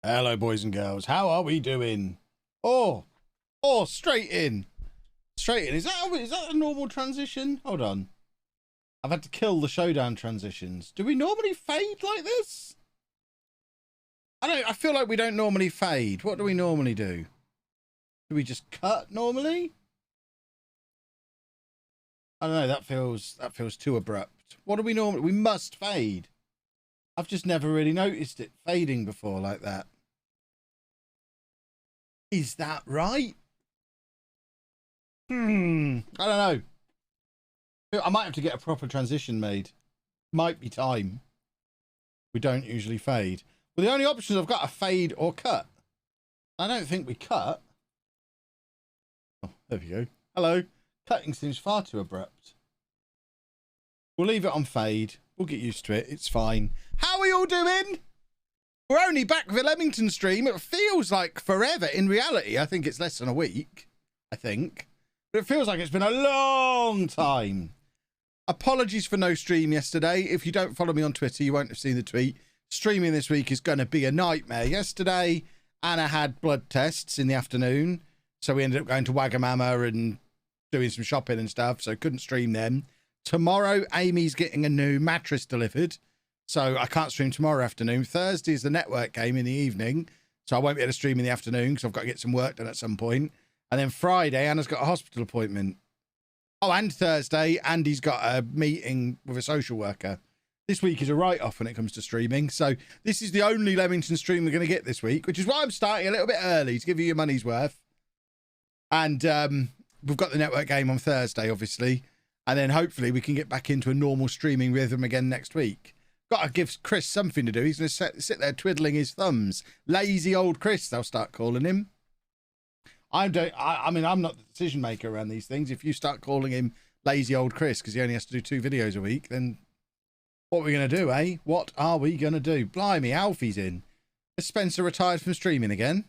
Hello, boys and girls. How are we doing? Oh, straight in. Straight in. Is that a normal transition? Hold on. I've had to kill the Showdown transitions. Do we normally fade like this? I feel like we don't normally fade. What do we normally do? Do we just cut normally? I don't know. That feels too abrupt. What do we normally? We must fade. I've just never really noticed it fading before like that. Is that right? I don't know. I might have to get a proper transition made. Might be time. We don't usually fade. Well, the only options I've got are fade or cut. I don't think we cut. Oh, there we go. Hello. Cutting seems far too abrupt. We'll leave it on fade. We'll get used to it. It's fine. How are we all doing? We're only back with a Leamington stream. It feels like forever. In reality, I think it's less than a week. I think. But it feels like it's been a long time. Apologies for no stream yesterday. If you don't follow me on Twitter, you won't have seen the tweet. Streaming this week is going to be a nightmare. Yesterday, Anna had blood tests in the afternoon. So we ended up going to Wagamama and doing some shopping and stuff. So couldn't stream them. Tomorrow, Amy's getting a new mattress delivered. So I can't stream tomorrow afternoon. Thursday is the network game in the evening. So I won't be able to stream in the afternoon because I've got to get some work done at some point. And then Friday, Anna's got a hospital appointment. Oh, and Thursday, Andy's got a meeting with a social worker. This week is a write-off when it comes to streaming. So this is the only Leamington stream we're going to get this week, which is why I'm starting a little bit early to give you your money's worth. And we've got the network game on Thursday, obviously. And then hopefully we can get back into a normal streaming rhythm again next week. Got to give Chris something to do. He's going to sit there twiddling his thumbs. Lazy old Chris, they'll start calling him. I mean, I'm not the decision maker around these things. If you start calling him lazy old Chris because he only has to do 2 videos a week, then what are we going to do, eh? What are we going to do? Blimey, Alfie's in. Is Spencer retired from streaming again?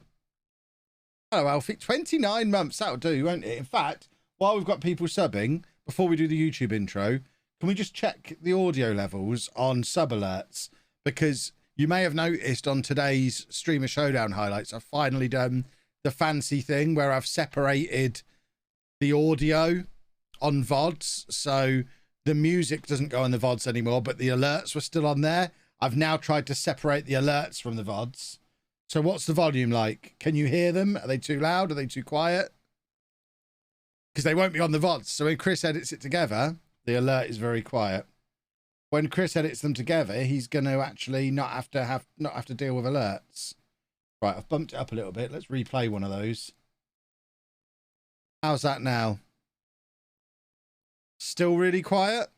Hello, Alfie. 29 months. That'll do, won't it? In fact, while we've got people subbing, before we do the YouTube intro, can we just check the audio levels on sub alerts? Because you may have noticed on today's Streamer Showdown highlights, I've finally done the fancy thing where I've separated the audio on VODs. So the music doesn't go on the VODs anymore, but the alerts were still on there. I've now tried to separate the alerts from the VODs. So what's the volume like? Can you hear them? Are they too loud? Are they too quiet? Because they won't be on the VODs. So when Chris edits it together, the alert is very quiet. When Chris edits them together, he's going to actually not have to deal with alerts. Right, I've bumped it up a little bit. Let's replay one of those. How's that now? Still really quiet?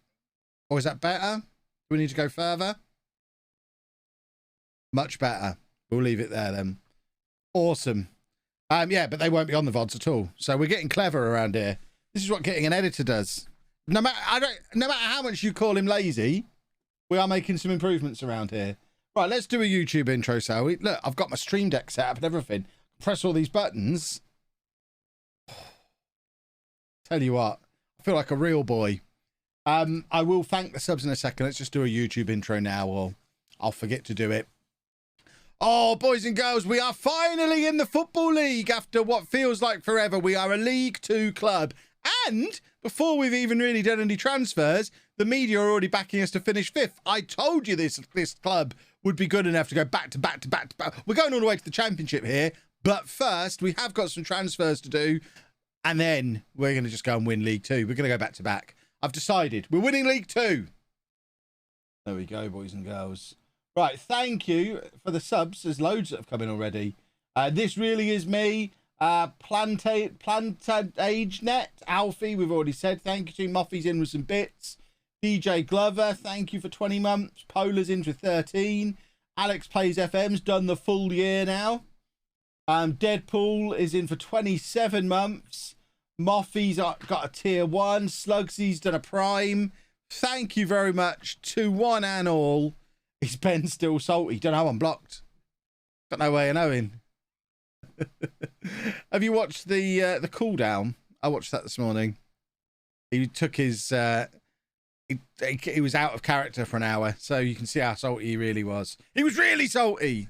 Or is that better? Do we need to go further? Much better. We'll leave it there then. Awesome. Yeah, but they won't be on the VODs at all. So we're getting clever around here. This is what getting an editor does. No matter how much you call him lazy, we are making some improvements around here. Right, let's do a YouTube intro, shall we? Look, I've got my Stream Deck set up and everything. Press all these buttons. Tell you what, I feel like a real boy. I will thank the subs in a second. Let's just do a YouTube intro now, or I'll forget to do it. Oh, boys and girls, we are finally in the Football League after what feels like forever. We are a League 2 club. And before we've even really done any transfers, the media are already backing us to finish 5th. I told you this club would be good enough to go back to back to back to back. We're going all the way to the Championship here. But first, we have got some transfers to do. And then we're going to just go and win League 2. We're going to go back to back. I've decided we're winning League 2. There we go, boys and girls. Right, thank you for the subs. There's loads that have come in already. This really is me. Planted Age Net. Alfie, we've already said thank you to. Moffy's in with some bits. DJ Glover, thank you for 20 months. Polar's in for 13. Alex Plays FM's done the full year now. Deadpool is in for 27 months. Moffy's got a tier 1. Slugsy's done a prime. Thank you very much to one and all. Is Ben still salty? Don't know, I'm blocked. Got no way of knowing. Have you watched the cooldown? I watched that this morning. He took his he was out of character for an hour, so you can see how salty he really was. He was really salty.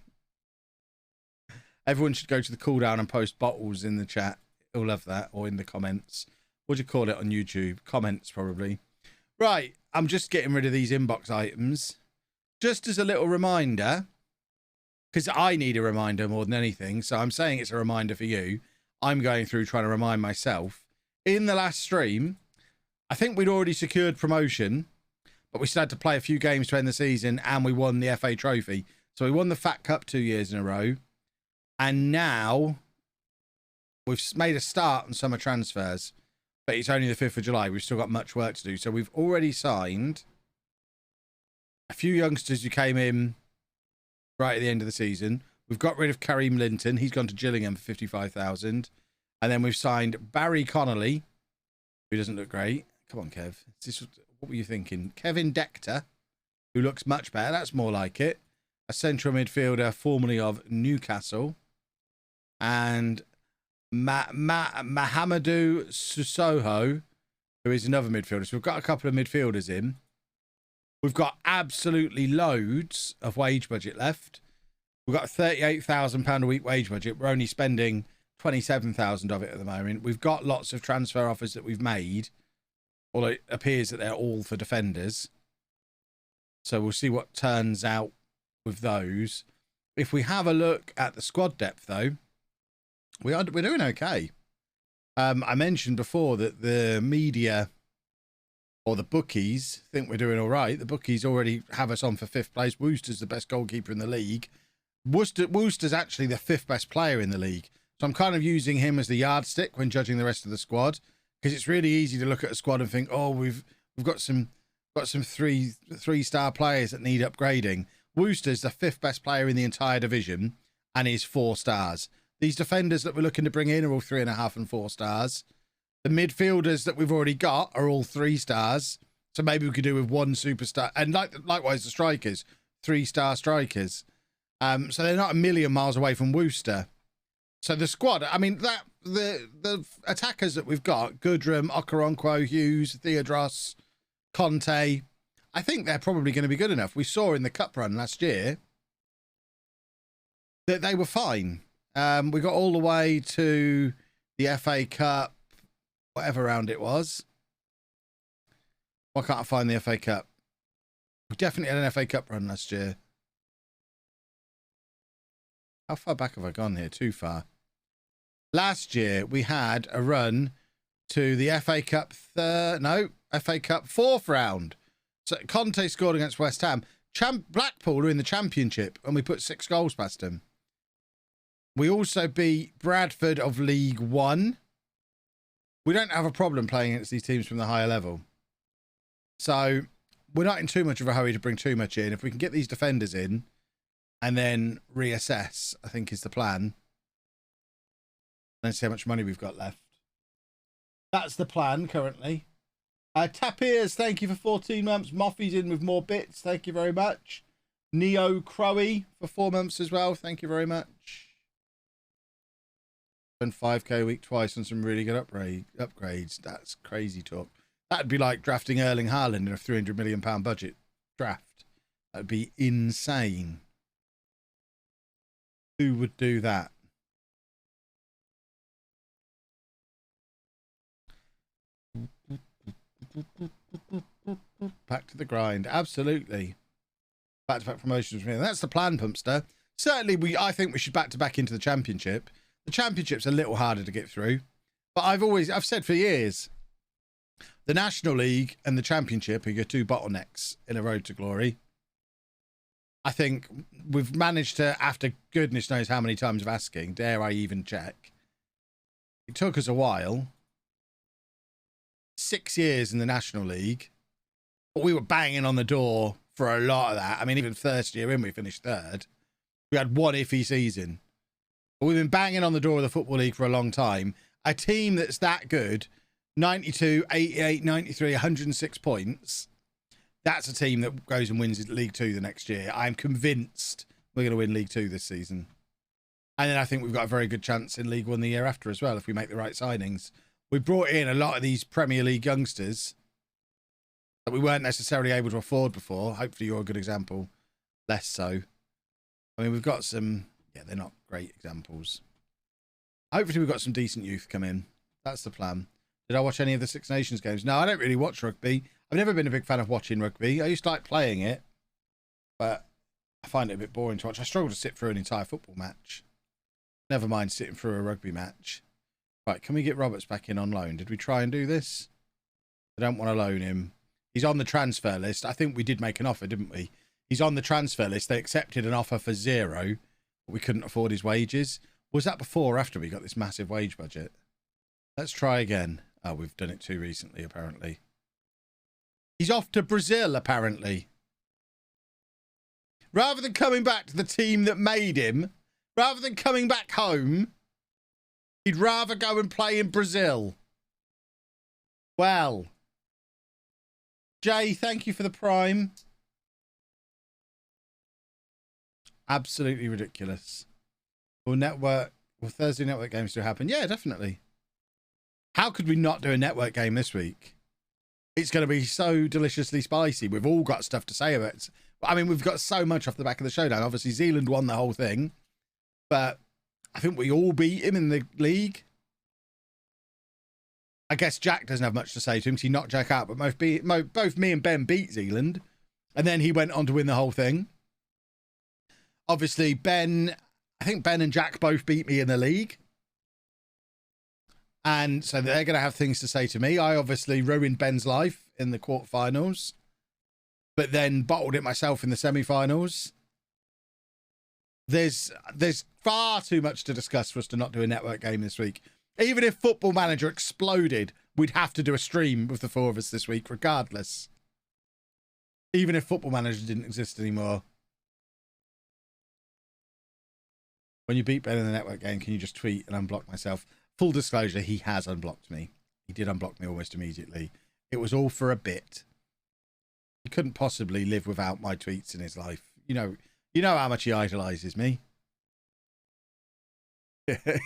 Everyone should go to the cooldown and post bottles in the chat. You'll love that, or in the comments. What do you call it on YouTube? Comments, probably. Right, I'm just getting rid of these inbox items. Just as a little reminder, because I need a reminder more than anything, so I'm saying it's a reminder for you. I'm going through trying to remind myself. In the last stream, I think we'd already secured promotion, but we still had to play a few games to end the season, and we won the FA Trophy. So we won the Fat Cup 2 years in a row, and now we've made a start on summer transfers, but it's only the 5th of July. We've still got much work to do. So we've already signed a few youngsters who came in right at the end of the season. We've got rid of Kareem Linton. He's gone to Gillingham for 55,000. And then we've signed Barry Connolly, who doesn't look great. Come on, Kev. What were you thinking? Kevin Decter, who looks much better. That's more like it. A central midfielder, formerly of Newcastle. And Mahamadou Susoho, who is another midfielder. So we've got a couple of midfielders in. We've got absolutely loads of wage budget left. We've got a £38,000 a week wage budget. We're only spending 27,000 of it at the moment. We've got lots of transfer offers that we've made, although it appears that they're all for defenders. So we'll see what turns out with those. If we have a look at the squad depth, though, we're doing okay. I mentioned before that the media or the bookies think we're doing all right. The bookies already have us on for 5th place. Wooster's the best goalkeeper in the league. Wooster's actually the 5th best player in the league. So I'm kind of using him as the yardstick when judging the rest of the squad, because it's really easy to look at a squad and think, oh, we've got some three-star players that need upgrading. Wooster's the 5th best player in the entire division and is 4 stars. These defenders that we're looking to bring in are all 3.5 and 4 stars. The midfielders that we've already got are all 3 stars. So maybe we could do with 1 superstar. And likewise, the strikers, 3-star strikers. So they're not a million miles away from Wooster. So the squad, I mean, the attackers that we've got, Goodrum, Okoronkwo, Hughes, Theodros, Conte, I think they're probably going to be good enough. We saw in the cup run last year that they were fine. We got all the way to the FA Cup, whatever round it was. Why can't I find the FA Cup? We definitely had an FA Cup run last year. How far back have I gone here? Too far. Last year, we had a run to the FA Cup FA Cup 4th round. So Conte scored against West Ham. Blackpool are in the Championship, and we put 6 goals past them. We also beat Bradford of League One. We don't have a problem playing against these teams from the higher level. So we're not in too much of a hurry to bring too much in. If we can get these defenders in and then reassess, I think is the plan. Let's see how much money we've got left. That's the plan currently. Tapirs, thank you for 14 months. Moffy's in with more bits. Thank you very much. Neo Crowy for 4 months as well. Thank you very much. Spend 5k a week twice on some really good upgrades. That's crazy talk. That'd be like drafting Erling Haaland in a £300 million budget draft. That'd be insane. Who would do that? Back to the grind. Absolutely. Back-to-back promotions. That's the plan, Pumpster. Certainly, I think we should back-to-back into the Championship. The Championship's a little harder to get through. But I've said for years, the National League and the Championship are your 2 bottlenecks in a road to glory. I think we've managed to, after goodness knows how many times of asking, dare I even check, it took us a while. 6 years in the National League, but we were banging on the door for a lot of that. I mean, even first year in, we finished 3rd. We had 1 iffy season. But we've been banging on the door of the Football League for a long time. A team that's that good, 92, 88, 93, 106 points, that's a team that goes and wins League 2 the next year. I'm convinced we're going to win League 2 this season. And then I think we've got a very good chance in League 1 the year after as well, if we make the right signings. We brought in a lot of these Premier League youngsters that we weren't necessarily able to afford before. Hopefully you're a good example. Less so. I mean, we've got some Yeah, they're not great examples. Hopefully we've got some decent youth come in. That's the plan. Did I watch any of the Six Nations games? No, I don't really watch rugby. I've never been a big fan of watching rugby. I used to like playing it, but I find it a bit boring to watch. I struggle to sit through an entire football match. Never mind sitting through a rugby match. Right, can we get Roberts back in on loan? Did we try and do this? I don't want to loan him. He's on the transfer list. I think we did make an offer, didn't we? He's on the transfer list. They accepted an offer for 0, but we couldn't afford his wages. Was that before or after we got this massive wage budget? Let's try again. Oh, we've done it too recently, apparently. He's off to Brazil, apparently. Rather than coming back to the team that made him, rather than coming back home, he'd rather go and play in Brazil. Well. Jay, thank you for the prime. Absolutely ridiculous. Will Thursday network games still happen? Yeah, definitely. How could we not do a network game this week? It's going to be so deliciously spicy. We've all got stuff to say about it. I mean, we've got so much off the back of the showdown. Obviously, Zealand won the whole thing. But I think we all beat him in the league. I guess Jack doesn't have much to say to him because he knocked Jack out. But both me and Ben beat Zealand. And then he went on to win the whole thing. Obviously, I think Ben and Jack both beat me in the league. And so they're going to have things to say to me. I obviously ruined Ben's life in the quarterfinals, but then bottled it myself in the semi-finals. There's far too much to discuss for us to not do a network game this week. Even if Football Manager exploded, we'd have to do a stream with the 4 of us this week, regardless. Even if Football Manager didn't exist anymore. When you beat Ben in the network game, can you just tweet and unblock myself? Full disclosure, he has unblocked me. He did unblock me almost immediately. It was all for a bit. He couldn't possibly live without my tweets in his life. You know how much he idolizes me.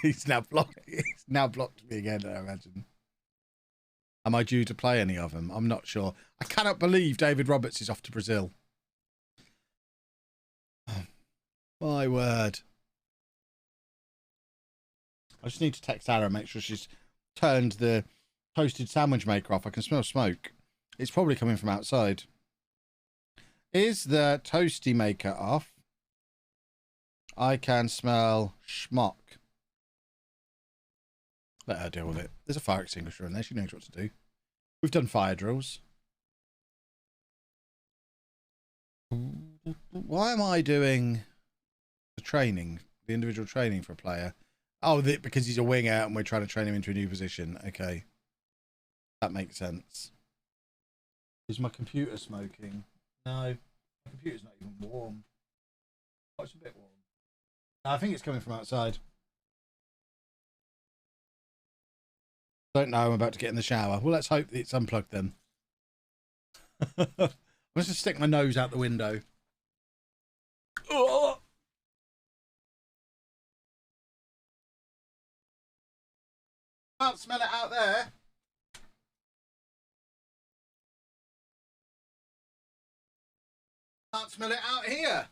He's now blocked me again, I imagine. Am I due to play any of them? I'm not sure. I cannot believe David Roberts is off to Brazil. Oh, my word. I just need to text Sarah and make sure she's turned the toasted sandwich maker off. I can smell smoke. It's probably coming from outside. Is the toasty maker off? I can smell schmuck. Let her deal with it. There's a fire extinguisher in there. She knows what to do. We've done fire drills. Why am I doing the training? The individual training for a player? Oh, because he's a winger and we're trying to train him into a new position. Okay. That makes sense. Is my computer smoking? No. My computer's not even warm. Oh, it's a bit warm. I think it's coming from outside. Don't know. I'm about to get in the shower. Well, let's hope it's unplugged then. I'm just to stick my nose out the window. Oh! Can't smell it out there. Can't smell it out here.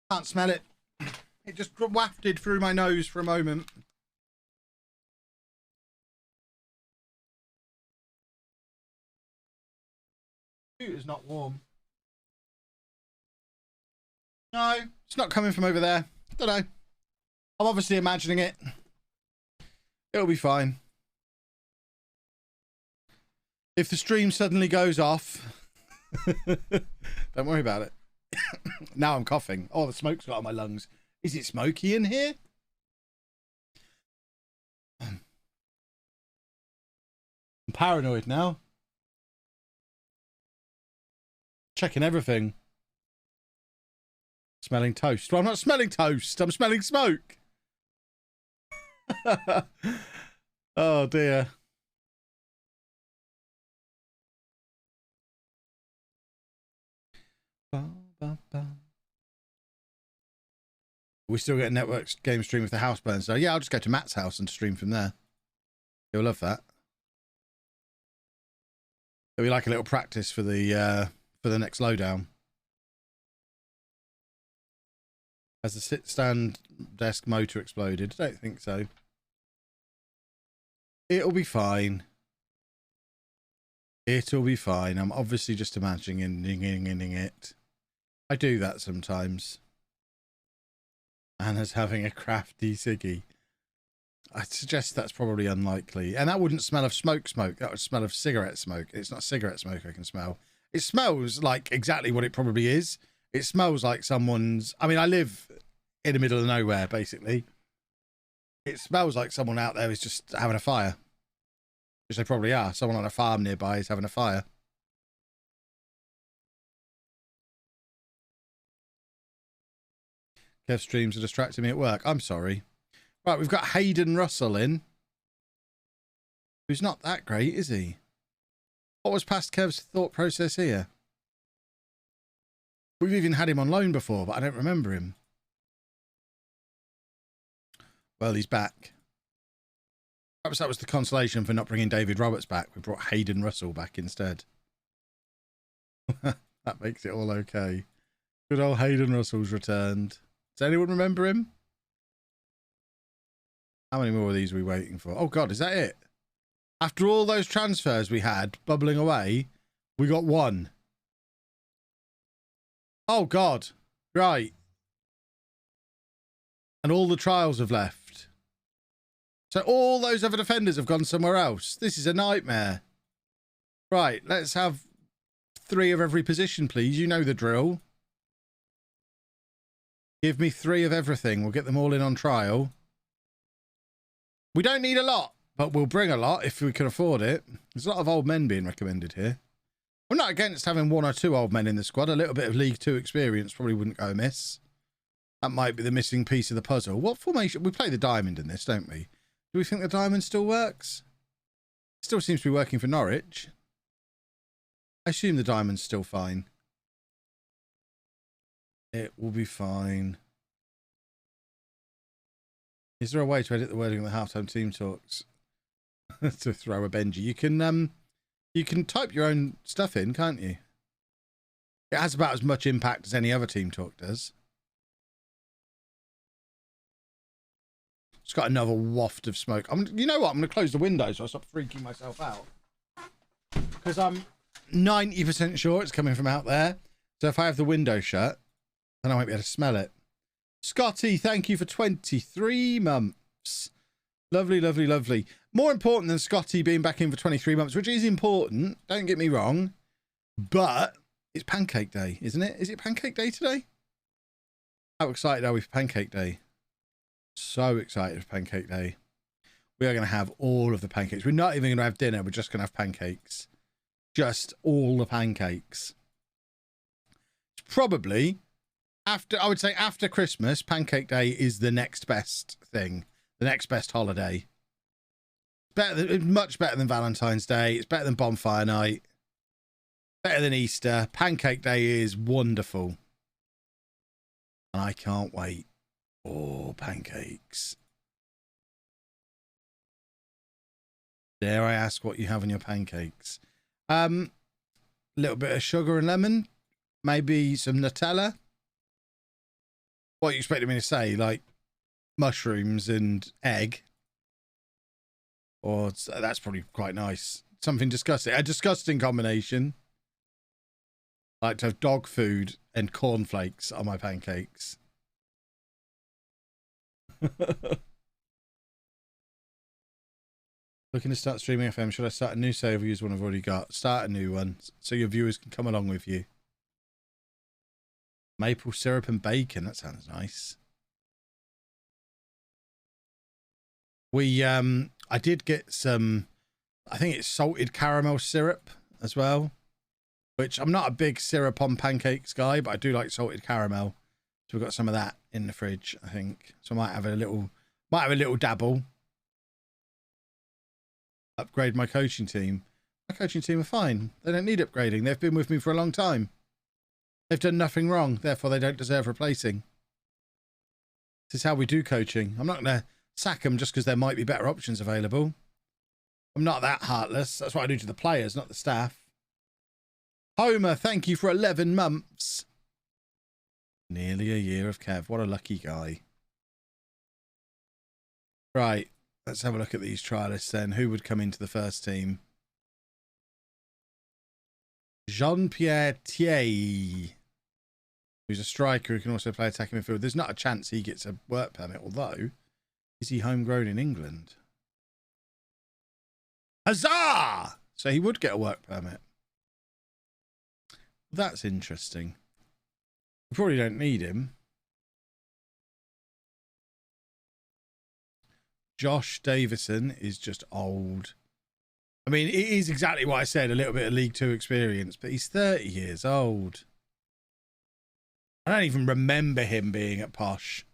Can't smell it. It just wafted through my nose for a moment. It's not warm. No, it's not coming from over there. Don't know. I'm obviously imagining it. It'll be fine. If the stream suddenly goes off, don't worry about it. Now I'm coughing. Oh, the smoke's got on my lungs. Is it smoky in here? I'm paranoid now. Checking everything. Smelling toast. Well, I'm not smelling toast. I'm smelling smoke. Oh, dear. We still get a network game stream if the house burns. So, yeah, I'll just go to Matt's house and stream from there. He'll love that. It'll be like a little practice for the next lowdown. Has the sit-stand desk motor exploded? I don't think so. It'll be fine. It'll be fine. I'm obviously just imagining it. I do that sometimes. Anna's having a crafty ciggy. I suggest that's probably unlikely. And that wouldn't smell of smoke. That would smell of cigarette smoke. It's not cigarette smoke I can smell. It smells like exactly what it probably is. It smells like someone's... I mean, I live in the middle of nowhere, basically. It smells like someone out there is just having a fire. Which they probably are. Someone on a farm nearby is having a fire. Kev streams are distracting me at work. I'm sorry. Right, we've got Hayden Russell in. Who's not that great, is he? What was past Kev's thought process here? We've even had him on loan before, but I don't remember him. Well, he's back. Perhaps that was the consolation for not bringing David Roberts back. We brought Hayden Russell back instead. That makes it all okay. Good old Hayden Russell's returned. Does anyone remember him? How many more of these are we waiting for? Oh, God, is that it? After all those transfers we had bubbling away, we got one. Oh, God. Right. And all the trials have left. So all those other defenders have gone somewhere else. This is a nightmare. Right, let's have 3 of every position, please. You know the drill. Give me 3 of everything. We'll get them all in on trial. We don't need a lot, but we'll bring a lot if we can afford it. There's a lot of old men being recommended here. I'm not against having 1 or 2 old men in the squad. A little bit of League 2 experience probably wouldn't go amiss. That might be the missing piece of the puzzle. What formation? We play the diamond in this, don't we? Do we think the diamond still works? Still seems to be working for Norwich. I assume the diamond's still fine. It will be fine. Is there a way to edit the wording of the halftime team talks? To throw a Benji. You can type your own stuff in, can't you? It has about as much impact as any other team talk does. It's got another waft of smoke. You know what? I'm going to close the window so I stop freaking myself out. Because I'm 90% sure it's coming from out there. So if I have the window shut, then I won't be able to smell it. Scotty, thank you for 23 months. Lovely, lovely, lovely. More important than Scotty being back in for 23 months, which is important. Don't get me wrong. But it's Pancake Day, isn't it? Is it Pancake Day today? How excited are we for Pancake Day? So excited for Pancake Day. We are going to have all of the pancakes. We're not even going to have dinner. We're just going to have pancakes. Just all the pancakes. It's probably... I would say after Christmas, Pancake Day is the next best thing. The next best holiday. Much better than Valentine's Day. It's better than Bonfire Night. Better than Easter. Pancake Day is wonderful. And I can't wait. Oh, pancakes. Dare I ask what you have in your pancakes? Little bit of sugar and lemon. Maybe some Nutella. What are you expecting me to say? Like mushrooms and egg? Or that's probably quite nice. Something disgusting. A disgusting combination. I like to have dog food and cornflakes on my pancakes. Looking to start streaming FM. Should I start a new save or use one I've already got? Start a new one so your viewers can come along with you. Maple syrup and bacon. That sounds nice. I did get some, I think it's salted caramel syrup as well, which I'm not a big syrup on pancakes guy, but I do like salted caramel. So we've got some of that in the fridge, I think. So I might have a little dabble. Upgrade my coaching team. My coaching team are fine. They don't need upgrading. They've been with me for a long time. They've done nothing wrong, therefore they don't deserve replacing. This is how we do coaching. I'm not going to sack them just because there might be better options available. I'm not that heartless. That's what I do to the players, not the staff. Homer, thank you for 11 months. Nearly a year of Kev. What a lucky guy. Right. Let's have a look at these trialists then. Who would come into the first team? Jean-Pierre Thier, who's a striker who can also play attacking midfield. There's not a chance he gets a work permit, although, is he homegrown in England? Huzzah! So he would get a work permit. That's interesting. We probably don't need him. Josh Davison is just old. I mean, it is exactly what I said, a little bit of League Two experience, but he's 30 years old. I don't even remember him being at Posh.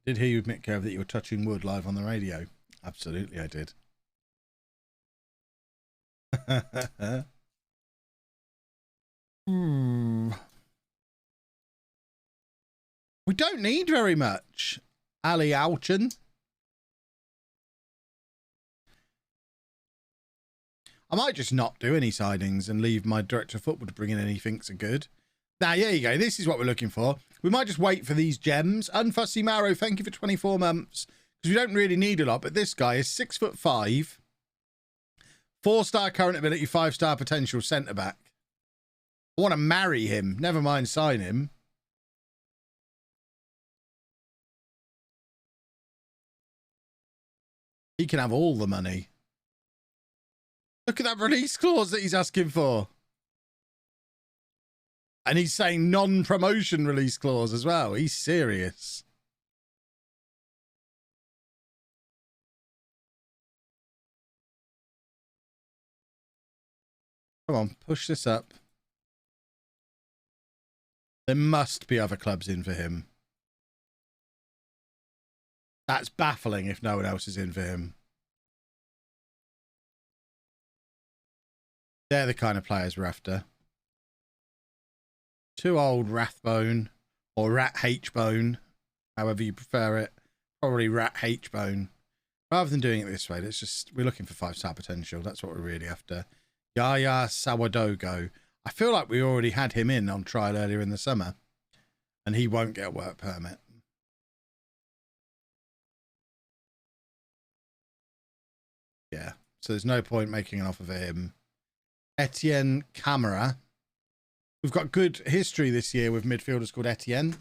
Did hear you admit, Kev, that you were touching wood live on the radio? Absolutely, I did. We don't need very much. Ali Alchin. I might just not do any signings and leave my director of football to bring in anything so good. Now, there you go. This is what we're looking for. We might just wait for these gems. Unfussy Marrow, thank you for 24 months. Because we don't really need a lot, but this guy is 6'5", 4-star current ability, 5-star potential centre-back. I want to marry him. Never mind sign him. He can have all the money. Look at that release clause that he's asking for. And he's saying non-promotion release clause as well. He's serious. Come on, push this up. There must be other clubs in for him. That's baffling if no one else is in for him. They're the kind of players we're after. Too old Rathbone or Rat H-Bone, however you prefer it. Probably Rat H-Bone. Rather than doing it this way, we're looking for 5-star potential. That's what we're really after. Yaya Sawadogo. I feel like we already had him in on trial earlier in the summer, and he won't get a work permit. Yeah, so there's no point making an offer for him. Etienne Camara. We've got good history this year with midfielders called Etienne.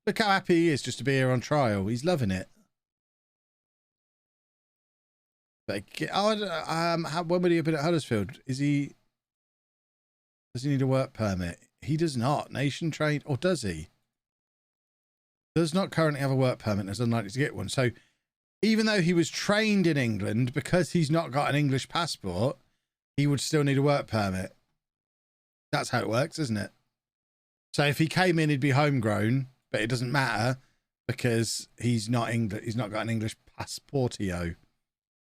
Look how happy he is just to be here on trial. He's loving it. But, when would he have been at Huddersfield? Does he need a work permit? He does not. Nation trade, or does he? Does not currently have a work permit and is unlikely to get one. So even though he was trained in England, because he's not got an English passport, he would still need a work permit. That's how it works, isn't it? So if he came in, he'd be homegrown, but it doesn't matter because he's not English. He's not got an English passportio.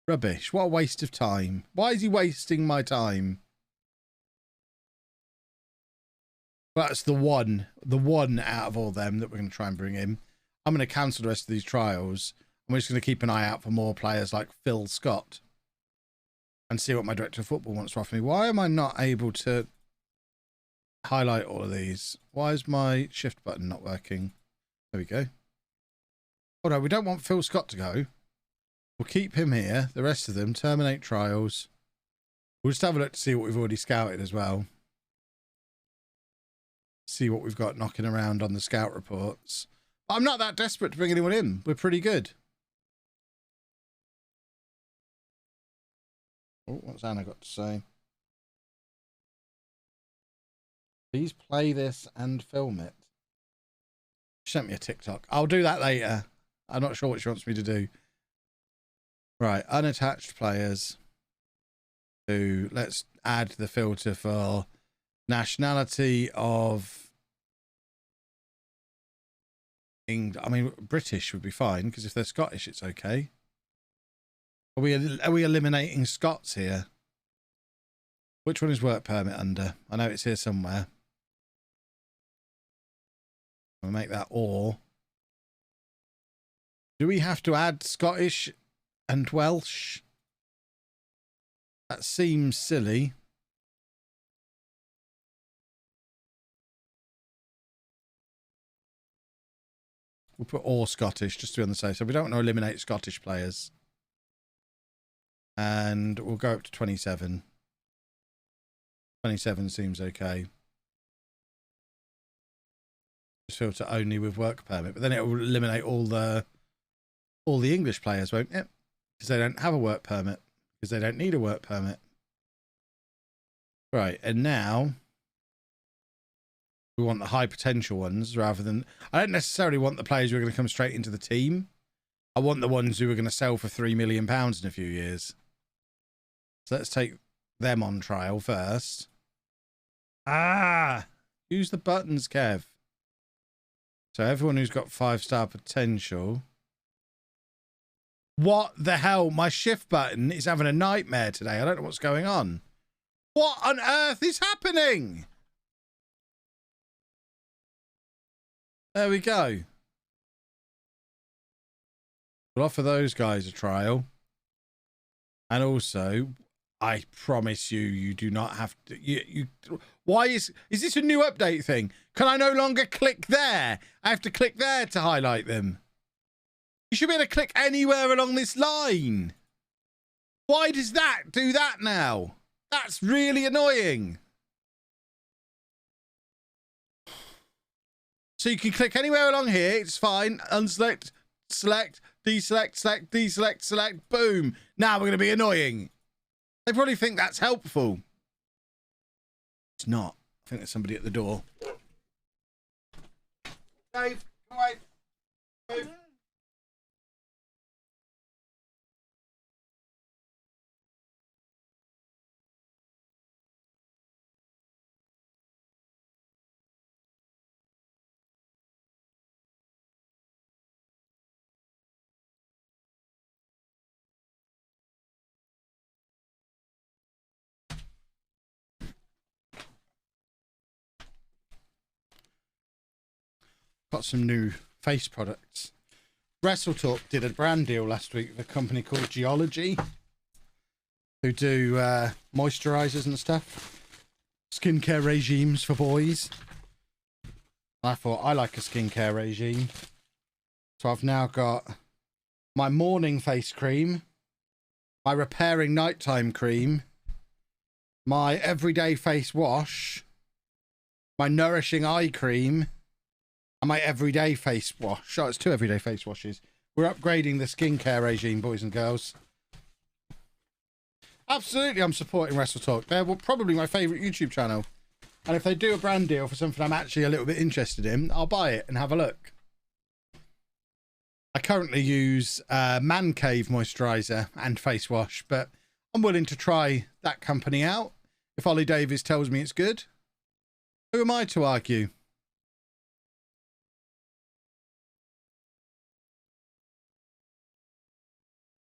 Rubbish. What a waste of time. Why is he wasting my time? That's the one out of all them that we're going to try and bring in. I'm going to cancel the rest of these trials. I'm just going to keep an eye out for more players like Phil Scott and see what my director of football wants to offer me. Why am I not able to highlight all of these? Why is my shift button not working? There we go. Oh no, we don't want Phil Scott to go. We'll keep him here. The rest of them, terminate trials. We'll just have a look to see what we've already scouted as well. See what we've got knocking around on the scout reports. I'm not that desperate to bring anyone in. We're pretty good. Oh, what's Anna got to say? Please play this and film it. She sent me a TikTok. I'll do that later. I'm not sure what she wants me to do. Right, unattached players. Let's add the filter for nationality of England. I mean, British would be fine because if they're Scottish, it's okay. Are we eliminating Scots here? Which one is work permit under? I know it's here somewhere. We'll make that or. Do we have to add Scottish and Welsh. That seems silly. We'll put all Scottish just to be on the safe. So we don't want to eliminate Scottish players. And we'll go up to 27. 27 seems okay. Just filter only with work permit, but then it will eliminate all the English players, won't it? Because they don't have a work permit. Because they don't need a work permit. Right, and now we want the high potential ones rather than... I don't necessarily want the players who are going to come straight into the team. I want the ones who are going to sell for £3 million in a few years. So let's take them on trial first. Ah! Use the buttons, Kev. So everyone who's got 5-star potential. What the hell? My shift button is having a nightmare today. I don't know what's going on. What on earth is happening? There we go. We'll offer those guys a trial. And also, I promise you, you do not have to... Why is this a new update thing? Can I no longer click there? I have to click there to highlight them. You should be able to click anywhere along this line. Why does that do that now? That's really annoying. So you can click anywhere along here. It's fine. Unselect, select, deselect, select, deselect, select. Boom. Now we're going to be annoying. They probably think that's helpful. It's not. I think there's somebody at the door. Dave, come away. Move. Got some new face products. WrestleTalk did a brand deal last week with a company called Geology, who do moisturizers and stuff, skincare regimes for boys. I thought I like a skincare regime, so I've now got my morning face cream, my repairing nighttime cream, my everyday face wash, my nourishing eye cream, and my everyday face wash. Oh, it's 2 everyday face washes. We're upgrading the skincare regime, boys and girls. Absolutely, I'm supporting WrestleTalk. They're probably my favourite YouTube channel. And if they do a brand deal for something I'm actually a little bit interested in, I'll buy it and have a look. I currently use Man Cave moisturiser and face wash, but I'm willing to try that company out. If Ollie Davies tells me it's good, who am I to argue?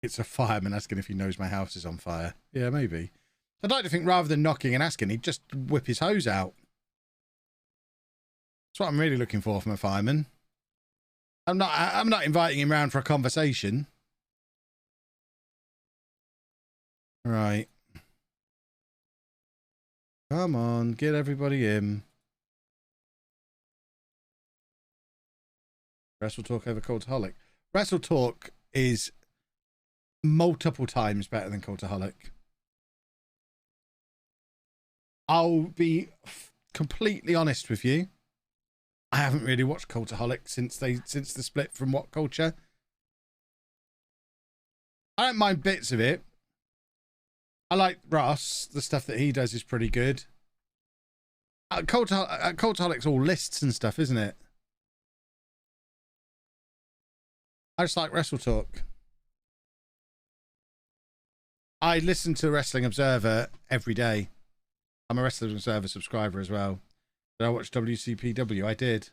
It's a fireman asking if he knows my house is on fire. Yeah, maybe. I'd like to think rather than knocking and asking, he'd just whip his hose out. That's what I'm really looking for from a fireman. I'm not inviting him round for a conversation. Right. Come on, get everybody in. WrestleTalk over Cultaholic. WrestleTalk is multiple times better than Cultaholic. I'll be completely honest with you. I haven't really watched Cultaholic since the split from What Culture. I don't mind bits of it. I like Ross. The stuff that he does is pretty good. Cultaholic's all lists and stuff, isn't it? I just like WrestleTalk. I listen to Wrestling Observer every day. I'm a Wrestling Observer subscriber as well. Did I watch WCPW? I did.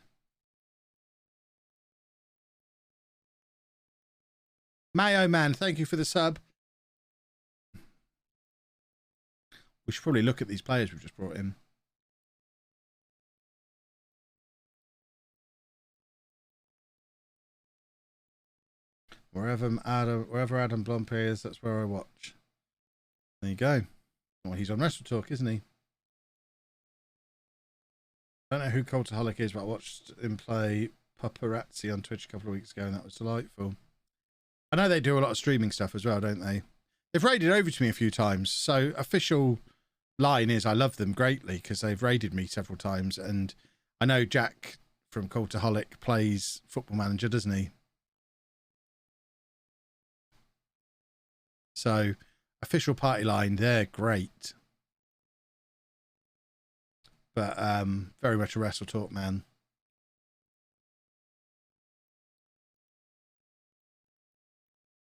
Mayo Man, thank you for the sub. We should probably look at these players we've just brought in. Wherever Adam Blump is, that's where I watch. There you go. Well, he's on Wrestle Talk, isn't he? I don't know who Cultaholic is, but I watched him play Paparazzi on Twitch a couple of weeks ago, and that was delightful. I know they do a lot of streaming stuff as well, don't they? They've raided over to me a few times, so official line is I love them greatly because they've raided me several times, and I know Jack from Cultaholic plays Football Manager, doesn't he? So, official party line, they're great. But very much a Wrestle Talk man.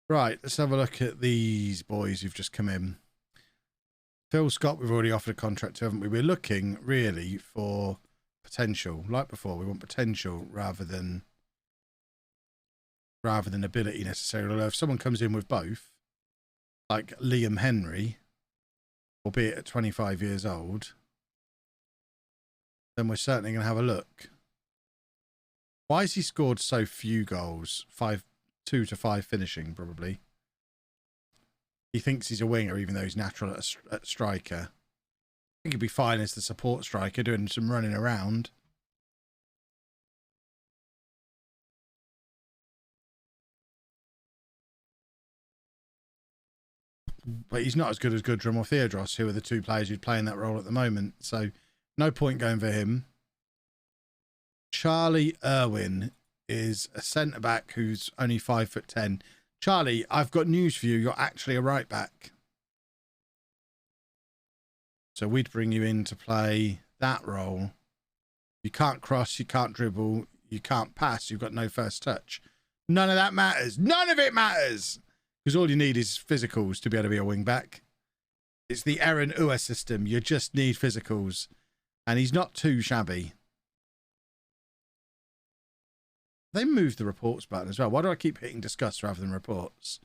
Right, let's have a look at these boys who've just come in. Phil Scott, we've already offered a contract to, haven't we? We're looking really for potential. Like before, we want potential rather than ability necessarily. Although if someone comes in with both, like Liam Henry, albeit at 25 years old, then we're certainly going to have a look. Why has he scored so few goals? 2 to 5 finishing, probably. He thinks he's a winger, even though he's natural at striker. I think he'd be fine as the support striker, doing some running around. But he's not as good as Goodrum or Theodros, who are the two players who'd play in that role at the moment. So no point going for him. Charlie Irwin is a centre-back who's only 5'10". Charlie, I've got news for you. You're actually a right-back. So we'd bring you in to play that role. You can't cross, you can't dribble, you can't pass, you've got no first touch. None of that matters. None of it matters! Because all you need is physicals to be able to be a wing-back. It's the Aaron Ua system. You just need physicals. And he's not too shabby. They moved the reports button as well. Why do I keep hitting discuss rather than reports?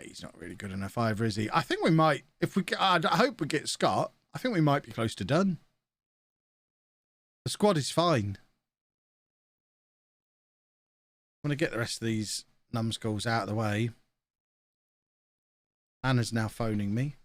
He's not really good enough either, is he? I think we might, if we get, I hope we get Scott. I think we might be close to done. The squad is fine. I'm going to get the rest of these numbskulls out of the way. Anna's now phoning me.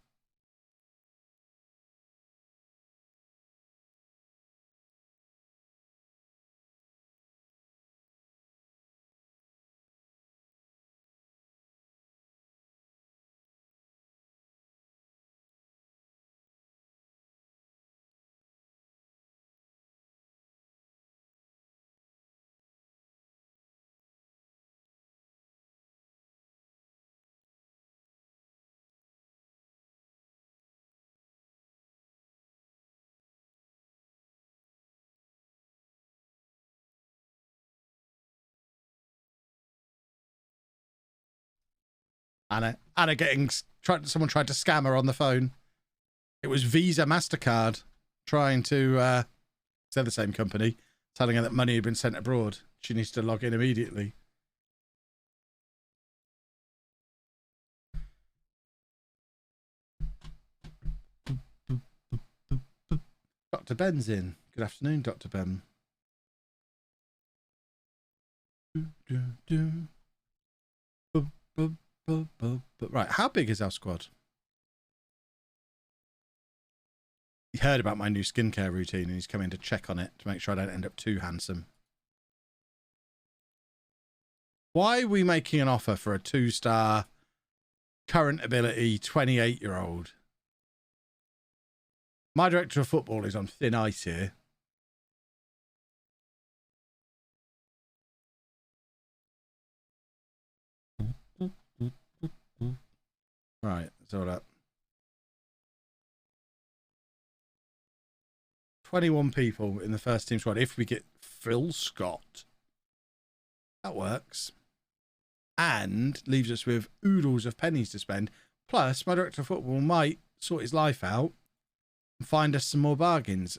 Anna getting someone tried to scam her on the phone. It was Visa MasterCard trying to they're the same company, telling her that money had been sent abroad. She needs to log in immediately. Dr. Ben's in. Good afternoon, Dr. Ben. Right, how big is our squad? He heard about my new skincare routine and he's coming to check on it to make sure I don't end up too handsome. Why are we making an offer for a 2-star current ability 28-year-old? My director of football is on thin ice here. Right, let's hold up. 21 people in the first team squad. If we get Phil Scott, that works. And leaves us with oodles of pennies to spend. Plus, my director of football might sort his life out and find us some more bargains.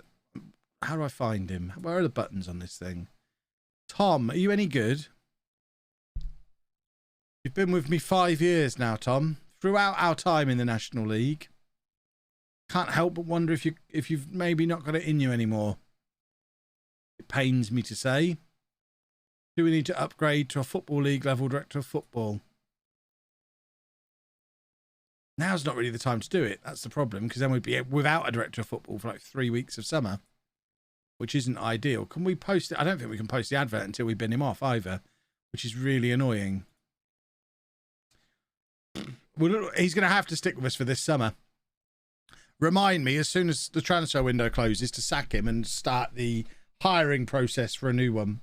How do I find him? Where are the buttons on this thing? Tom, are you any good? You've been with me 5 years now, Tom. Throughout our time in the National League. Can't help but wonder if you've maybe not got it in you anymore. It pains me to say. Do we need to upgrade to a Football League level director of football? Now's not really the time to do it. That's the problem, because then we'd be without a director of football for like 3 weeks of summer, which isn't ideal. Can we post it? I don't think we can post the advert until we bin him off either, which is really annoying. Well, he's going to have to stick with us for this summer. Remind me as soon as the transfer window closes to sack him and start the hiring process for a new one.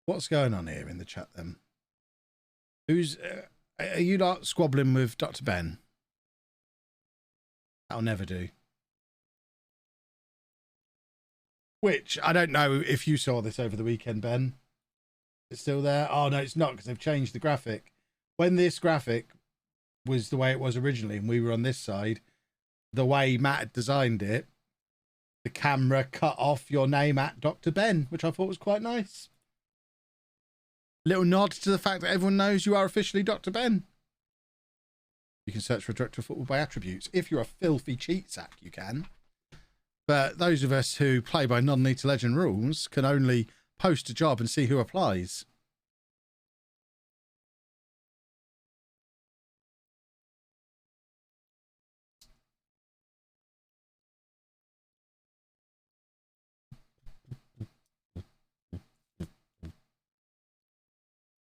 What's going on here in the chat then? Who's are you not squabbling with Dr. Ben? That'll never do. Which I don't know if you saw this over the weekend, Ben. It's still there? Oh no, it's not, because they've changed the graphic. When this graphic was the way it was originally and we were on this side, the way Matt had designed it, the camera cut off your name at Dr. Ben, which I thought was quite nice. Little nod to the fact that everyone knows you are officially Dr. Ben. You can search for director of football by attributes. If you're a filthy cheat sack, you can. But those of us who play by non-League to Legend rules can only post a job and see who applies.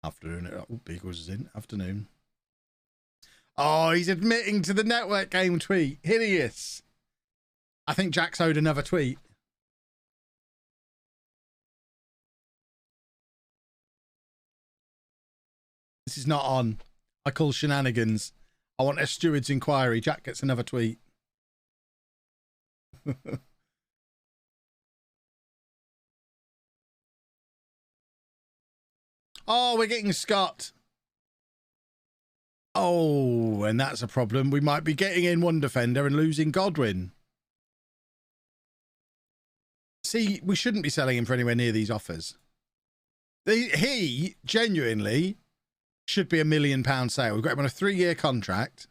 Afternoon. Oh, Beagles is in. Afternoon. Oh, he's admitting to the network game tweet. Hideous. I think Jack's owed another tweet. This is not on. I call shenanigans. I want a steward's inquiry. Jack gets another tweet. Oh, we're getting Scott. Oh, and that's a problem. We might be getting in one defender and losing Godwin. See, we shouldn't be selling him for anywhere near these offers. He genuinely should be £1 million sale. We've got him on a 3-year contract.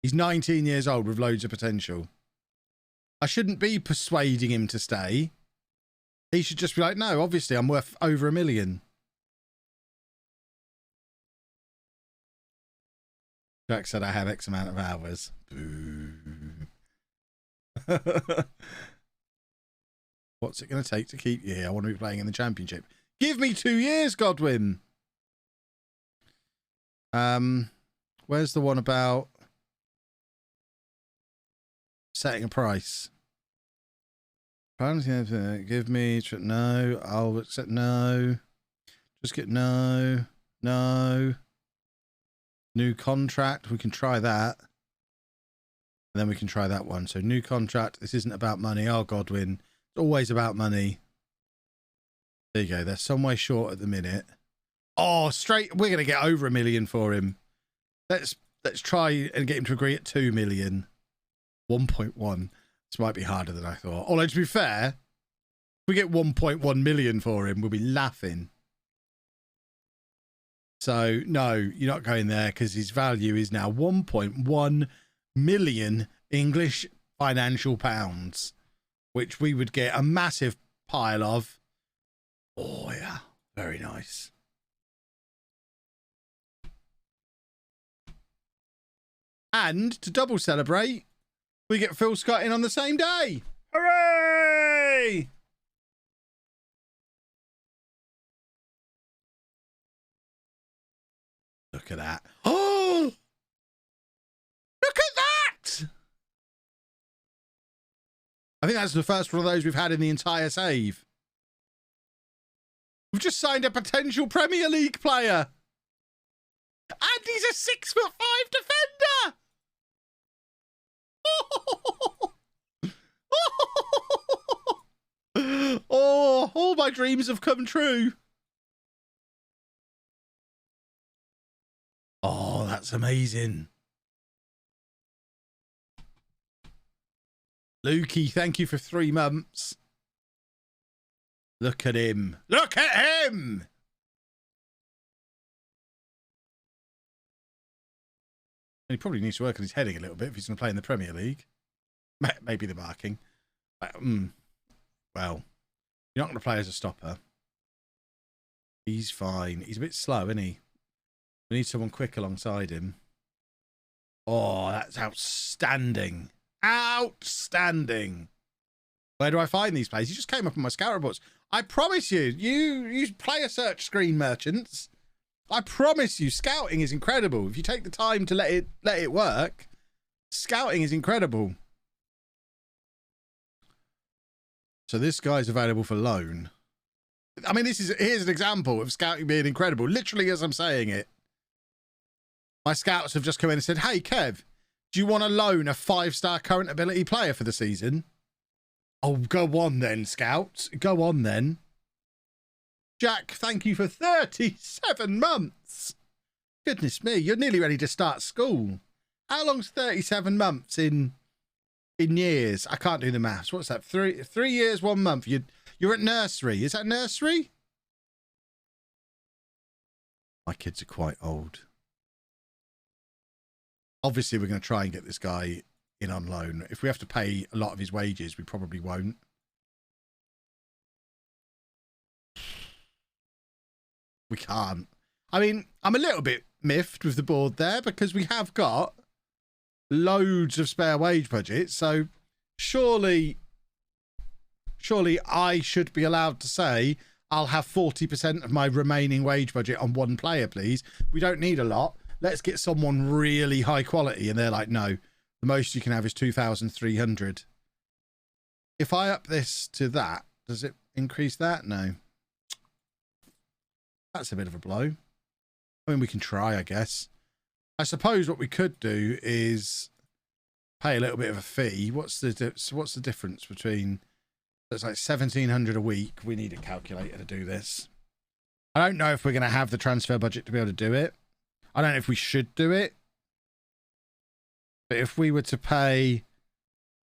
He's 19 years old with loads of potential. I shouldn't be persuading him to stay. He should just be like, no, obviously I'm worth over £1 million. Jack said I have X amount of hours. Boo. What's it going to take to keep you here? I want to be playing in the championship. Give me 2 years, Godwin. Where's the one about setting a price? Give me no. I'll accept no. Just get no. New contract. We can try that. And then we can try that one. So new contract. This isn't about money. Oh, Godwin. It's always about money. There you go. They're some way short at the minute. Oh, straight. We're going to get over £1 million for him. Let's try and get him to agree at 2 million. 1.1. This might be harder than I thought. Although, to be fair, if we get 1.1 million for him, we'll be laughing. So, no, you're not going there because his value is now 1.1 million English financial pounds, which we would get a massive pile of. Oh, yeah. Very nice. And to double celebrate, we get Phil Scott in on the same day. Hooray! Look at that. Oh! Look at that! I think that's the first one of those we've had in the entire save. We've just signed a potential Premier League player. And he's a 6'5" defender. Oh, all my dreams have come true. Oh, that's amazing. Lukey, thank you for 3 months. Look at him. Look at him. He probably needs to work on his heading a little bit if he's going to play in the Premier League. Maybe the marking. Well, you're not going to play as a stopper. He's fine. He's a bit slow, isn't he? We need someone quick alongside him. Oh, that's outstanding. Outstanding. Where do I find these players? You just came up on my scout reports. I promise you, you player search screen merchants. I promise you, scouting is incredible. If you take the time to let it work, scouting is incredible. So this guy's available for loan. I mean, here's an example of scouting being incredible. Literally as I'm saying it. My scouts have just come in and said, hey, Kev, do you want to loan a 5-star current ability player for the season? Oh, go on then, scouts. Go on then. Jack, thank you for 37 months. Goodness me, you're nearly ready to start school. How long's 37 months in years? I can't do the maths. What's that? 3 years, 1 month. You're at nursery. Is that nursery? My kids are quite old. Obviously, we're going to try and get this guy in on loan. If we have to pay a lot of his wages, we probably won't. We can't. I mean, I'm a little bit miffed with the board there because we have got loads of spare wage budgets. So surely I should be allowed to say I'll have 40% of my remaining wage budget on one player, please. We don't need a lot. Let's get someone really high quality. And they're like, no, the most you can have is 2,300. If I up this to that, does it increase that? No. That's a bit of a blow. I mean, we can try, I guess. I suppose what we could do is pay a little bit of a fee. What's the difference between... It's like 1,700 a week. We need a calculator to do this. I don't know if we're going to have the transfer budget to be able to do it. I don't know if we should do it. But if we were to pay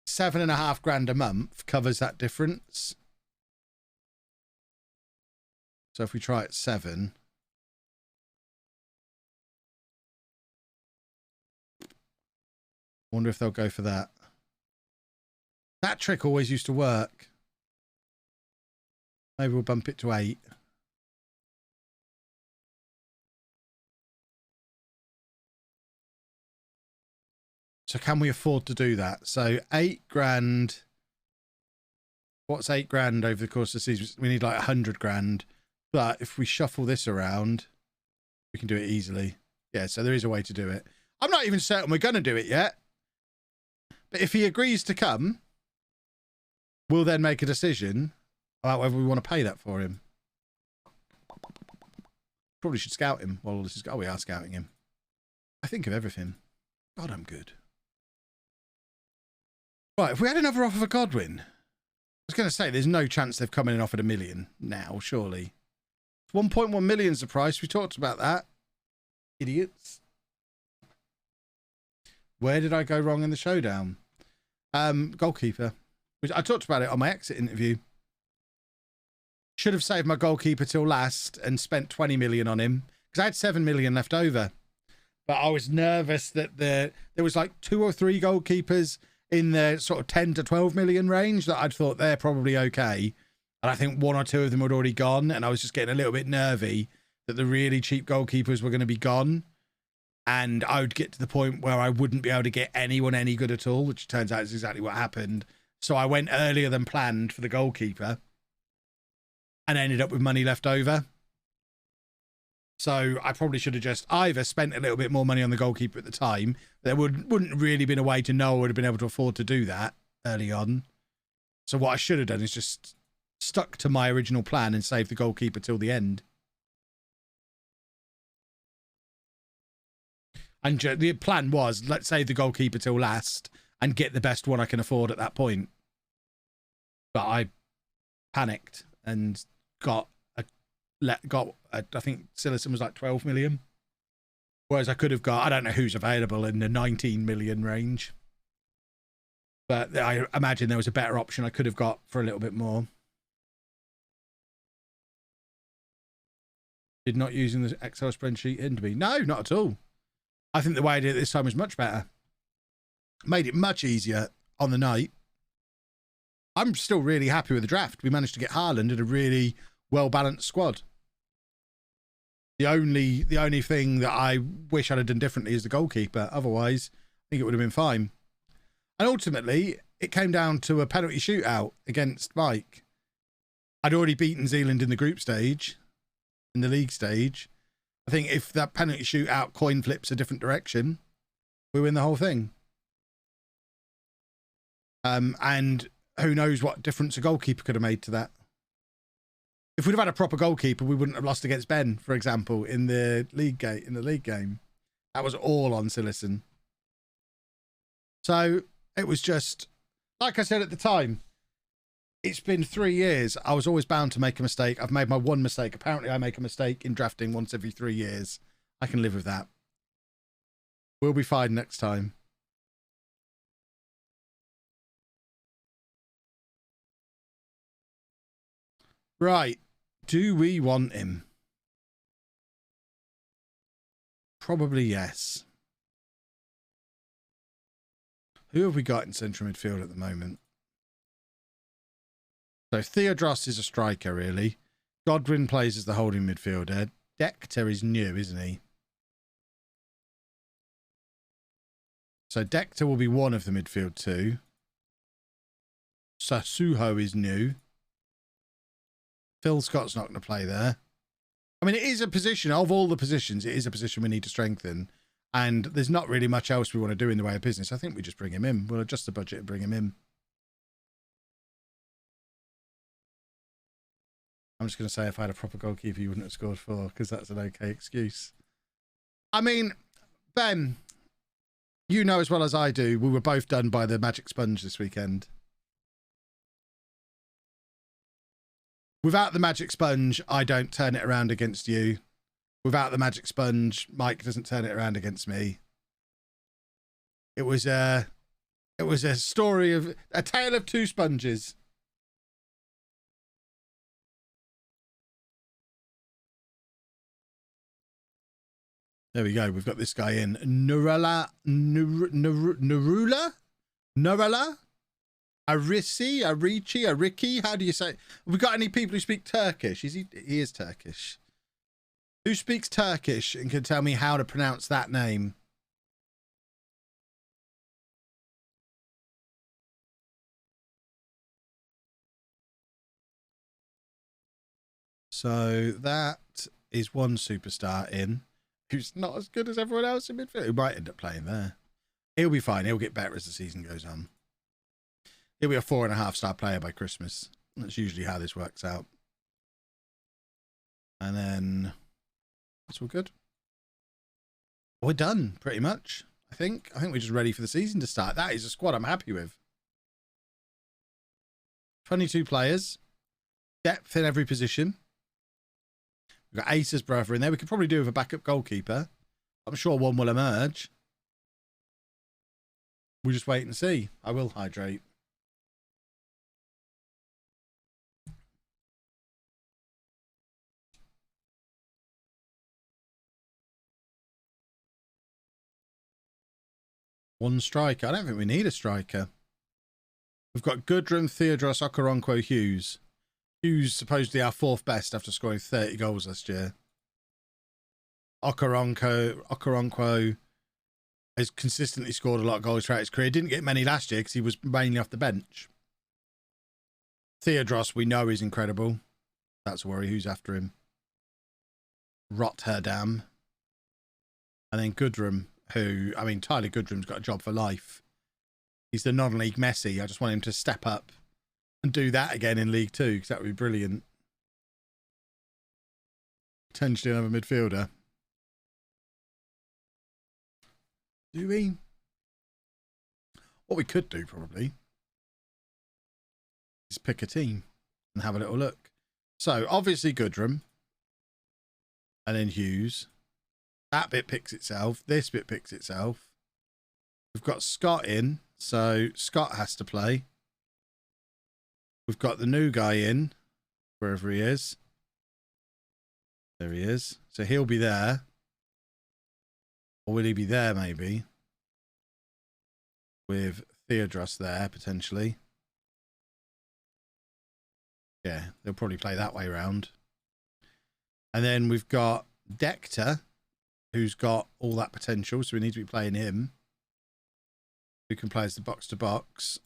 7.5 grand a month, covers that difference. So if we try at 7. Wonder if they'll go for that. That trick always used to work. Maybe we'll bump it to 8. So can we afford to do that? So 8 grand. What's 8 grand over the course of the season? We need like 100 grand. But if we shuffle this around, we can do it easily. Yeah, so there is a way to do it. I'm not even certain we're going to do it yet. But if he agrees to come, we'll then make a decision about whether we want to pay that for him. Probably should scout him while all this is... Oh, we are scouting him. I think of everything. God, I'm good. Right, if we had another offer for Godwin, I was going to say there's no chance they've come in and offered $1 million now, surely. 1.1 million's the price. We talked about that. Idiots. Where did I go wrong in the showdown? Goalkeeper. I talked about it on my exit interview. Should have saved my goalkeeper till last and spent 20 million on him because I had 7 million left over. But I was nervous that there was like 2 or 3 goalkeepers in the sort of 10 to 12 million range that I'd thought they're probably okay. And I think 1 or 2 of them had already gone. And I was just getting a little bit nervy that the really cheap goalkeepers were going to be gone. And I would get to the point where I wouldn't be able to get anyone any good at all, which turns out is exactly what happened. So I went earlier than planned for the goalkeeper and ended up with money left over. So I probably should have just either spent a little bit more money on the goalkeeper at the time. There wouldn't really been a way to know I would have been able to afford to do that early on. So what I should have done is just stuck to my original plan and saved the goalkeeper till the end. And the plan was, let's save the goalkeeper till last and get the best one I can afford at that point. But I panicked and got I think Silicon was like 12 million. Whereas I could have got, I don't know who's available in the 19 million range. But I imagine there was a better option I could have got for a little bit more. Did not using the Excel spreadsheet hinder me? No, not at all. I think the way I did it this time was much better. Made it much easier on the night. I'm still really happy with the draft. We managed to get Haaland in a really well-balanced squad. The only thing that I wish I'd have done differently is the goalkeeper. Otherwise, I think it would have been fine. And ultimately, it came down to a penalty shootout against Mike. I'd already beaten Zealand in the group stage, in the league stage. I think if that penalty shootout coin flips a different direction, we win the whole thing. And who knows what difference a goalkeeper could have made to that. If we'd have had a proper goalkeeper, we wouldn't have lost against Ben, for example, in the league game. That was all on Silicon. So it was just, like I said at the time, it's been 3 years. I was always bound to make a mistake. I've made my one mistake. Apparently I make a mistake in drafting once every 3 years. I can live with that. We'll be fine next time. Right. Do we want him? Probably yes. Who have we got in central midfield at the moment? So Theodros is a striker, really. Godwin plays as the holding midfielder. Decter is new, isn't he? So Decter will be one of the midfield two. Sasuho is new. Phil Scott's not going to play there. I mean, it is a position, of all the positions, it is a position we need to strengthen. And there's not really much else we want to do in the way of business. I think we just bring him in. We'll adjust the budget and bring him in. I'm just going to say if I had a proper goalkeeper, you wouldn't have scored 4, because that's an okay excuse. I mean, Ben, you know as well as I do, we were both done by the magic sponge this weekend. Without the magic sponge, I don't turn it around against you. Without the magic sponge, Mike doesn't turn it around against me. It was a story of a tale of two sponges. There we go. We've got this guy in Nurula, Ariki. How do you say? Have we got any people who speak Turkish? He is Turkish. Who speaks Turkish and can tell me how to pronounce that name? So that is one superstar in, who's not as good as everyone else in midfield. Who might end up playing there. He'll be fine. He'll get better as the season goes on. He'll be a 4.5-star player by Christmas. That's usually how this works out. And then that's all good. We're done, pretty much. I think we're just ready for the season to start. That is a squad I'm happy with. 22 players. Depth in every position. We've got Ace's brother in there. We could probably do with a backup goalkeeper. I'm sure one will emerge. We'll just wait and see. I will hydrate. One striker. I don't think we need a striker. We've got Goodrum, Theodros, Okoronkwo, Hughes. Hughes supposedly our 4th best after scoring 30 goals last year. Okoronkwo has consistently scored a lot of goals throughout his career. Didn't get many last year because he was mainly off the bench. Theodros, we know, is incredible. That's a worry. Who's after him? Rotterdam. And then Goodrum, who, I mean, Tyler Goodrum's got a job for life. He's the non-league Messi. I just want him to step up and do that again in League 2, because that would be brilliant. Potentially another midfielder. Do we? What we could do, probably, is pick a team and have a little look. So, obviously Goodrum. And then Hughes. That bit picks itself. This bit picks itself. We've got Scott in, so Scott has to play. We've got the new guy in, wherever he is. There he is. So he'll be there. Or will he be there maybe? With Theodros there, potentially. Yeah, they'll probably play that way round. And then we've got Dector, who's got all that potential, so we need to be playing him. Who can play as the box-to-box.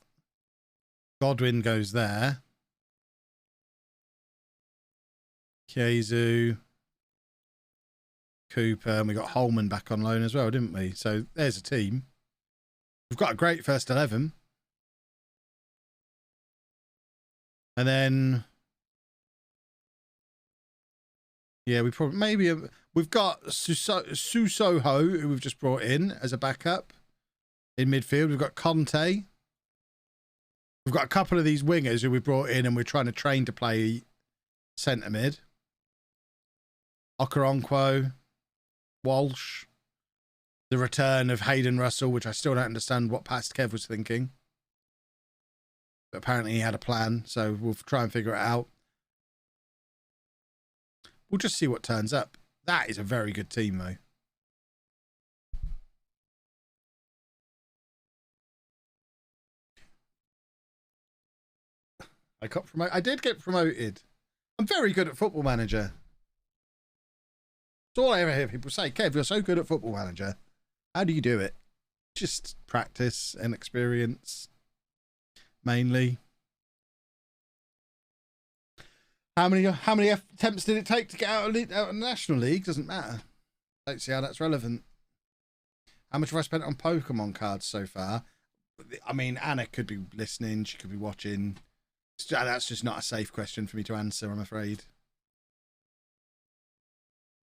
Godwin goes there. Kiezu. Cooper, and we got Holman back on loan as well, didn't we? So there's a team. We've got a great first 11. And then... yeah, we probably... maybe... we've got Susoho, who we've just brought in as a backup. In midfield, we've got Conte. We've got a couple of these wingers who we brought in and we're trying to train to play centre mid. Okoronkwo, Walsh. The return of Hayden Russell, which I still don't understand what past Kev was thinking. But apparently he had a plan, so we'll try and figure it out. We'll just see what turns up. That is a very good team, though. I got promoted. I did get promoted. I'm very good at Football Manager. That's all I ever hear people say. Kev, you're so good at Football Manager. How do you do it? Just practice and experience, mainly. How many attempts did it take to get out of the National League? Doesn't matter. Don't see how that's relevant. How much have I spent on Pokemon cards so far? I mean, Anna could be listening. She could be watching. That's just not a safe question for me to answer, I'm afraid.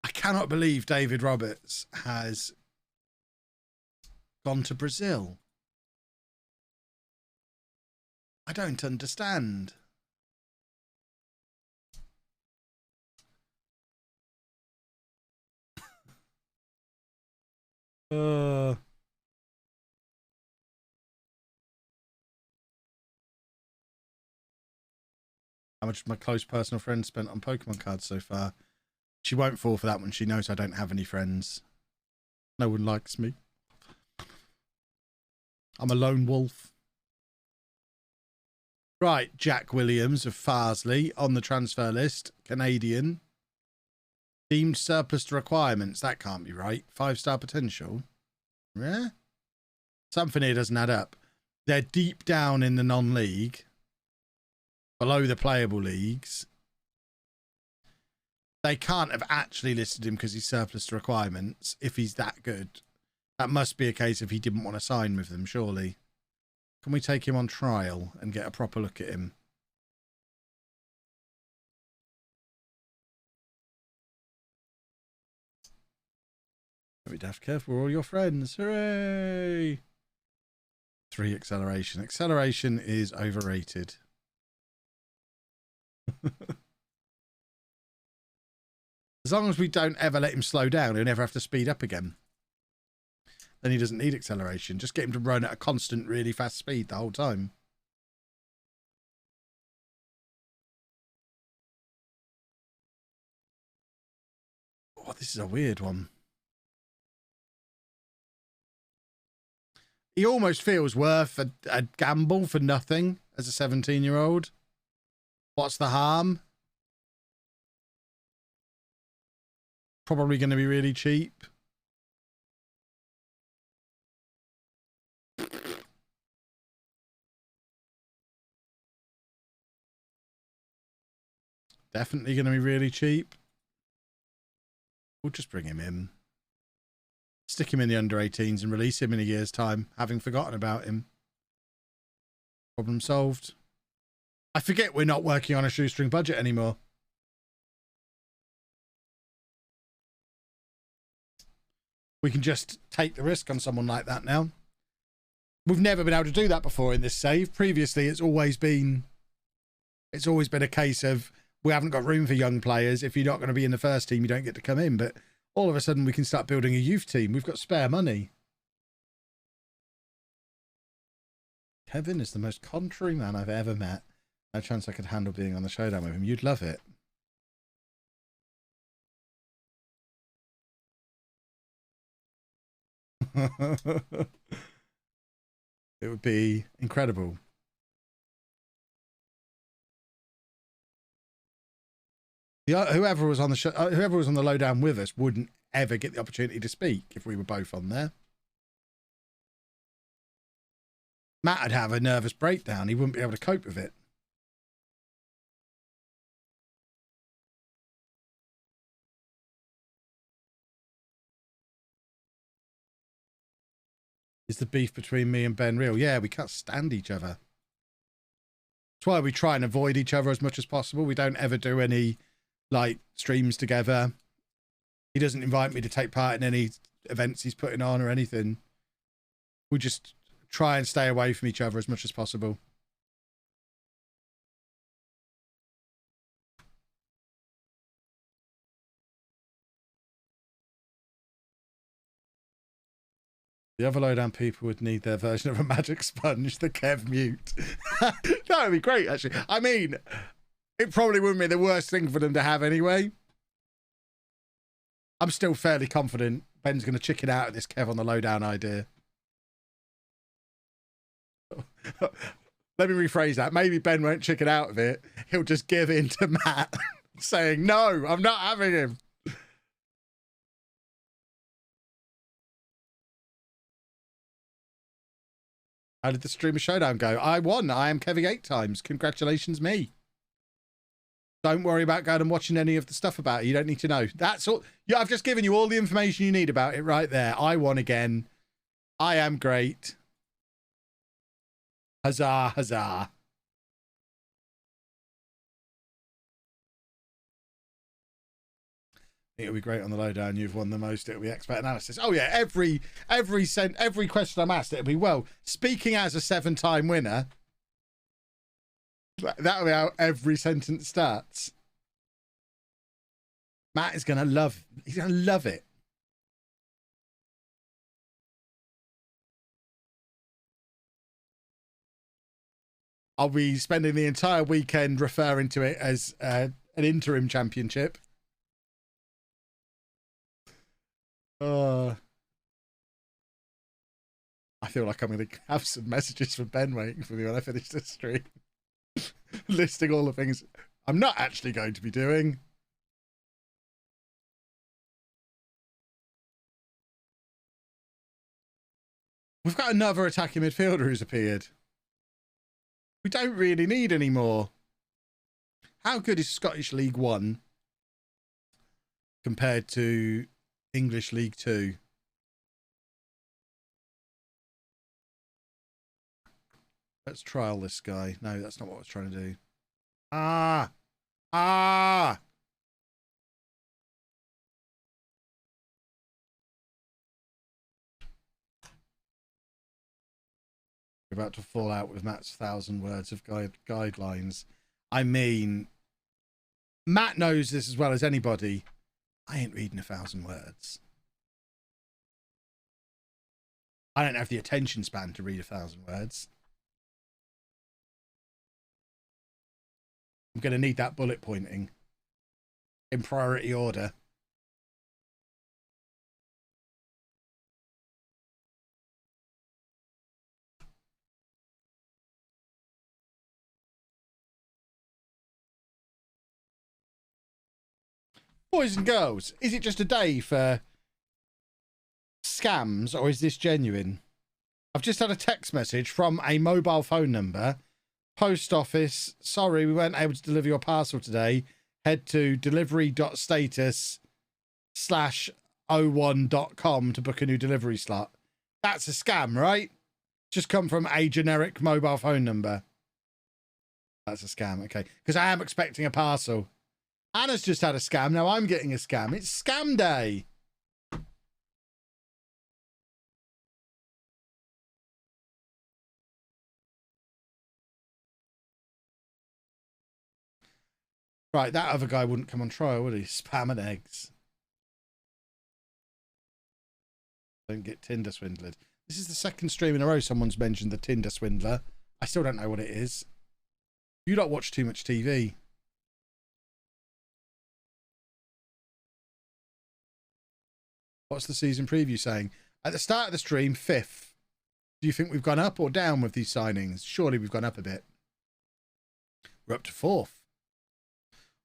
I cannot believe David Roberts has gone to Brazil. I don't understand. How much my close personal friend spent on Pokemon cards so far? She won't fall for that one. She knows I don't have any friends. No one likes me. I'm a lone wolf. Right, Jack Williams of Farsley on the transfer list. Canadian. Deemed surplus to requirements. That can't be right. 5-star potential. Yeah? Something here doesn't add up. They're deep down in the non-league. Below the playable leagues. They can't have actually listed him because he's surplus to requirements. If he's that good. That must be a case if he didn't want to sign with them, surely. Can we take him on trial and get a proper look at him? Very daft, Kev. We're all your friends. Hooray! 3 acceleration. Acceleration is overrated. As long as we don't ever let him slow down, he'll never have to speed up again. Then he doesn't need acceleration. Just get him to run at a constant, really fast speed the whole time. Oh, this is a weird one. He almost feels worth a gamble for nothing as a 17-year-old. What's the harm? Probably going to be really cheap. Definitely going to be really cheap. We'll just bring him in. Stick him in the under-18s and release him in a year's time, having forgotten about him. Problem solved. I forget we're not working on a shoestring budget anymore. We can just take the risk on someone like that now. We've never been able to do that before in this save. Previously, it's always been a case of we haven't got room for young players. If you're not going to be in the first team, you don't get to come in. But all of a sudden, we can start building a youth team. We've got spare money. Kevin is the most contrary man I've ever met. No chance I could handle being on the showdown with him. You'd love it. It would be incredible. Whoever was on the show, whoever was on the lowdown with us wouldn't ever get the opportunity to speak if we were both on there. Matt would have a nervous breakdown. He wouldn't be able to cope with it. Is the beef between me and Ben real? Yeah, we can't stand each other. That's why we try and avoid each other as much as possible. We don't ever do any, like, streams together. He doesn't invite me to take part in any events he's putting on or anything. We just try and stay away from each other as much as possible. The other lowdown people would need their version of a magic sponge, the Kev mute. That would be great, actually. I mean, it probably wouldn't be the worst thing for them to have anyway. I'm still fairly confident Ben's going to chicken out of this Kev on the lowdown idea. Let me rephrase that. Maybe Ben won't chicken out of it. He'll just give in to Matt saying, no, I'm not having him. How did the streamer showdown go? I won. I am Kevy 8 times. Congratulations, me. Don't worry about going and watching any of the stuff about it. You don't need to know. That's all. Yeah, I've just given you all the information you need about it right there. I won again. I am great. Huzzah, huzzah. It'll be great on the lowdown. You've won the most. It'll be expert analysis. Oh yeah, every question I'm asked, it'll be, well, speaking as a 7-time winner. That'll be how every sentence starts. Matt is gonna love. He's gonna love it. I'll be spending the entire weekend referring to it as an interim championship. I feel like I'm going to have some messages from Ben waiting for me when I finish this stream. Listing all the things I'm not actually going to be doing. We've got another attacking midfielder who's appeared. We don't really need any more. How good is Scottish League 1 compared to English League 2? Let's trial this guy. No, that's not what I was trying to do. Ah! We're about to fall out with Matt's 1,000 words of guidelines. I mean, Matt knows this as well as anybody. I ain't reading 1,000 words. I don't have the attention span to read 1,000 words. I'm going to need that bullet pointing in priority order. Boys and girls, is it just a day for scams or is this genuine? I've just had a text message from a mobile phone number. Post office, sorry, we weren't able to deliver your parcel today. Head to delivery.status/01.com to book a new delivery slot. That's a scam, right? Just come from a generic mobile phone number. That's a scam, okay. Because I am expecting a parcel. Anna's just had a scam. Now I'm getting a scam. It's scam day. Right, that other guy wouldn't come on trial, would he? Spam and eggs. Don't get Tinder swindled. This is the second stream in a row someone's mentioned the Tinder swindler. I still don't know what it is. You don't watch too much TV. What's the season preview saying? At the start of the stream, 5th. Do you think we've gone up or down with these signings? Surely we've gone up a bit. We're up to 4th.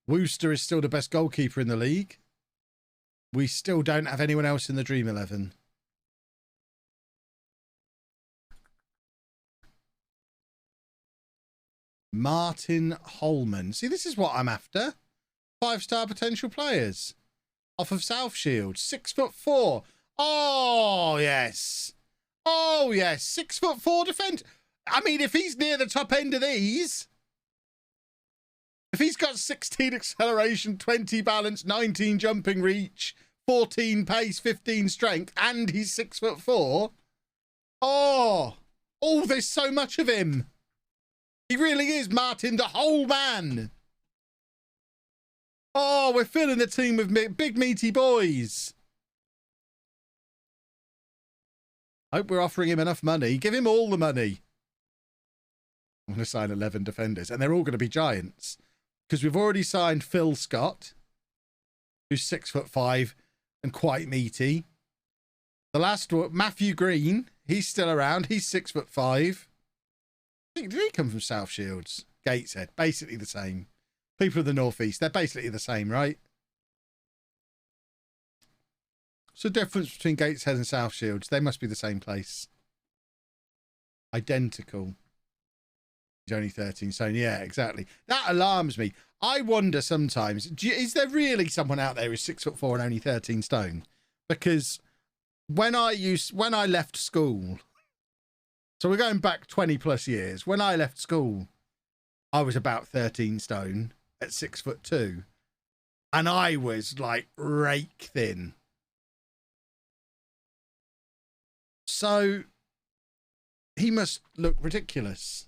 Wooster is still the best goalkeeper in the league. We still don't have anyone else in the Dream 11. Martin Holman. See, this is what I'm after. 5-star potential players. Off of South Shield. 6'4". Oh, yes. Oh, yes. 6'4" defense. I mean, if he's near the top end of these, if he's got 16 acceleration, 20 balance, 19 jumping reach, 14 pace, 15 strength, and he's 6'4", oh, there's so much of him. He really is Martin, the whole man. Oh, we're filling the team with big meaty boys. Hope we're offering him enough money. Give him all the money. I'm going to sign 11 defenders, and they're all going to be giants. Because we've already signed Phil Scott, who's 6'5" and quite meaty. The last one, Matthew Green, he's still around. He's 6'5". Did he come from South Shields? Gateshead, basically the same. People of the Northeast, they're basically the same, right? What's the difference between Gateshead and South Shields? They must be the same place. Identical. He's only 13 stone. Yeah, exactly. That alarms me. I wonder sometimes, is there really someone out there who's 6'4" and only 13 stone? Because when I left school, so we're going back 20 plus years. When I left school, I was about 13 stone at 6'2", and I was like rake thin. So he must look ridiculous.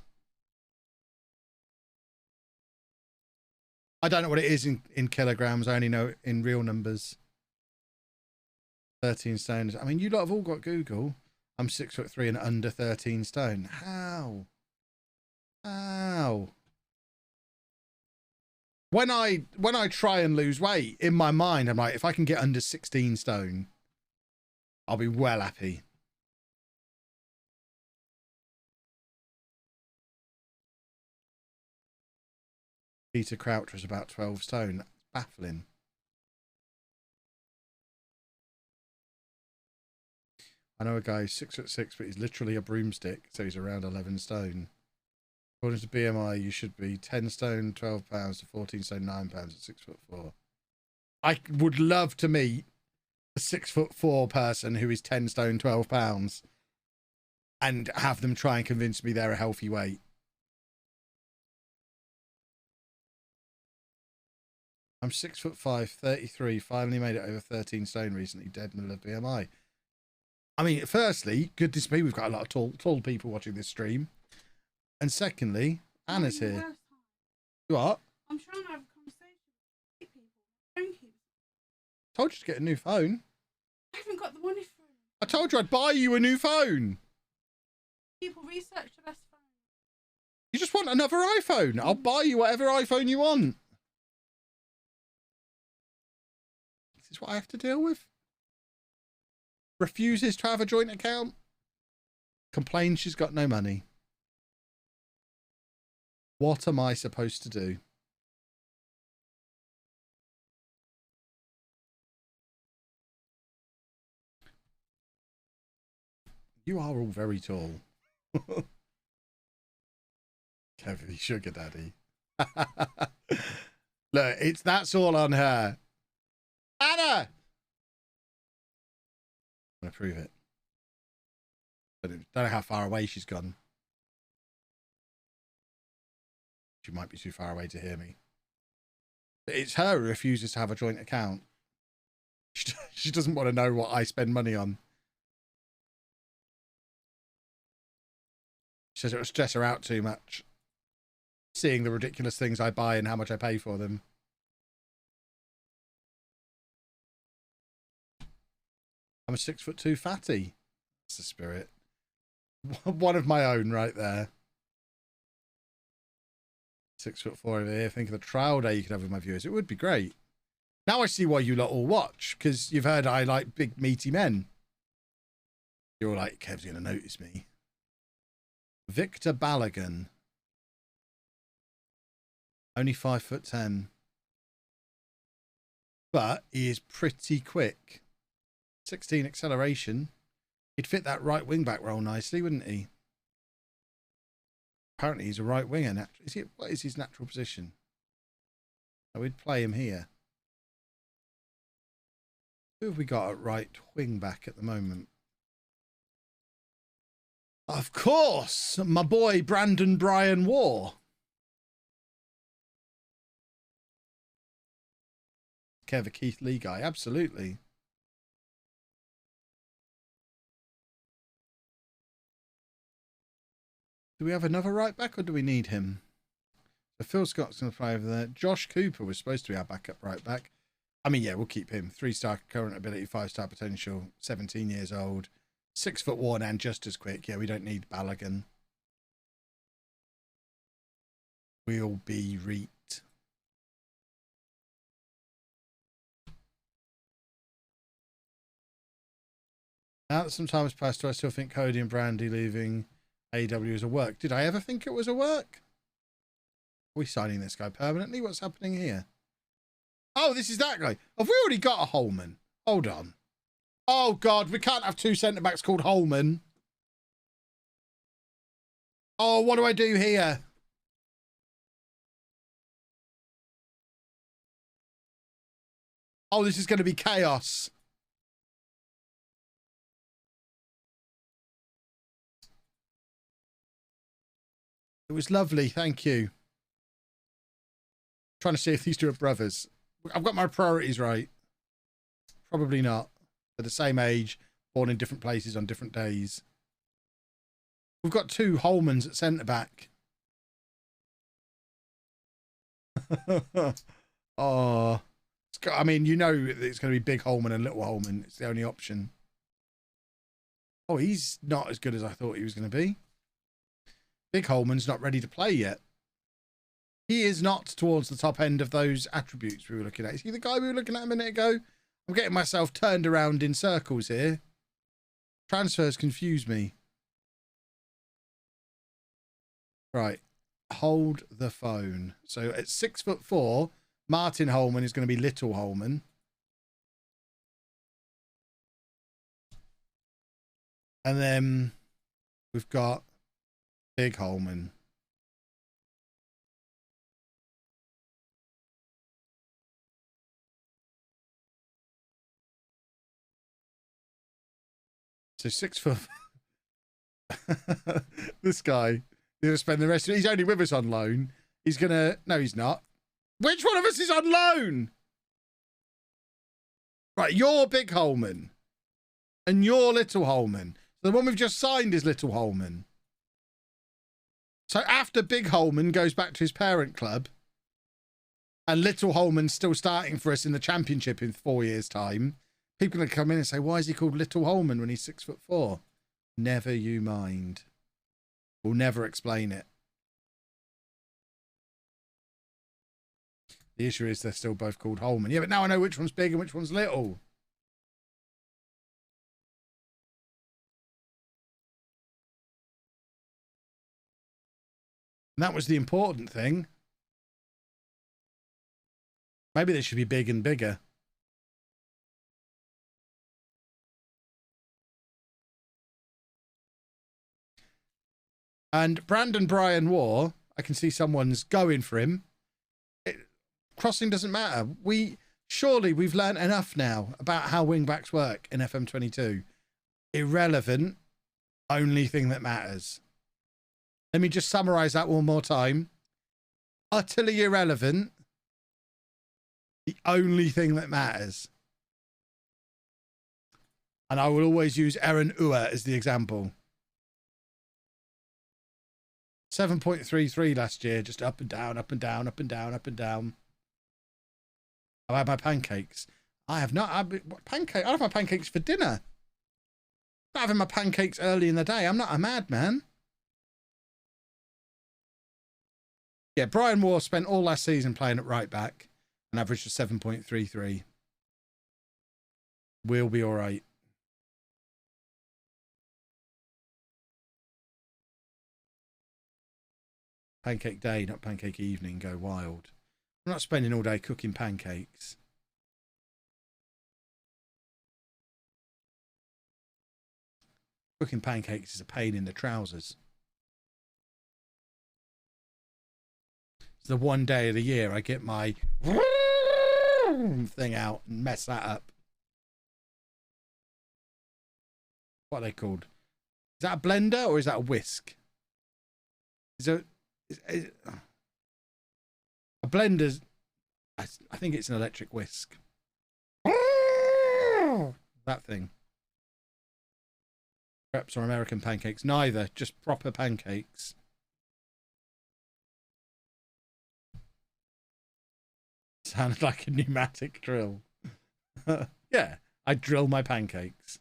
I don't know what it is in kilograms. I only know it in real numbers. 13 stones. I mean, you lot have all got Google. I'm 6'3" and under 13 stone. How? When I try and lose weight, in my mind, I'm like, if I can get under 16 stone, I'll be well happy. Peter Crouch was about 12 stone. That's baffling. I know a guy who's 6'6", but he's literally a broomstick, so he's around 11 stone. According to BMI, you should be 10 stone, 12 pounds to 14 stone, 9 pounds at 6'4". I would love to meet a 6'4" person who is 10 stone, 12 pounds and have them try and convince me they're a healthy weight. I'm 6'5", 33, finally made it over 13 stone recently, dead middle of BMI. I mean, firstly, goodness me, we've got a lot of tall people watching this stream. And secondly, Anna's here. What? I'm trying to have a conversation with people. Thank you. Told you to get a new phone. I haven't got the money for it. I told you I'd buy you a new phone. People research the best phone. You just want another iPhone. I'll buy you whatever iPhone you want. This is what I have to deal with. Refuses to have a joint account. Complains she's got no money. What am I supposed to do? You are all very tall. Kevin, sugar daddy. Look, that's all on her. Anna! I'm going to prove it. But I don't know how far away she's gone. She might be too far away to hear me. But it's her who refuses to have a joint account. She doesn't want to know what I spend money on. She says it will stress her out too much. Seeing the ridiculous things I buy and how much I pay for them. I'm a 6'2" fatty. That's the spirit. One of my own right there. 6'4" over here. Think of the trial day you could have with my viewers. It would be great. Now I see why you lot all watch, because you've heard I like big meaty men. You're like, Kev's going to notice me. Victor Balogun. Only 5'10". But he is pretty quick. 16 acceleration. He'd fit that right wing back role nicely, wouldn't he? Apparently he's a right winger. What is his natural position? So we'd play him here. Who have we got at right wing back at the moment? Of course, my boy Brandon Brian War. Kev, a Keith Lee guy, absolutely. Do we have another right back or do we need him? So Phil Scott's going to play over there. Josh Cooper was supposed to be our backup right back. I mean, yeah, we'll keep him. 3-star current ability, 5-star potential, 17 years old, 6'1" and just as quick. Yeah, we don't need Balogun. We'll be reet. Now that some time has passed, do I still think Cody and Brandy leaving AW is a work? Did I ever think it was a work? Are we signing this guy permanently? What's happening here? Oh, this is that guy. Have we already got a Holman? Hold on. Oh, God, we can't have two centre-backs called Holman. Oh, what do I do here? Oh, this is going to be chaos. It was lovely, thank you. Trying to see if these two are brothers. I've got my priorities right. Probably not. They're the same age, born in different places on different days. We've got two Holmans at centre-back. Oh. I mean, you know it's going to be Big Holman and Little Holman. It's the only option. Oh, he's not as good as I thought he was going to be. Big Holman's not ready to play yet. He is not towards the top end of those attributes we were looking at. Is he the guy we were looking at a minute ago? I'm getting myself turned around in circles here. Transfers confuse me. Right. Hold the phone. So at 6'4", Martin Holman is going to be Little Holman. And then we've got Big Holman. So 6 foot. This guy, he's going to spend the rest of it. He's only with us on loan. He's going to, no, he's not. Which one of us is on loan? Right, you're Big Holman. And you're Little Holman. So the one we've just signed is Little Holman. So after Big Holman goes back to his parent club, and Little Holman's still starting for us in the championship in 4 years' time, people are going to come in and say, why is he called Little Holman when he's 6'4"? Never you mind. We'll never explain it. The issue is they're still both called Holman. Yeah, but now I know which one's big and which one's little. And that was the important thing. Maybe they should be big and bigger. And Brandon Brian War, I can see someone's going for him. Crossing doesn't matter. Surely we've learned enough now about how wingbacks work in FM22. Irrelevant. Only thing that matters. Let me just summarize that one more time. Utterly irrelevant. The only thing that matters. And I will always use Aaron Ua as the example. 7.33 last year, just up and down, up and down, up and down, up and down. I had my pancakes. I have not. I have my pancakes for dinner. I'm not having my pancakes early in the day. I'm not a madman. Yeah, Brian Moore spent all last season playing at right back, an average of 7.33. We'll be all right. Pancake day, not pancake evening, go wild. I'm not spending all day cooking pancakes. Cooking pancakes is a pain in the trousers. It's the one day of the year I get my thing out and mess that up. What are they called? Is that a blender or is that a whisk? Is a blender's, I think it's an electric whisk. That thing. Crepes or American pancakes? Neither, just proper pancakes. Sounded like a pneumatic drill. Yeah, I drill my pancakes.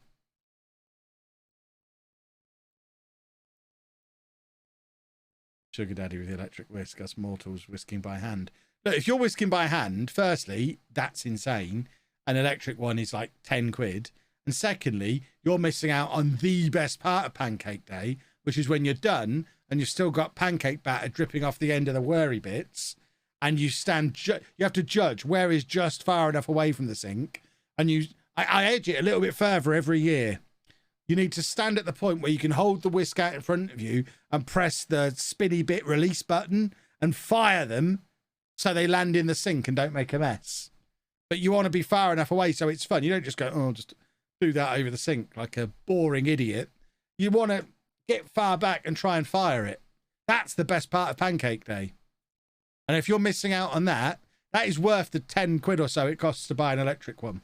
Sugar daddy with the electric whisk, us mortals whisking by hand. Look, if you're whisking by hand, firstly, that's insane. An electric one is like 10 quid. And secondly, you're missing out on the best part of pancake day, which is when you're done and you've still got pancake batter dripping off the end of the whirry bits. And you you have to judge where is just far enough away from the sink. And I edge it a little bit further every year. You need to stand at the point where you can hold the whisk out in front of you and press the spinny bit release button and fire them so they land in the sink and don't make a mess. But you want to be far enough away so it's fun. You don't just go, oh, just do that over the sink like a boring idiot. You want to get far back and try and fire it. That's the best part of pancake day. And if you're missing out on that, that is worth the 10 quid or so it costs to buy an electric one.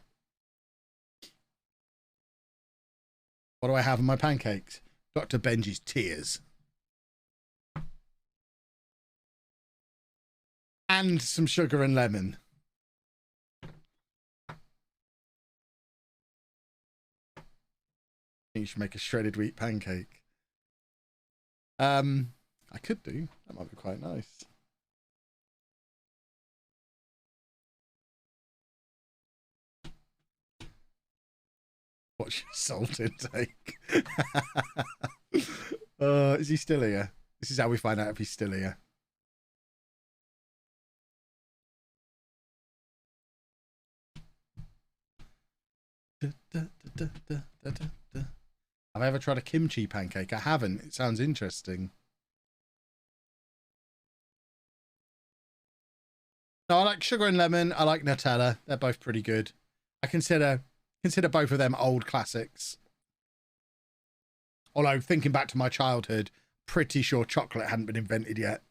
What do I have in my pancakes? Dr. Benji's tears. And some sugar and lemon. I think you should make a shredded wheat pancake. I could do. That might be quite nice. What's your salt intake? Is he still here? This is how we find out if he's still here. Have I ever tried a kimchi pancake? I haven't. It sounds interesting. No, I like sugar and lemon. I like Nutella. They're both pretty good. I consider both of them old classics. Although, thinking back to my childhood, pretty sure chocolate hadn't been invented yet.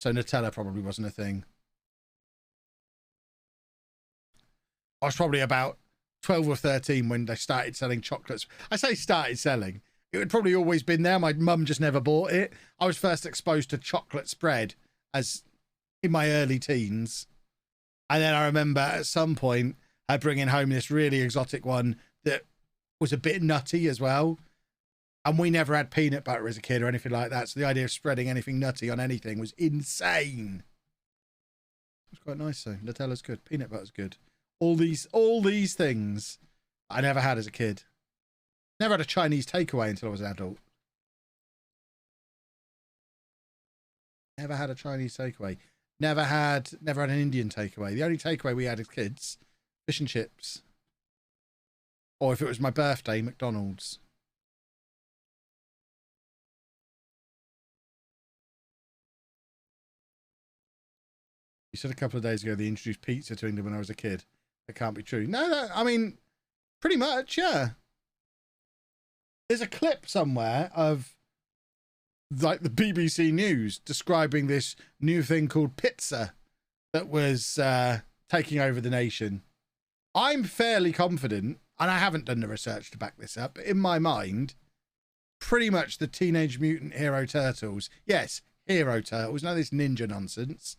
So Nutella probably wasn't a thing. I was probably about 12 or 13 when they started selling chocolates. I say started selling. It had probably always been there. My mum just never bought it. I was first exposed to chocolate spread as in my early teens. And then I remember at some point her bringing home this really exotic one that was a bit nutty as well. And we never had peanut butter as a kid or anything like that. So the idea of spreading anything nutty on anything was insane. It's quite nice though. Nutella's good. Peanut butter's good. All these things I never had as a kid. Never had a Chinese takeaway until I was an adult. Never had a Chinese takeaway. Never had an Indian takeaway. The only takeaway we had as kids, fish and chips. Or if it was my birthday, McDonald's. You said a couple of days ago they introduced pizza to England when I was a kid. That can't be true. No, I mean, pretty much, yeah. There's a clip somewhere of like the BBC News describing this new thing called pizza that was taking over the nation. I'm fairly confident, and I haven't done the research to back this up, but in my mind, pretty much the Teenage Mutant Hero Turtles. Yes, Hero Turtles, none of this ninja nonsense.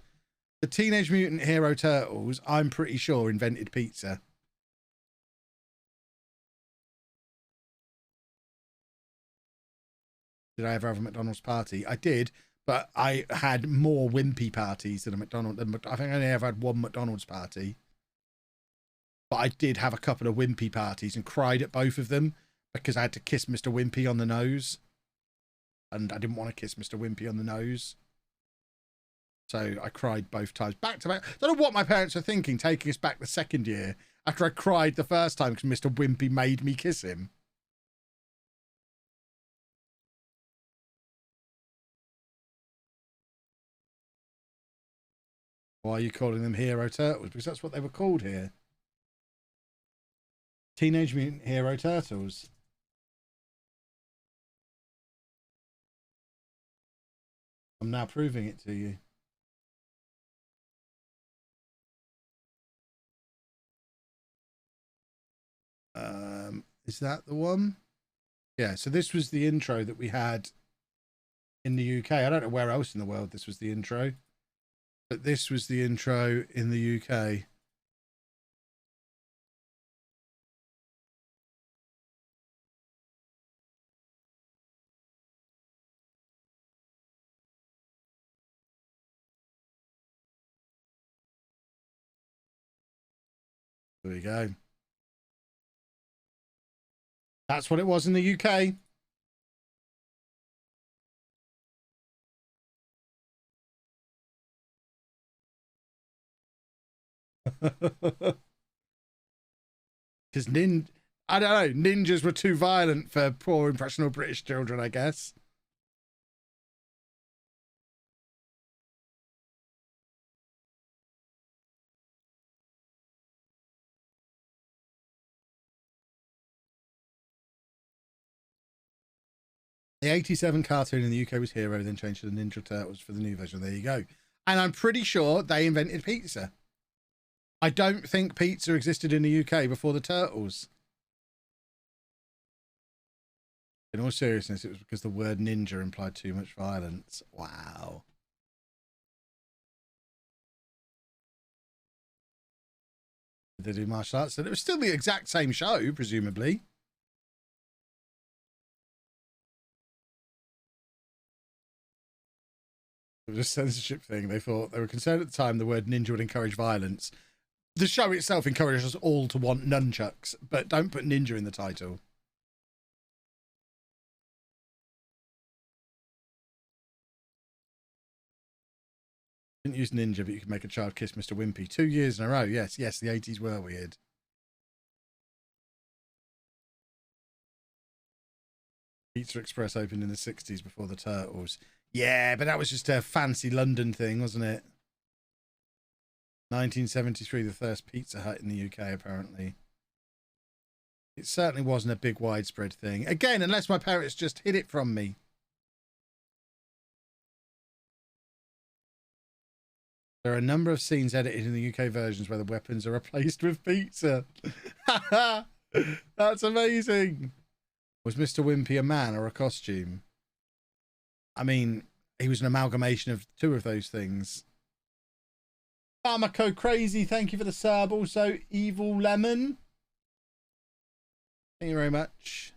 The Teenage Mutant Hero Turtles, I'm pretty sure, invented pizza. Did I ever have a McDonald's party? I did, but I had more wimpy parties than a McDonald's. I think I only ever had one McDonald's party. But I did have a couple of wimpy parties and cried at both of them because I had to kiss Mr. Wimpy on the nose. And I didn't want to kiss Mr. Wimpy on the nose. So I cried both times, back to back. I don't know what my parents were thinking, taking us back the second year after I cried the first time because Mr. Wimpy made me kiss him. Why are you calling them hero turtles? Because that's what they were called here. Teenage Mutant Hero Turtles. I'm now proving it to you. Is that the one? Yeah, so this was the intro that we had in the UK. I don't know where else in the world this was the intro, but this was the intro in the UK. There we go. That's what it was in the UK. Because I don't know, ninjas were too violent for poor impressionable British children, I guess. The 87 cartoon in the UK was Hero, then changed to the Ninja Turtles for the new version. There you go. And I'm pretty sure they invented pizza. I don't think pizza existed in the UK before the Turtles. In all seriousness, it was because the word ninja implied too much violence. Wow. Did they do martial arts? And it was still the exact same show, presumably. It was a censorship thing. They thought they were concerned at the time the word ninja would encourage violence. The show itself encourages us all to want nunchucks, but don't put ninja in the title. Didn't use ninja, but you could make a child kiss Mr. Wimpy 2 years in a row. Yes, yes, the 80s were weird. Pizza Express opened in the 60s before the Turtles. Yeah, but that was just a fancy London thing, wasn't it? 1973, the first Pizza Hut in the UK, apparently. It certainly wasn't a big widespread thing. Again, unless my parents just hid it from me. There are a number of scenes edited in the UK versions where the weapons are replaced with pizza. That's amazing. Was Mr. Wimpy a man or a costume? I mean, he was an amalgamation of two of those things. Pharmaco Crazy, thank you for the sub. Also, Evil Lemon. Thank you very much.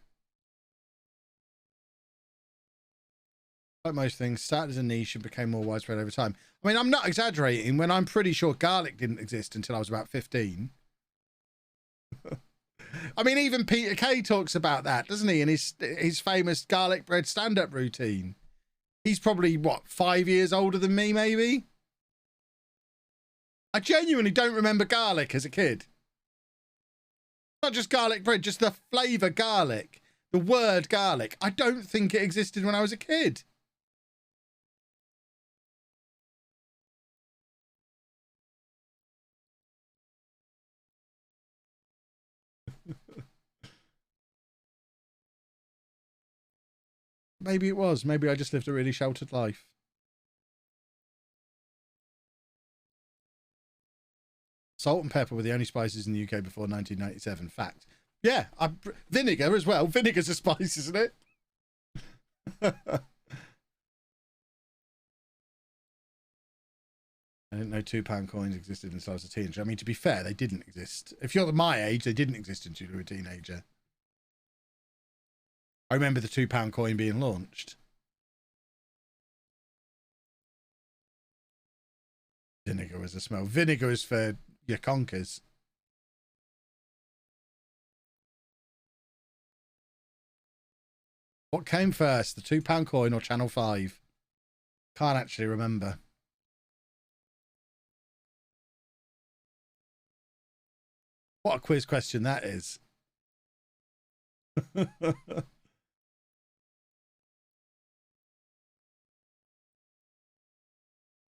Like most things, started as a niche and became more widespread over time. I mean, I'm not exaggerating when I'm pretty sure garlic didn't exist until I was about 15. I mean, even Peter Kay talks about that, doesn't he? In his famous garlic bread stand-up routine. He's probably, what, 5 years older than me, maybe? I genuinely don't remember garlic as a kid. Not just garlic bread, just the flavour garlic. The word garlic. I don't think it existed when I was a kid. Maybe it was. Maybe I just lived a really sheltered life. Salt and pepper were the only spices in the UK before 1997. Fact. Yeah, vinegar as well. Vinegar's a spice, isn't it? I didn't know £2 coins existed until I was a teenager. I mean, to be fair, they didn't exist. If you're my age, they didn't exist until you were a teenager. I remember the £2 coin being launched. Vinegar was a smell. Vinegar is for your conkers. What came first, the £2 coin or Channel 5? Can't actually remember. What a quiz question that is.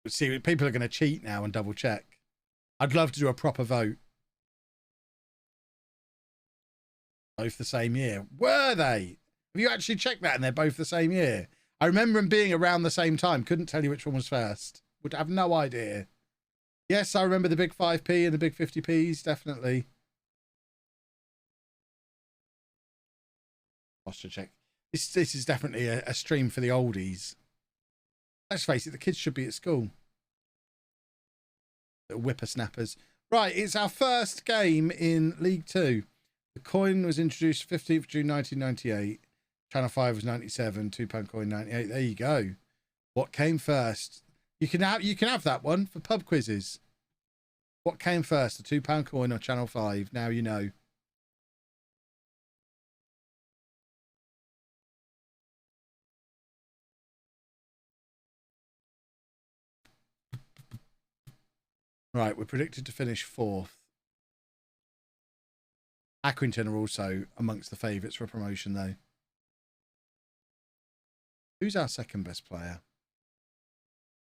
See, people are going to cheat now and double check. I'd love to do a proper vote. Both the same year. Were they? Have you actually checked that and they're both the same year? I remember them being around the same time. Couldn't tell you which one was first. Would have no idea. Yes, I remember the big 5p and the big 50p's, definitely. Posture check. This is definitely a stream for the oldies. Let's face it, the kids should be at school. Little whippersnappers. Right, it's our first game in League 2. The coin was introduced 15th June 1998. Channel 5 was 97. £2 coin 98. There you go. What came first? You can have that one for pub quizzes. What came first, the £2 coin or Channel 5? Now you know. Right, we're predicted to finish 4th. Accrington are also amongst the favourites for promotion, though. Who's our second best player?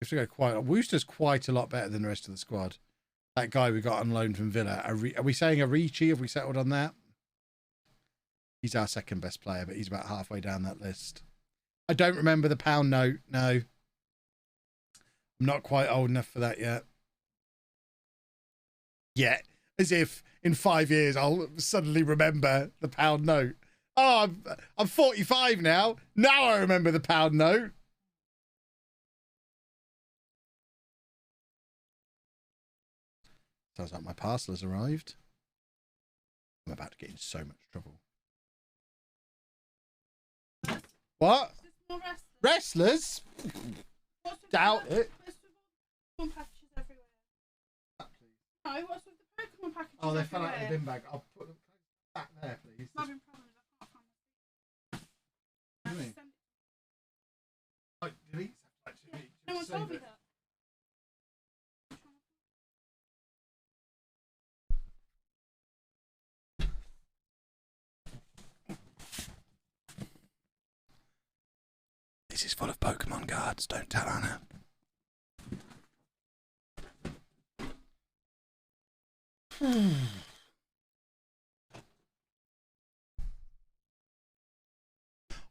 We have to go quite. Wooster's quite a lot better than the rest of the squad. That guy we got on loan from Villa. Are we saying Arichi? Have we settled on that? He's our second best player, but he's about halfway down that list. I don't remember the pound note. No. I'm not quite old enough for that yet. Yet. As if in 5 years I'll suddenly remember the pound note. Oh, I'm 45 now. Now I remember the pound note. Sounds like my parcel has arrived. I'm about to get in so much trouble. What? Wrestlers? Doubt it. No, what's with the Pokemon packages? Oh, they fell out of the bin bag. I'll put them back there, please. I'm having problems. I can't find them. Oh, delete. Actually, no one told me that. This is full of Pokemon cards. Don't tell Anna.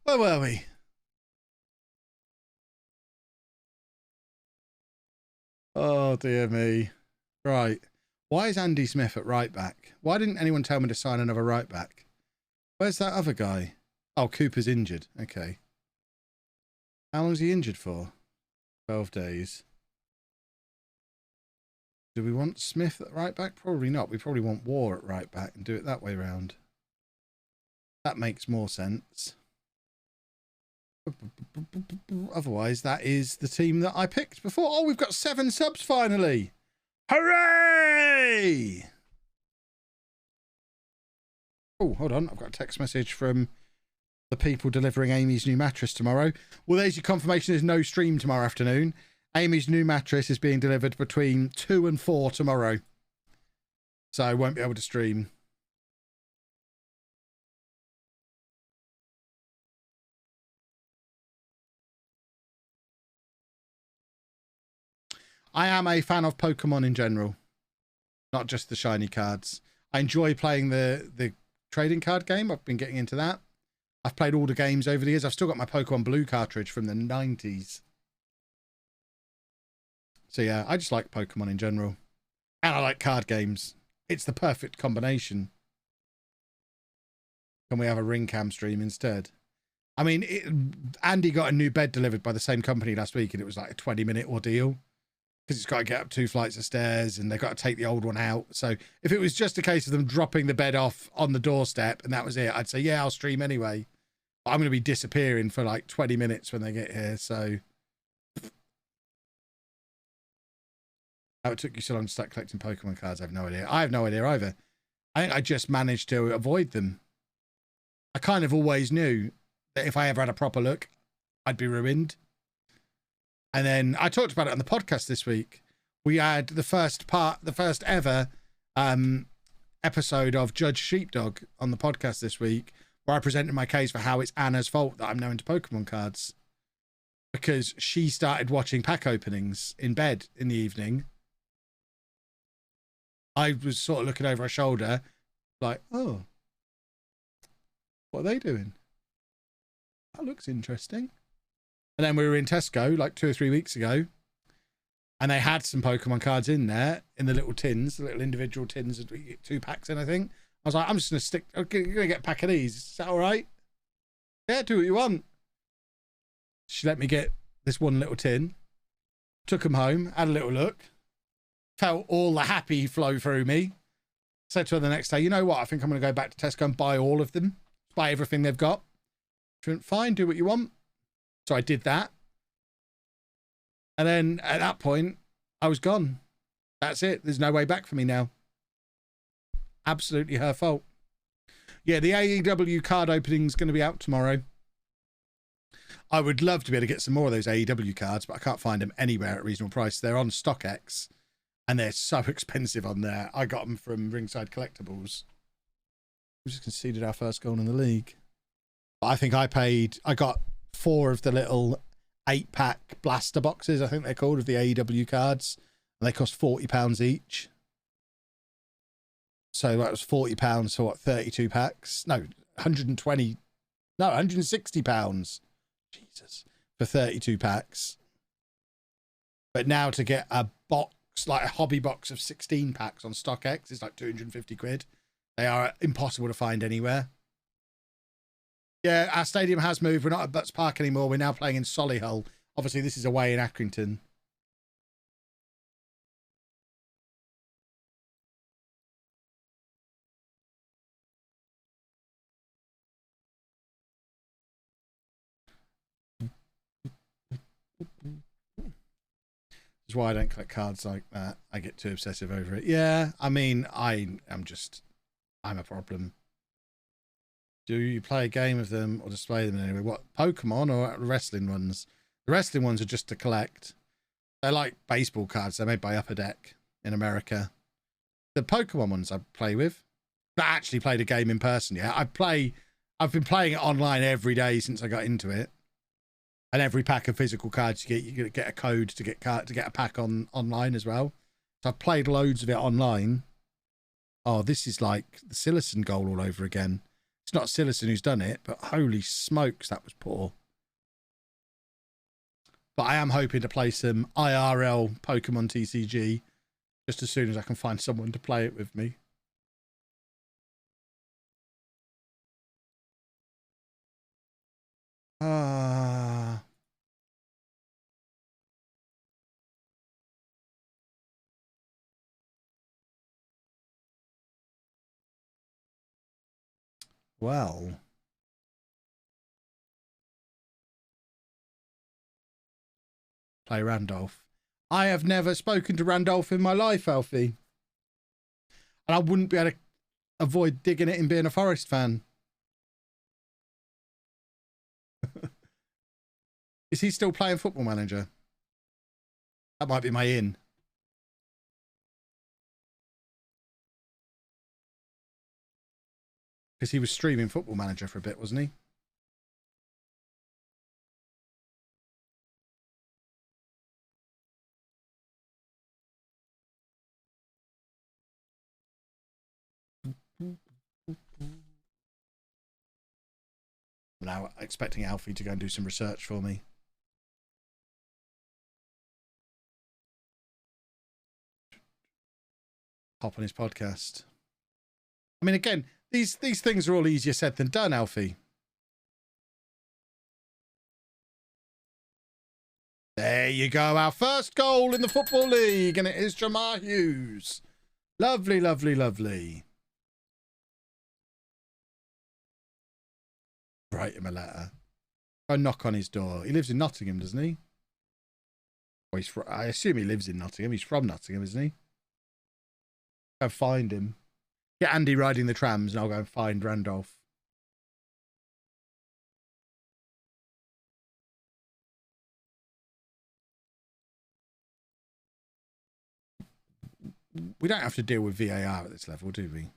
Where were we? Oh, dear me. Right. Why is Andy Smith at right back? Why didn't anyone tell me to sign another right back? Where's that other guy? Oh, Cooper's injured. Okay. How long is he injured for? 12 days. Do we want Smith at right back? Probably not. We probably want War at right back and do it that way round. That makes more sense. Otherwise, that is the team that I picked before. Oh, we've got 7 subs finally. Hooray! Oh, hold on. I've got a text message from the people delivering Amy's new mattress tomorrow. Well, there's your confirmation. There's no stream tomorrow afternoon. Amy's new mattress is being delivered between 2 and 4 tomorrow. So I won't be able to stream. I am a fan of Pokemon in general. Not just the shiny cards. I enjoy playing the trading card game. I've been getting into that. I've played all the games over the years. I've still got my Pokemon Blue cartridge from the 90s. So yeah, I just like Pokemon in general. And I like card games. It's the perfect combination. Can we have a ring cam stream instead? I mean, Andy got a new bed delivered by the same company last week and it was like a 20-minute ordeal. Because it's got to get up 2 flights of stairs and they've got to take the old one out. So if it was just a case of them dropping the bed off on the doorstep and that was it, I'd say, yeah, I'll stream anyway. But I'm going to be disappearing for like 20 minutes when they get here, so... How it took you so long to start collecting Pokemon cards, I have no idea. I have no idea either. I think I just managed to avoid them. I kind of always knew that if I ever had a proper look, I'd be ruined. And then I talked about it on the podcast this week. We had the first ever episode of Judge Sheepdog on the podcast this week, where I presented my case for how it's Anna's fault that I'm now into Pokemon cards. Because she started watching pack openings in bed in the evening. I was sort of looking over her shoulder, like, oh, what are they doing? That looks interesting. And then we were in Tesco like 2 or 3 weeks ago, and they had some Pokemon cards in there in the little tins, the little individual tins that we get 2 packs in, I think. I was like, I'm just going to get a pack of these. Is that all right? Yeah, do what you want. She let me get this one little tin, took them home, had a little look, felt all the happy flow through me. Said to her the next day, you know what? I think I'm going to go back to Tesco and buy all of them, buy everything they've got. She went, fine, do what you want. So I did that. And then at that point, I was gone. That's it. There's no way back for me now. Absolutely her fault. Yeah, the AEW card opening is going to be out tomorrow. I would love to be able to get some more of those AEW cards, but I can't find them anywhere at reasonable price. They're on StockX, and they're so expensive on there. I got them from Ringside Collectibles. We just conceded our first goal in the league. But I think I got 4 of the little 8-pack blaster boxes, I think they're called, of the AEW cards, and they cost £40 each. So that was £40 for what, 32 packs? No, 120. No, £160. Jesus, for 32 packs. But now to get a box, like a hobby box of 16 packs on StockX is like 250 quid. They are impossible to find anywhere. Yeah, our stadium has moved. We're not at Butts Park anymore. We're now playing in Solihull. Obviously, this is away in Accrington. This is why I don't collect cards like that. I get too obsessive over it. Yeah, I mean, I'm a problem. Do you play a game of them or display them in any way? What, Pokemon or wrestling ones? The wrestling ones are just to collect. They're like baseball cards. They're made by Upper Deck in America. The Pokemon ones I play with. I actually played a game in person. Yeah, I've been playing it online every day since I got into it. And every pack of physical cards you get a code to get a pack online as well. So I've played loads of it online. Oh, this is like the Silicon goal all over again. It's not Silicon who's done it, but holy smokes, that was poor. But I am hoping to play some IRL Pokemon TCG just as soon as I can find someone to play it with me. Well. Play Randolph. I have never spoken to Randolph in my life, Alfie. And I wouldn't be able to avoid digging it in being a Forest fan. Is he still playing Football Manager? That might be my in. Because he was streaming Football Manager for a bit, wasn't he? I'm now expecting Alfie to go and do some research for me. Hop on his podcast. I mean, again, these things are all easier said than done, Alfie. There you go, our first goal in the Football League, and it is Jamar Hughes. Lovely, lovely, lovely. Write him a letter. Go knock on his door. He lives in Nottingham, doesn't he? Well, I assume he lives in Nottingham. He's from Nottingham, isn't he? Go find him. Get Andy riding the trams, and I'll go and find Randolph. We don't have to deal with VAR at this level, do we?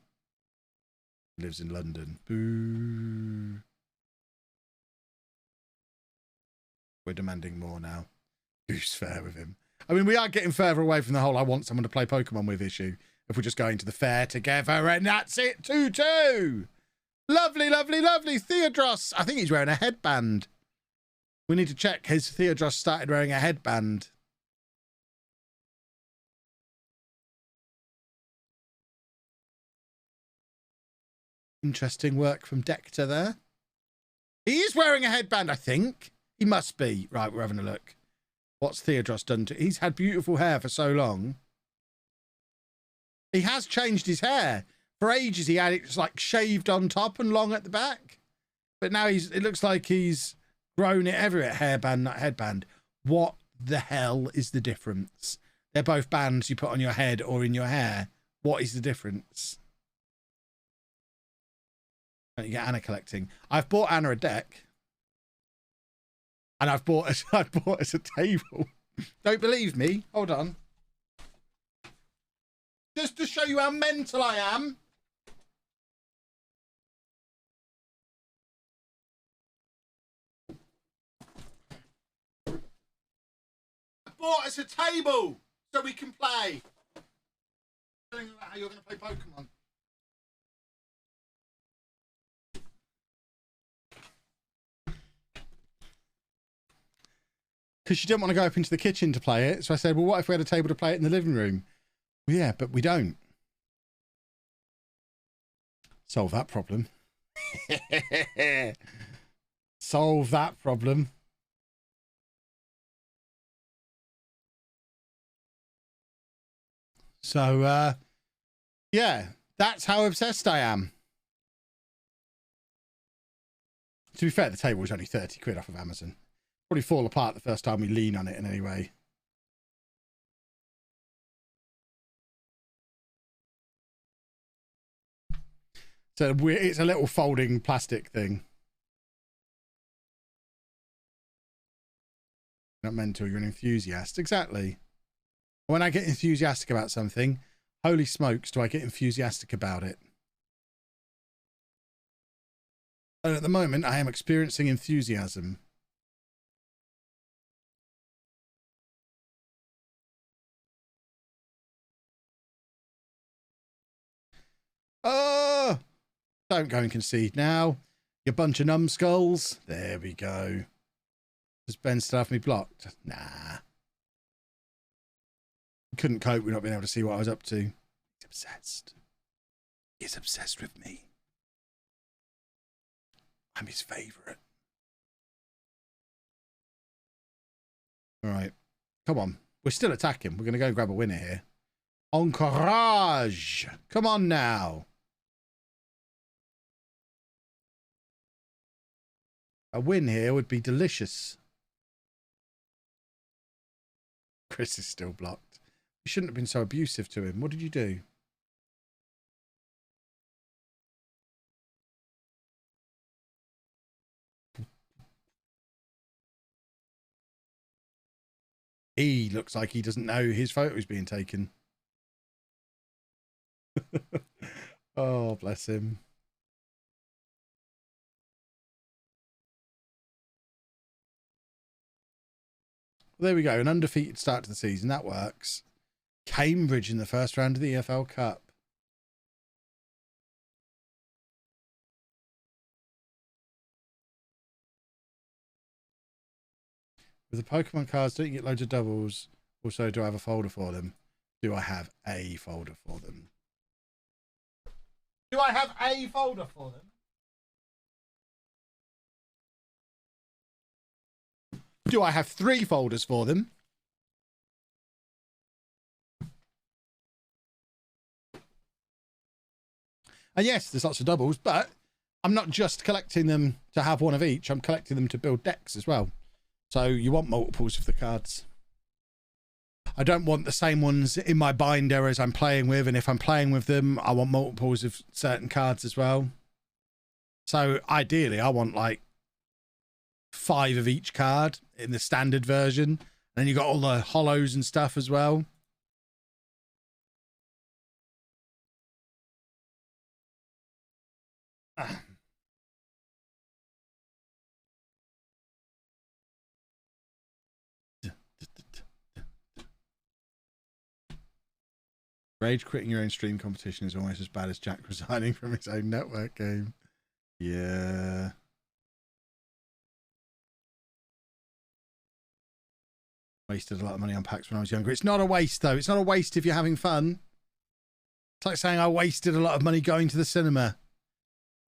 Lives in London. Boo. We're demanding more now. Who's fair with him? I mean, we are getting further away from the whole I want someone to play Pokemon with issue. If we're just going to the fair together, and that's it. 2-2. Lovely, lovely, lovely. Theodros. I think he's wearing a headband. We need to check. Has Theodros started wearing a headband? Interesting work from Dector there. He is wearing a headband, I think. He must be. Right, we're having a look. What's Theodros done to... He's had beautiful hair for so long. He has changed his hair. For ages, he had it just like shaved on top and long at the back. But now it looks like he's grown it everywhere. Hairband, not headband. What the hell is the difference? They're both bands you put on your head or in your hair. What is the difference? Don't you get Anna collecting? I've bought Anna a deck. And I've bought us a table. Don't believe me? Hold on. Just to show you how mental I am. I bought us a table so we can play. Telling you about how you're going to play Pokemon. Because she didn't want to go up into the kitchen to play it. So I said, well, what if we had a table to play it in the living room? Well, yeah, but we don't. Solve that problem. Solve that problem. So, yeah, that's how obsessed I am. To be fair, the table was only 30 quid off of Amazon. Probably fall apart the first time we lean on it in any way. So it's a little folding plastic thing. Not mental, you're an enthusiast. Exactly. When I get enthusiastic about something, holy smokes, do I get enthusiastic about it. And at the moment, I am experiencing enthusiasm. Oh, don't go and concede now. You bunch of numbskulls. There we go. Does Ben still have me blocked? Nah. Couldn't cope with not being able to see what I was up to. He's obsessed. He's obsessed with me. I'm his favourite. All right. Come on. We're still attacking. We're going to go and grab a winner here. Encourage. Come on now. A win here would be delicious. Chris is still blocked. You shouldn't have been so abusive to him. What did you do? He looks like he doesn't know his photo's being taken. Oh, bless him. There we go. An undefeated start to the season. That works. Cambridge in the first round of the EFL Cup. With the Pokemon cards, don't you get loads of doubles? Also, do I have a folder for them? Do I have a folder for them? Do I have a folder for them? Do I have 3 folders for them? And yes, there's lots of doubles, but I'm not just collecting them to have one of each. I'm collecting them to build decks as well. So you want multiples of the cards. I don't want the same ones in my binder as I'm playing with. And if I'm playing with them, I want multiples of certain cards as well. So ideally, I want like 5 of each card in the standard version. And then you got all the hollows and stuff as well. Rage quitting your own stream competition is almost as bad as Jack resigning from his own network game. Yeah. Wasted a lot of money on packs when I was younger. It's not a waste, though. It's not a waste if you're having fun. It's like saying I wasted a lot of money going to the cinema.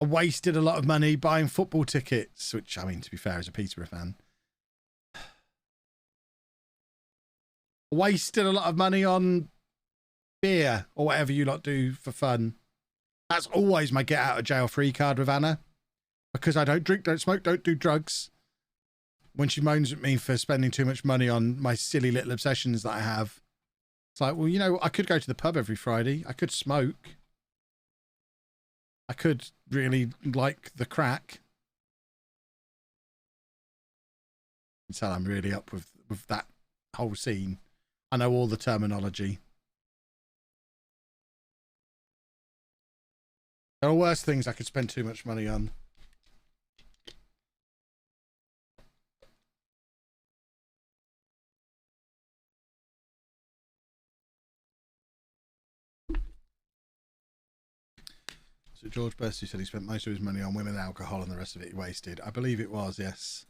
I wasted a lot of money buying football tickets, which, I mean, to be fair, as a Peterborough fan. I wasted a lot of money on beer or whatever you lot do for fun. That's always my get out of jail free card with Anna. Because I don't drink, don't smoke, don't do drugs. When she moans at me for spending too much money on my silly little obsessions that I have. It's like, well, you know, I could go to the pub every Friday. I could smoke. I could really like the crack. You can tell I'm really up with that whole scene. I know all the terminology. There are worse things I could spend too much money on. So George Bursty said he spent most of his money on women and alcohol and the rest of it he wasted. I believe it was, yes.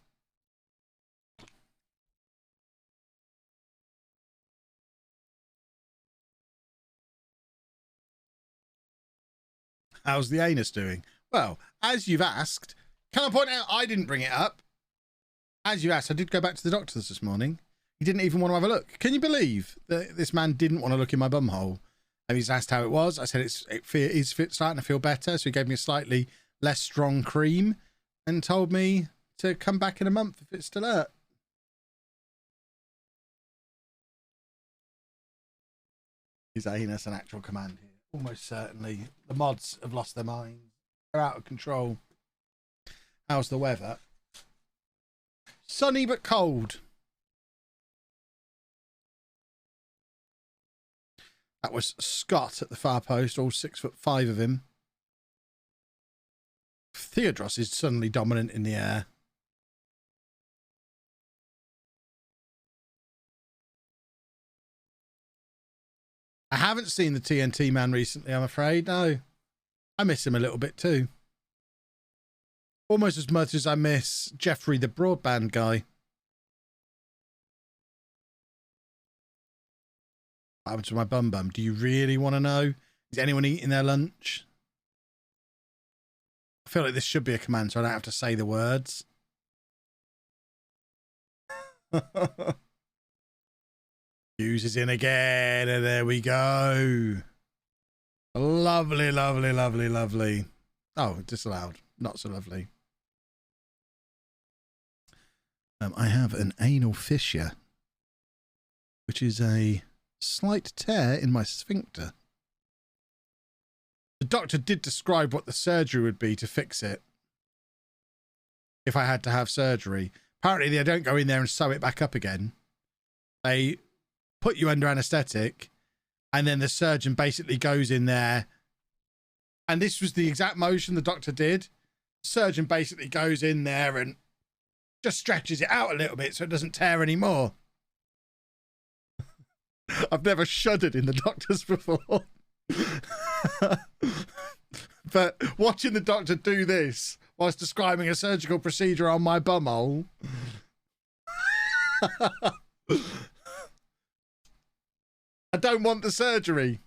How's the anus doing? Well, as you've asked, can I point out I didn't bring it up? As you asked, I did go back to the doctors this morning. He didn't even want to have a look. Can you believe that this man didn't want to look in my bum hole? And he's asked how it was. I said it's starting to feel better. So he gave me a slightly less strong cream and told me to come back in a month if it's still hurt. His anus an actual command here. Almost certainly. The mods have lost their minds. They're out of control. How's the weather? Sunny but cold. That was Scott at the far post, all 6'5" of him. Theodros is suddenly dominant in the air. I haven't seen the TNT man recently, I'm afraid. No. I miss him a little bit too. Almost as much as I miss Jeffrey, the broadband guy. What happened to my bum bum? Do you really want to know? Is anyone eating their lunch? I feel like this should be a command so I don't have to say the words. Hughes is in again, and there we go. Lovely, lovely, lovely, lovely. Oh, disallowed. Not so lovely. I have an anal fissure, which is a slight tear in my sphincter. The doctor did describe what the surgery would be to fix it. If I had to have surgery. Apparently they don't go in there and sew it back up again. They put you under anaesthetic and then the surgeon basically goes in there. And this was the exact motion the doctor did. The surgeon basically goes in there and just stretches it out a little bit so it doesn't tear anymore. I've never shuddered in the doctors before. But watching the doctor do this whilst describing a surgical procedure on my bumhole. I don't want the surgery.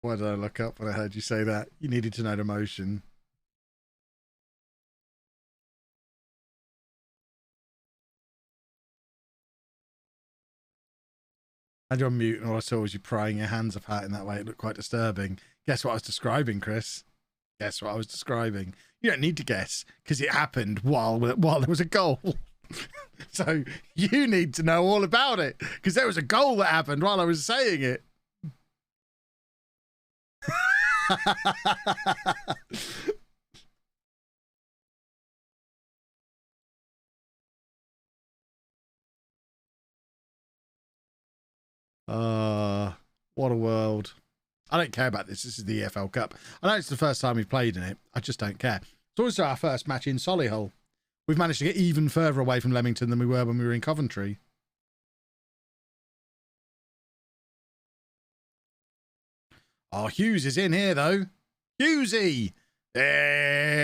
Why did I look up when I heard you say that? You needed to know the motion. And you're on mute, and all I saw was you prying your hands apart in that way. It looked quite disturbing. Guess what I was describing, Chris? Guess what I was describing? You don't need to guess, because it happened while there was a goal. So you need to know all about it, because there was a goal that happened while I was saying it. What a world. I don't care about this. This is the EFL Cup. I know it's the first time we've played in it. I just don't care. It's also our first match in Solihull. We've managed to get even further away from Leamington than we were when we were in Coventry. Oh, Hughes is in here, though. Hughesy! Hey!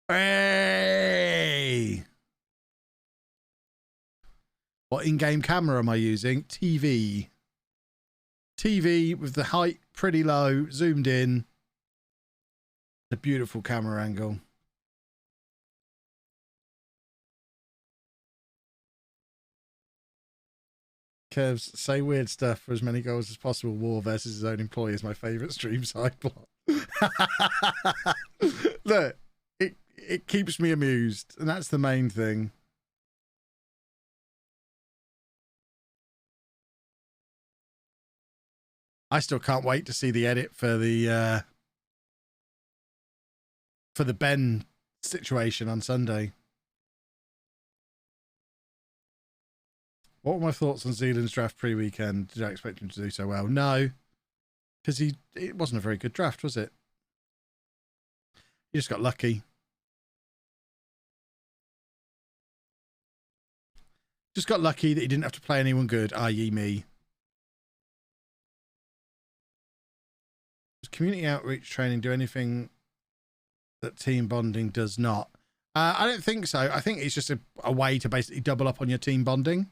Hey! What in-game camera am I using? TV. TV with the height pretty low, zoomed in. A beautiful camera angle. Kevs, say weird stuff for as many goals as possible. War versus his own employee is my favourite stream side plot. Look, it keeps me amused, and that's the main thing. I still can't wait to see the edit for the Ben situation on Sunday. What were my thoughts on Zealand's draft pre-weekend? Did I expect him to do so well? No, because it wasn't a very good draft, was it? He just got lucky. Just got lucky that he didn't have to play anyone good, i.e. me. Does community outreach training do anything that team bonding does not? I don't think so. I think it's just a way to basically double up on your team bonding.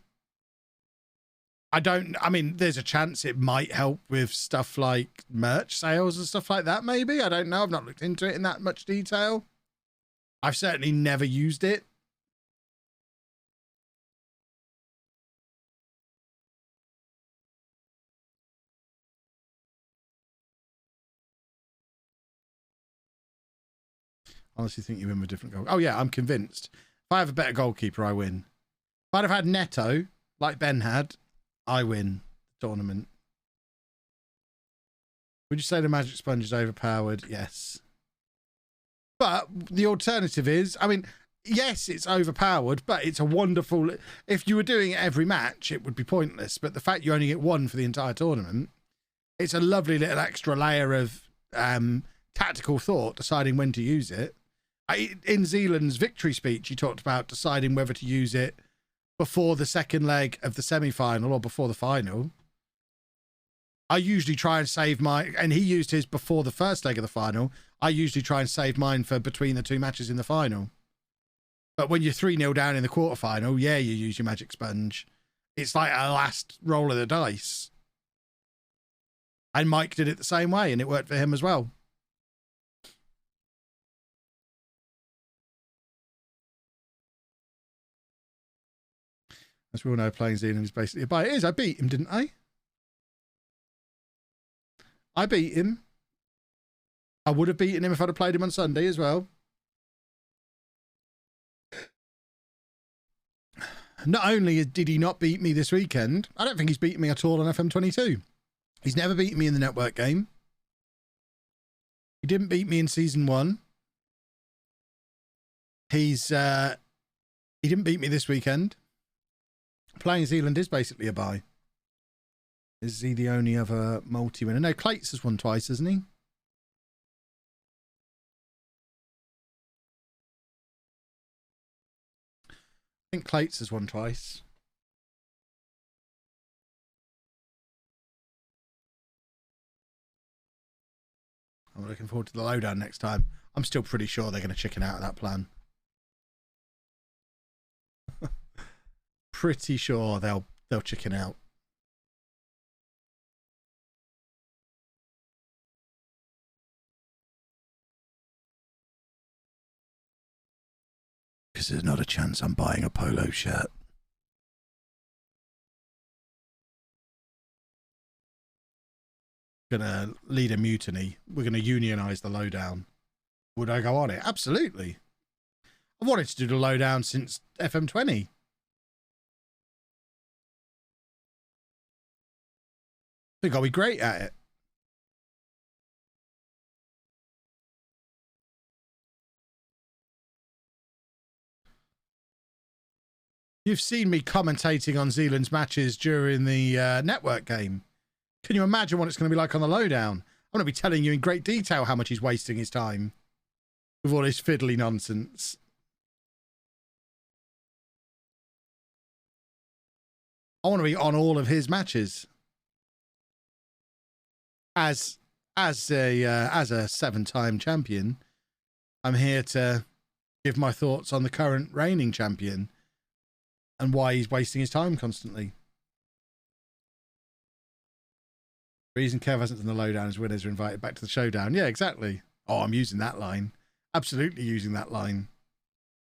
I mean, there's a chance it might help with stuff like merch sales and stuff like that, maybe. I don't know. I've not looked into it in that much detail. I've certainly never used it. Honestly think you win with different goal. Oh, yeah, I'm convinced. If I have a better goalkeeper, I win. If I'd have had Neto, like Ben had, I win the tournament. Would you say the magic sponge is overpowered? Yes. But the alternative is, I mean, yes, it's overpowered, but it's a wonderful... If you were doing it every match, it would be pointless. But the fact you only get one for the entire tournament, it's a lovely little extra layer of tactical thought, deciding when to use it. In Zealand's victory speech, he talked about deciding whether to use it before the second leg of the semi-final or before the final. I usually try and save my... And he used his before the first leg of the final. I usually try and save mine for between the two matches in the final. But when you're 3-0 down in the quarterfinal, yeah, you use your magic sponge. It's like a last roll of the dice. And Mike did it the same way, and it worked for him as well. As we all know, playing Zealand is basically a buy. It is. I beat him, didn't I? I beat him. I would have beaten him if I'd have played him on Sunday as well. Not only did he not beat me this weekend, I don't think he's beaten me at all on FM22. He's never beaten me in the network game. He didn't beat me in season 1. He didn't beat me this weekend. Playing Zealand is basically a buy. Is he the only other multi-winner? No, Clates has won twice, hasn't he? I think Clates has won twice. I'm looking forward to the lowdown next time. I'm still pretty sure they're going to chicken out of that plan. Pretty sure they'll chicken out. Because there's not a chance I'm buying a polo shirt. Gonna lead a mutiny. We're gonna unionize the lowdown. Would I go on it? Absolutely. I've wanted to do the lowdown since FM20. think I'll be great at it. You've seen me commentating on Zealand's matches during the network game. Can you imagine what it's going to be like on the lowdown? I'm going to be telling you in great detail how much he's wasting his time with all his fiddly nonsense. I want to be on all of his matches. As a 7-time champion, I'm here to give my thoughts on the current reigning champion and why he's wasting his time constantly. The reason Kev hasn't done the lowdown is winners are invited back to the showdown. Yeah, exactly. Oh, I'm using that line. Absolutely using that line.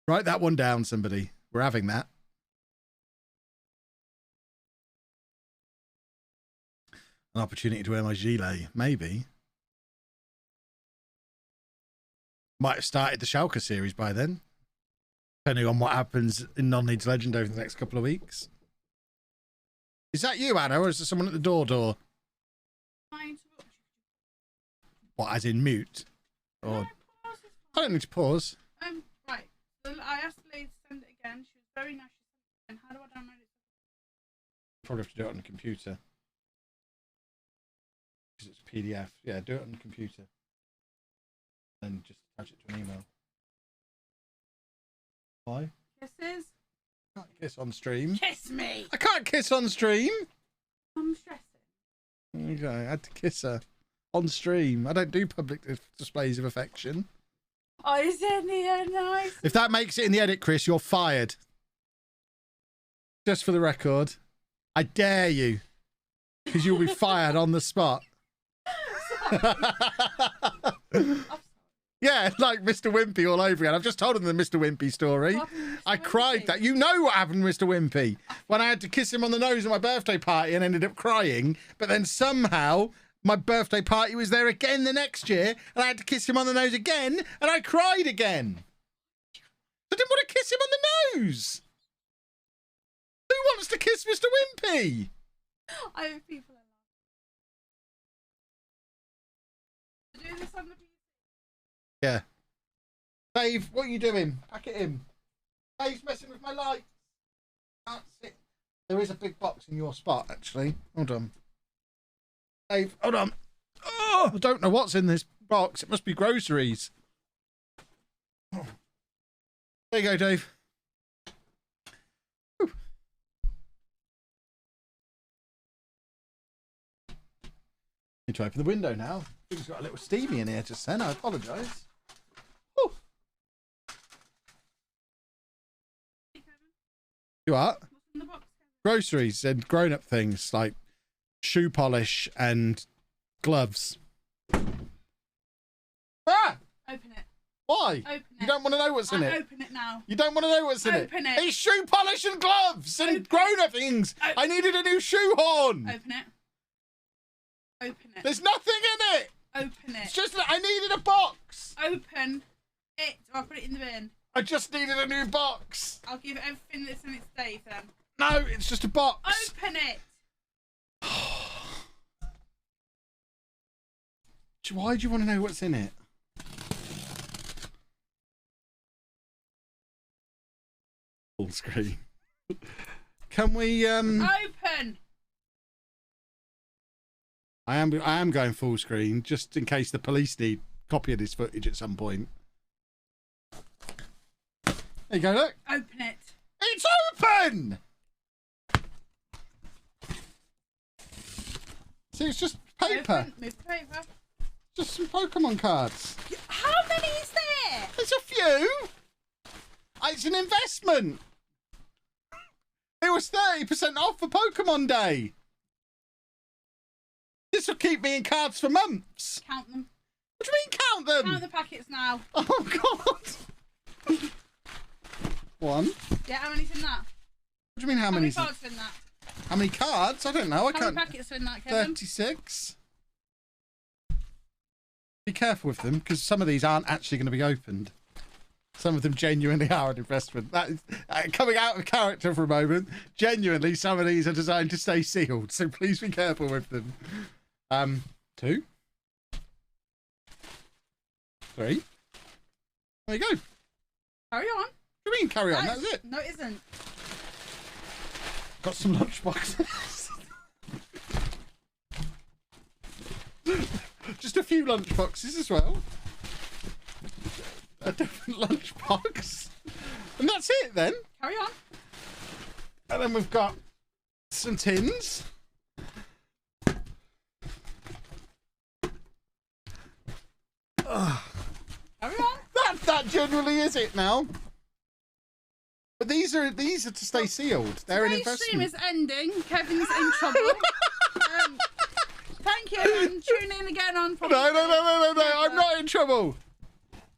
Write that one down, somebody. We're having that. An opportunity to wear my gilet, maybe. Might have started the Schalke series by then, depending on what happens in Non-Leeds Legend over the next couple of weeks. Is that you, Anna, or is there someone at the door? What, as in mute? Or I don't need to pause. Right. So I asked the lady to send it again. She was very nice. She sent it again. How do I download it? Probably have to do it on the computer. Because it's a PDF. Yeah, do it on the computer. And just attach it to an email. Why? Kisses? I can't kiss on stream. Kiss me! I can't kiss on stream! I'm stressing. Okay, I had to kiss her. On stream. I don't do public displays of affection. Oh, isn't he nice? If that makes it in the edit, Chris, you're fired. Just for the record. I dare you. Because you'll be fired on the spot. Yeah, like Mr. Wimpy all over again. I've just told him the Mr. Wimpy story. I cried that. You know what happened, Mr. Wimpy. When I had to kiss him on the nose at my birthday party and ended up crying. But then somehow my birthday party was there again the next year and I had to kiss him on the nose again and I cried again. I didn't want to kiss him on the nose. Who wants to kiss Mr. Wimpy? I hope people are laughing. Do this on the... Yeah. Dave, what are you doing? Pack it in. Dave's messing with my lights. Can't sit. There is a big box in your spot, actually. Hold on. Dave, hold on. Oh, I don't know what's in this box. It must be groceries. Oh. There you go, Dave. Whew. Need to open the window now. I think it's got a little steamy in here just then. I apologise. You are? What's in the box? Groceries and grown-up things like shoe polish and gloves. Ah! Open it. Why? Open it. You don't want to know what's in it. Open it now. You don't want to know what's in it. Open it. It's shoe polish and gloves and grown-up things. Open. I needed a new shoehorn. Open it. Open it. There's nothing in it. Open it. It's just that I needed a box. Open it. I'll put it in the bin. I just needed a new box. I'll give everything that's in its Dave then. No, it's just a box. Open it. Why do you want to know what's in it? Full screen. Can we Open. I am going full screen just in case the police need copy of this footage at some point. There you go, look. Open it. It's open! See, it's just paper. Open. Move the paper. Just some Pokemon cards. How many is there? There's a few. It's an investment. It was 30% off for Pokemon Day. This will keep me in cards for months. Count them. What do you mean count them? Count the packets now. Oh, God. One. Yeah, how many's in that? What do you mean how many? How many cards are in that? How many cards? I don't know. I How can't. many packets are in that, Kevin? 36. Be careful with them because some of these aren't actually going to be opened. Some of them genuinely are an investment. That is coming out of character for a moment. Genuinely, some of these are designed to stay sealed, so please be careful with them. 2, 3. There you go. Carry on. What do you mean carry on? That's it. No, it isn't. Got some lunch boxes. Just a few lunch boxes as well. A different lunch box. And that's it then. Carry on. And then we've got some tins. Carry on. That generally is it now. But these are to stay sealed. They're an investment. Today's stream is ending. Kevin's in trouble. Thank you, and tune in again on. No. I'm not in trouble.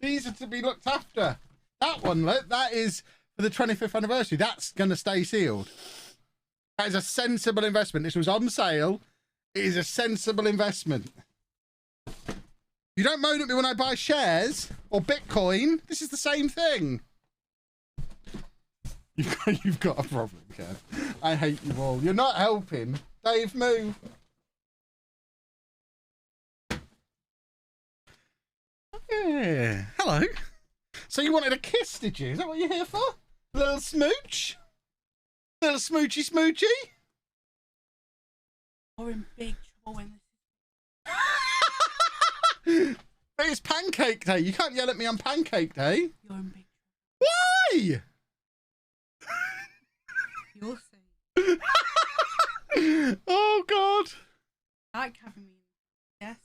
These are to be looked after. That one, look, that is for the 25th anniversary. That's going to stay sealed. That is a sensible investment. This was on sale. It is a sensible investment. You don't moan at me when I buy shares or Bitcoin. This is the same thing. You've got a problem, Kev. I hate you all. You're not helping. Dave, move. Yeah. Hello. So you wanted a kiss, did you? Is that what you're here for? A little smooch? A little smoochy smoochy? You're in big trouble when this It's Pancake Day. You can't yell at me on Pancake Day. You're in big Why? trouble. You'll see. Oh, God. I like having me. Yes.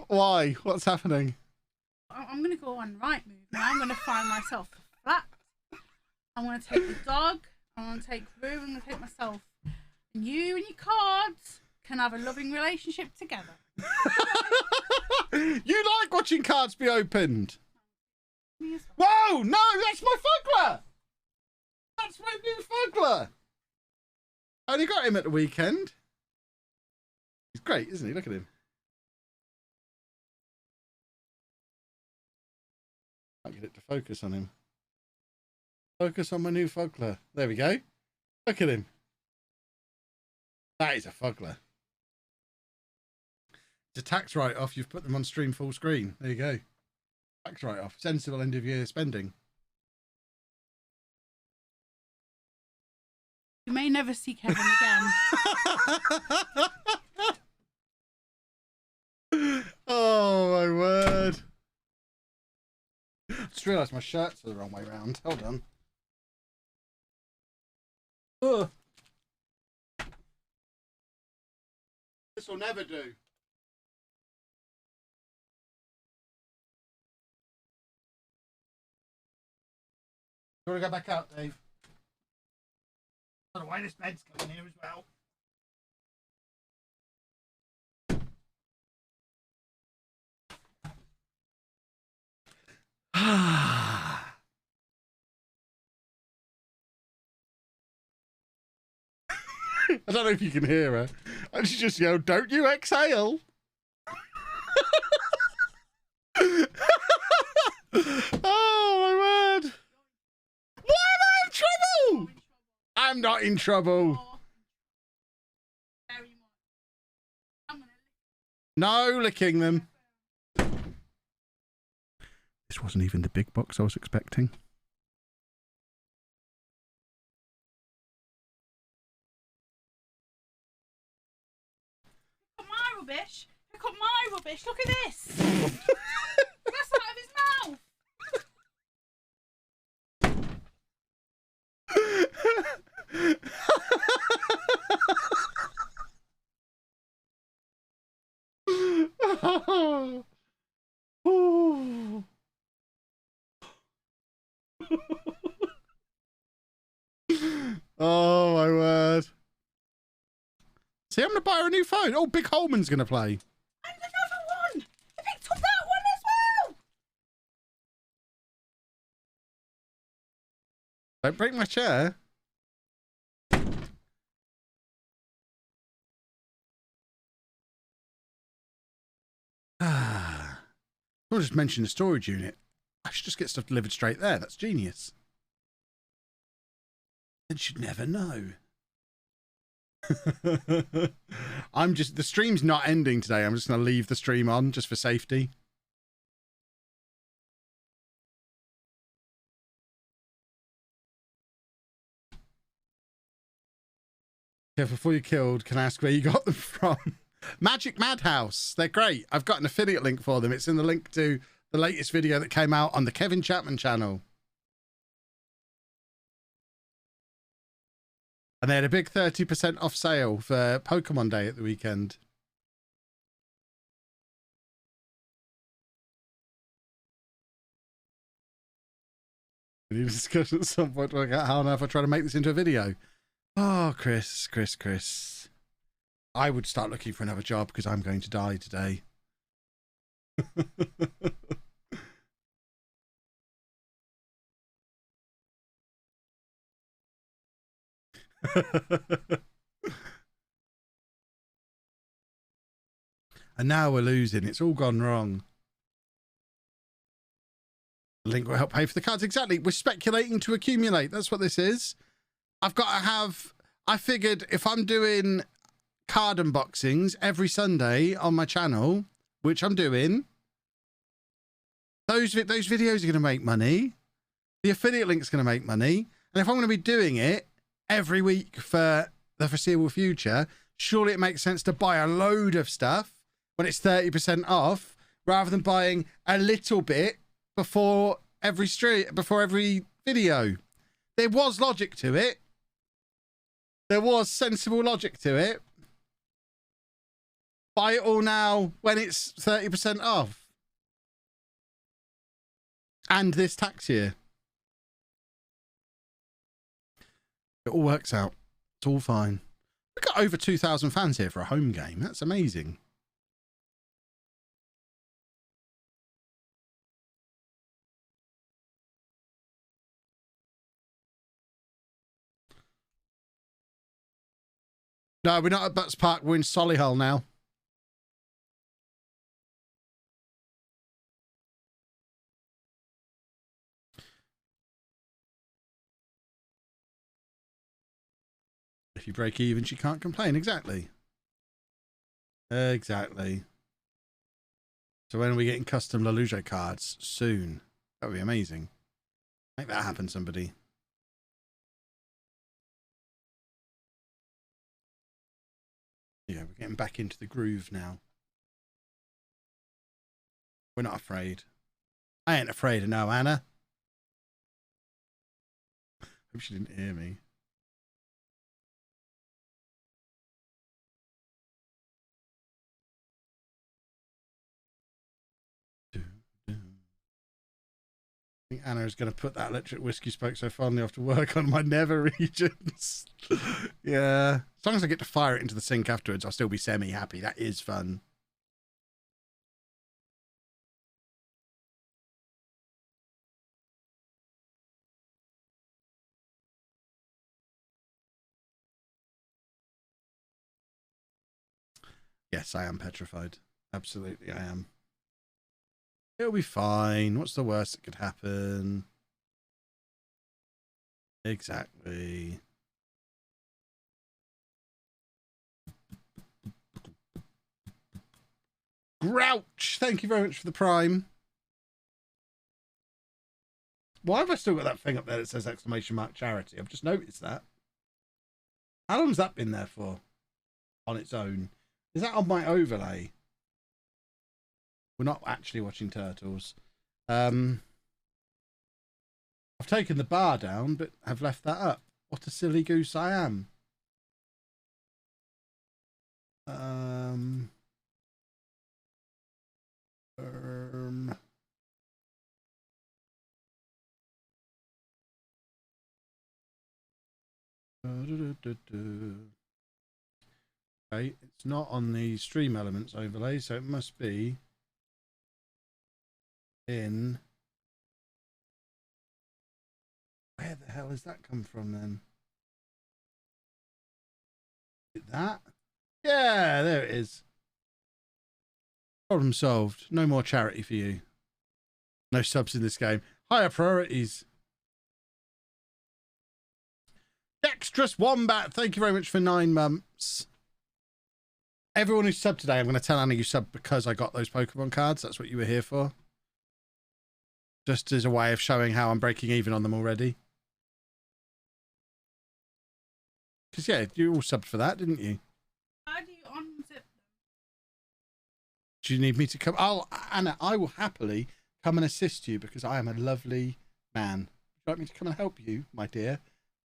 Why? What's happening? I'm going to go on Rightmove. Now I'm going to find myself a flat. I'm going to take the dog. I'm going to take Rue. I'm going to take myself. And you and your cards can have a loving relationship together. You like watching cards be opened. Me as well. Whoa, no, that's my fuggler. That's my new fuggler. I only got him at the weekend. He's great, isn't he? Look at him. Can't get it to focus on him. Focus on my new fuggler. There we go. Look at him. That is a fuggler. It's a tax write-off. You've put them on stream full screen. There you go. Tax write-off. Sensible end of year spending. You may never see Kevin again. Oh my word. I just realised my shirts are the wrong way round. Hold on. Ugh. This will never do. You want to go back out, Dave? I don't know why this bed's coming here as well. I don't know if you can hear her. And she just yelled, "Don't you exhale!" Oh my word! Why am I in trouble? I'm not in trouble. No licking them. This wasn't even the big box I was expecting. Pick up my rubbish. Pick up my rubbish. Look at this. That's out of his mouth. Oh my word. See, I'm gonna buy her a new phone. Oh, Big Holman's gonna play. And another one. I picked up that one as well. Don't break my chair. I'll just mention the storage unit. I should just get stuff delivered straight there. That's genius. And should never know. The stream's not ending today. I'm just going to leave the stream on just for safety. Yeah, before you killed, can I ask where you got them from? Magic Madhouse. They're great. I've got an affiliate link for them. It's in the link to the latest video that came out on the Kevin Chapman channel. And they had a big 30% off sale for Pokemon Day at the weekend. We need to discuss at some point to work out how on earth I try to make this into a video. Oh, Chris. I would start looking for another job because I'm going to die today. And now we're losing. It's all gone wrong. The link will help pay for the cards. Exactly. We're speculating to accumulate. That's what this is. I've got to have... I figured if I'm doing card unboxings every Sunday on my channel, which I'm doing, those videos are going to make money. The affiliate link's going to make money. And if I'm going to be doing it every week for the foreseeable future, surely it makes sense to buy a load of stuff when it's 30% off rather than buying a little bit before every video. There was logic to it. There was sensible logic to it. Buy it all now when it's 30% off. And this tax year. It all works out. It's all fine. We've got over 2,000 fans here for a home game. That's amazing. No, we're not at Butts Park. We're in Solihull now. If you break even, she can't complain. Exactly. Exactly. So when are we getting custom LOLLUJO cards? Soon. That would be amazing. Make that happen, somebody. Yeah, we're getting back into the groove now. We're not afraid. I ain't afraid of no Anna. Hope she didn't hear me. I think Anna is going to put that electric whiskey spoke so fondly off to work on my nether regions. Yeah. As long as I get to fire it into the sink afterwards, I'll still be semi-happy. That is fun. Yes, I am petrified. Absolutely, I am. It'll be fine. What's the worst that could happen? Exactly. Grouch! Thank you very much for the prime. Why have I still got that thing up there that says exclamation mark charity? I've just noticed that. How long's that been there for? On its own. Is that on my overlay? We're not actually watching Turtles. I've taken the bar down, but have left that up. What a silly goose I am. Okay, it's not on the stream elements overlay, so it must be in... Where the hell has that come from then? Is it that? Yeah, there it is. Problem solved. No more charity for you. No subs in this game. Higher priorities. Dexterous Wombat, thank you very much for 9 months. Everyone who subbed today, I'm going to tell Anna you subbed because I got those Pokemon cards. That's what you were here for. Just as a way of showing how I'm breaking even on them already. Because, yeah, you all subbed for that, didn't you? How do you unzip them? Do you need me to come? Oh, Anna, I will happily come and assist you because I am a lovely man. Would you like me to come and help you, my dear?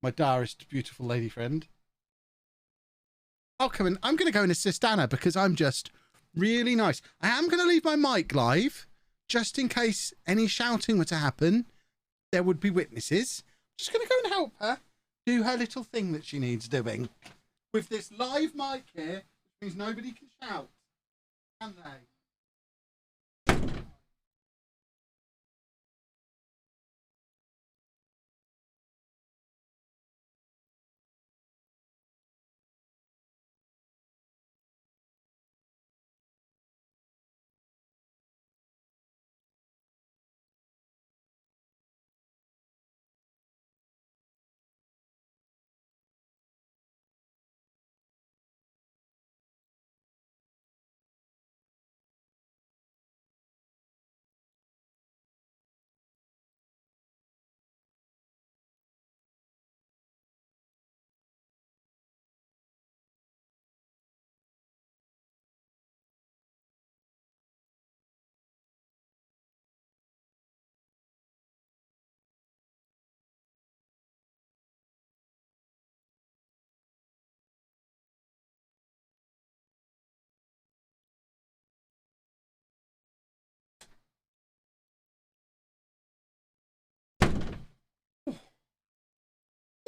My dearest, beautiful lady friend. I'll come and I'm going to go and assist Anna because I'm just really nice. I am going to leave my mic live just in case any shouting were to happen. There would be witnesses. Just going to go and help her do her little thing that she needs doing. With this live mic here, which means nobody can shout. Can they?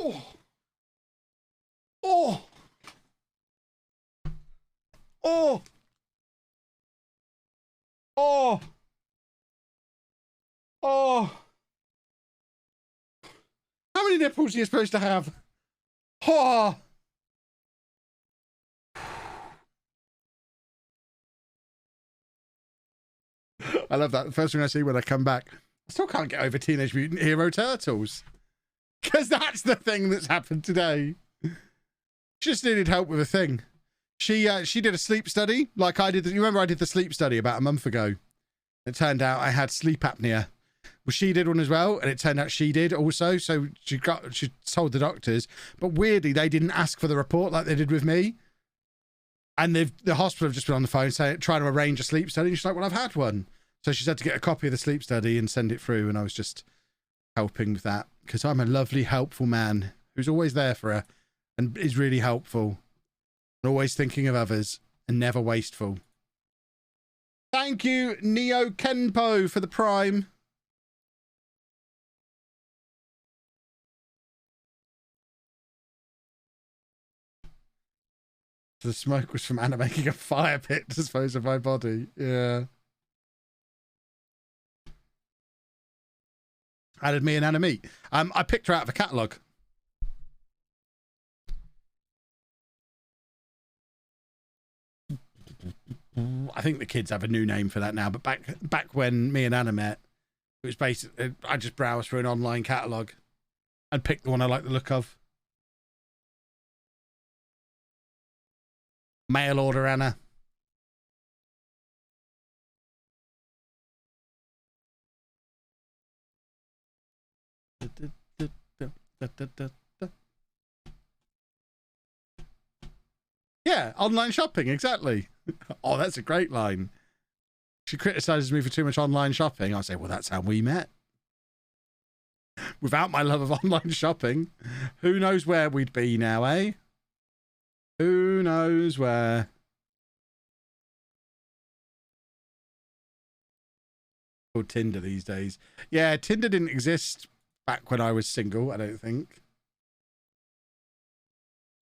Oh. Oh. Oh. Oh. Oh. How many nipples are you supposed to have? Oh. I love that. The first thing I see when I come back, I still can't get over Teenage Mutant Hero Turtles. Because that's the thing that's happened today. She just needed help with a thing. She did a sleep study like I did. You remember I did the sleep study about a month ago. It turned out I had sleep apnea. Well, she did one as well, and it turned out she did also. So she told the doctors, but weirdly they didn't ask for the report like they did with me. And the hospital have just been on the phone saying trying to arrange a sleep study. And she's like, "Well, I've had one." So she's had to get a copy of the sleep study and send it through. And I was just helping with that because I'm a lovely, helpful man who's always there for her and is really helpful and always thinking of others and never wasteful. Thank you, Neo Kenpo, for the Prime. The smoke was from Anna making a fire pit to dispose of my body. Yeah. How did me and Anna meet? I picked her out of a catalogue. I think the kids have a new name for that now, but back when me and Anna met, it was basically I just browsed for an online catalogue and picked the one I like the look of. Mail order Anna. Yeah, online shopping, exactly. Oh, that's a great line. She criticizes me for too much online shopping. I say, well, that's how we met. Without my love of online shopping, who knows where we'd be now, eh? Who knows where? Or Tinder these days. Yeah, Tinder didn't exist back when I was single, I don't think.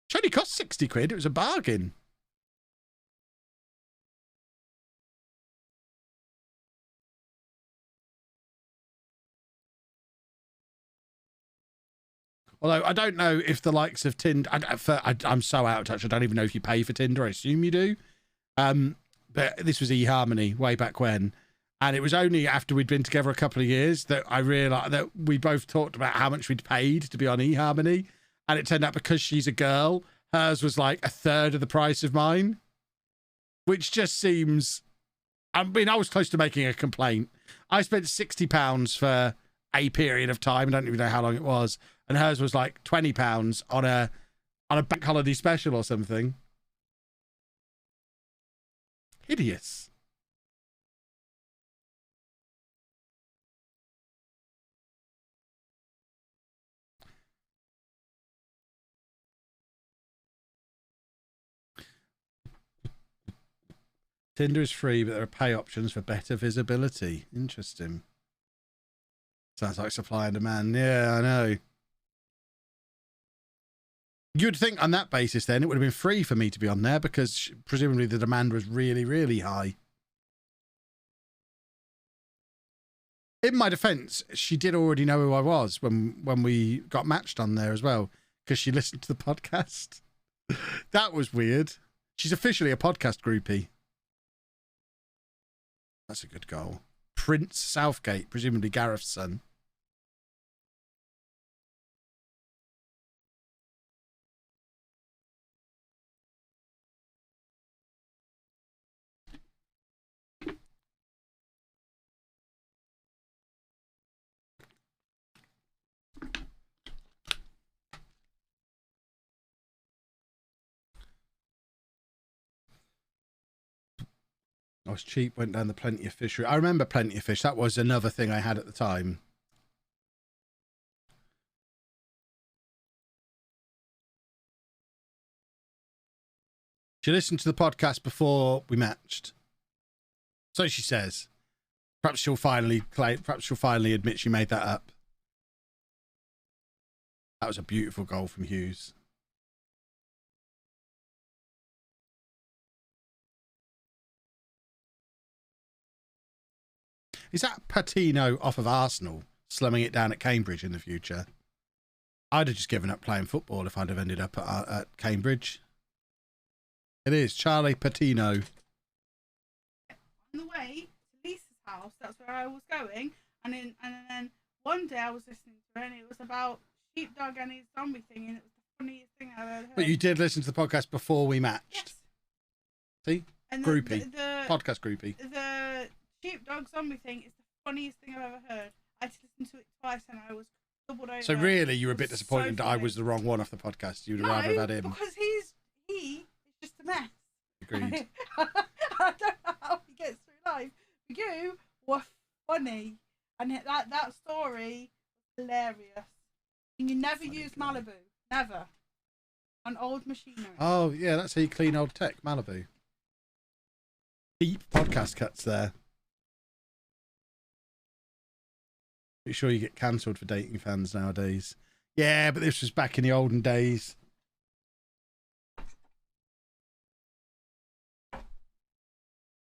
It only cost 60 quid. It was a bargain. Although I don't know if the likes of Tinder, I'm so out of touch. I don't even know if you pay for Tinder. I assume you do. But this was eHarmony way back when. And it was only after we'd been together a couple of years that I realised that we both talked about how much we'd paid to be on eHarmony. And it turned out because she's a girl, hers was like a third of the price of mine. Which just seems... I mean, I was close to making a complaint. I spent £60 for a period of time. I don't even know how long it was. And hers was like £20 on a bank holiday special or something. Hideous. Tinder is free, but there are pay options for better visibility. Interesting. Sounds like supply and demand. Yeah, I know. You'd think on that basis then it would have been free for me to be on there because presumably the demand was really, really high. In my defense, she did already know who I was when we got matched on there as well because she listened to the podcast. That was weird. She's officially a podcast groupie. That's a good goal. Prince Southgate, presumably Gareth's son. I was cheap, went down the Plenty of Fish route. I remember Plenty of Fish. That was another thing I had at the time. She listened to the podcast before we matched. So she says. Perhaps she'll finally admit she made that up. That was a beautiful goal from Hughes. Is that Patino off of Arsenal slumming it down at Cambridge in the future? I'd have just given up playing football if I'd have ended up at Cambridge. It is Charlie Patino. On the way to Lisa's house, that's where I was going, and then one day I was listening to it, and it was about sheepdog and his zombie thing, and it was the funniest thing I've ever heard. But you did listen to the podcast before we matched. Yes. See? And groupie. The podcast groupie. The sheepdog zombie thing is the funniest thing I've ever heard. I had to listen to it twice, and I was doubled over. So really, you were a bit disappointed that I was the wrong one off the podcast. You'd rather have had him. Because he is just a mess. Agreed. I don't know how he gets through life. You were funny, and that story was hilarious. And you never use Malibu, never, on old machinery. Oh yeah, that's how you clean old tech, Malibu. Deep podcast cuts there. Pretty sure you get cancelled for dating fans nowadays. Yeah, but this was back in the olden days.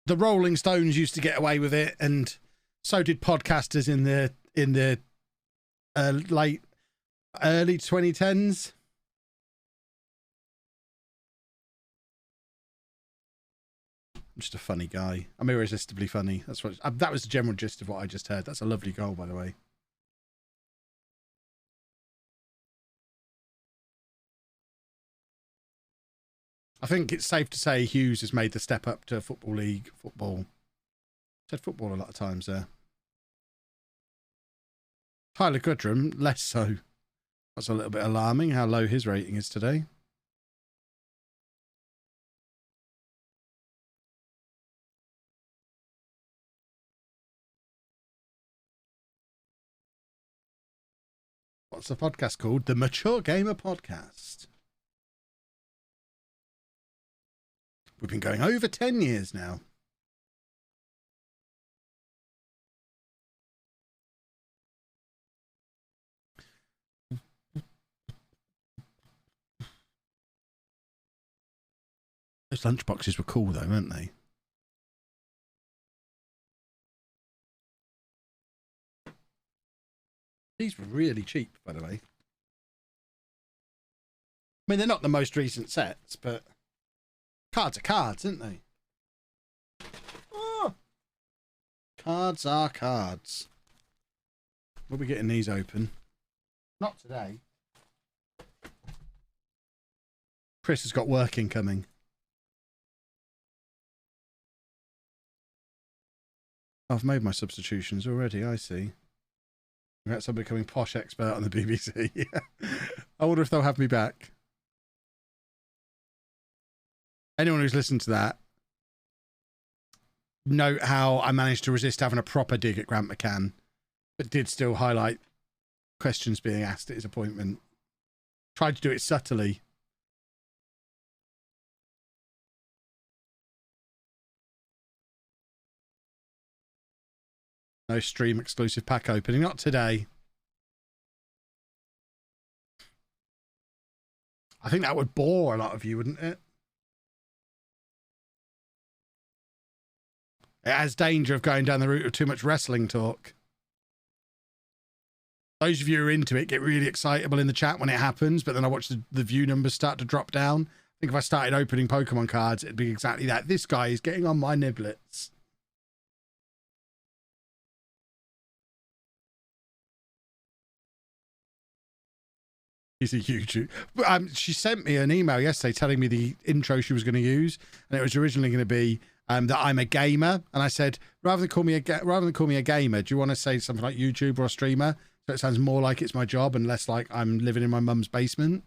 The Rolling Stones used to get away with it, and so did podcasters in the early 2010s. I'm just a funny guy. I'm irresistibly funny. That's what. That was the general gist of what I just heard. That's a lovely goal, by the way. I think it's safe to say Hughes has made the step up to Football League football. Said football a lot of times there. Tyler Goodrum, less so. That's a little bit alarming how low his rating is today. What's the podcast called? The Mature Gamer Podcast. We've been going over 10 years now. Those lunchboxes were cool though, weren't they? These were really cheap, by the way. I mean, they're not the most recent sets, but cards are cards, aren't they? Oh! Cards are cards. We'll be getting these open. Not today. Chris has got work incoming. I've made my substitutions already, I see. Congrats on becoming posh expert on the BBC. I wonder if they'll have me back. Anyone who's listened to that, note how I managed to resist having a proper dig at Grant McCann, but did still highlight questions being asked at his appointment. Tried to do it subtly. No stream exclusive pack opening. Not today. I think that would bore a lot of you, wouldn't it? It has danger of going down the route of too much wrestling talk. Those of you who are into it get really excitable in the chat when it happens, but then I watch the view numbers start to drop down. I think if I started opening Pokemon cards, it'd be exactly that. This guy is getting on my niblets. He's a YouTube. She sent me an email yesterday telling me the intro she was going to use, and it was originally going to be that I'm a gamer. And I said, rather than call me a gamer, do you want to say something like YouTuber or streamer, so it sounds more like it's my job and less like I'm living in my mum's basement?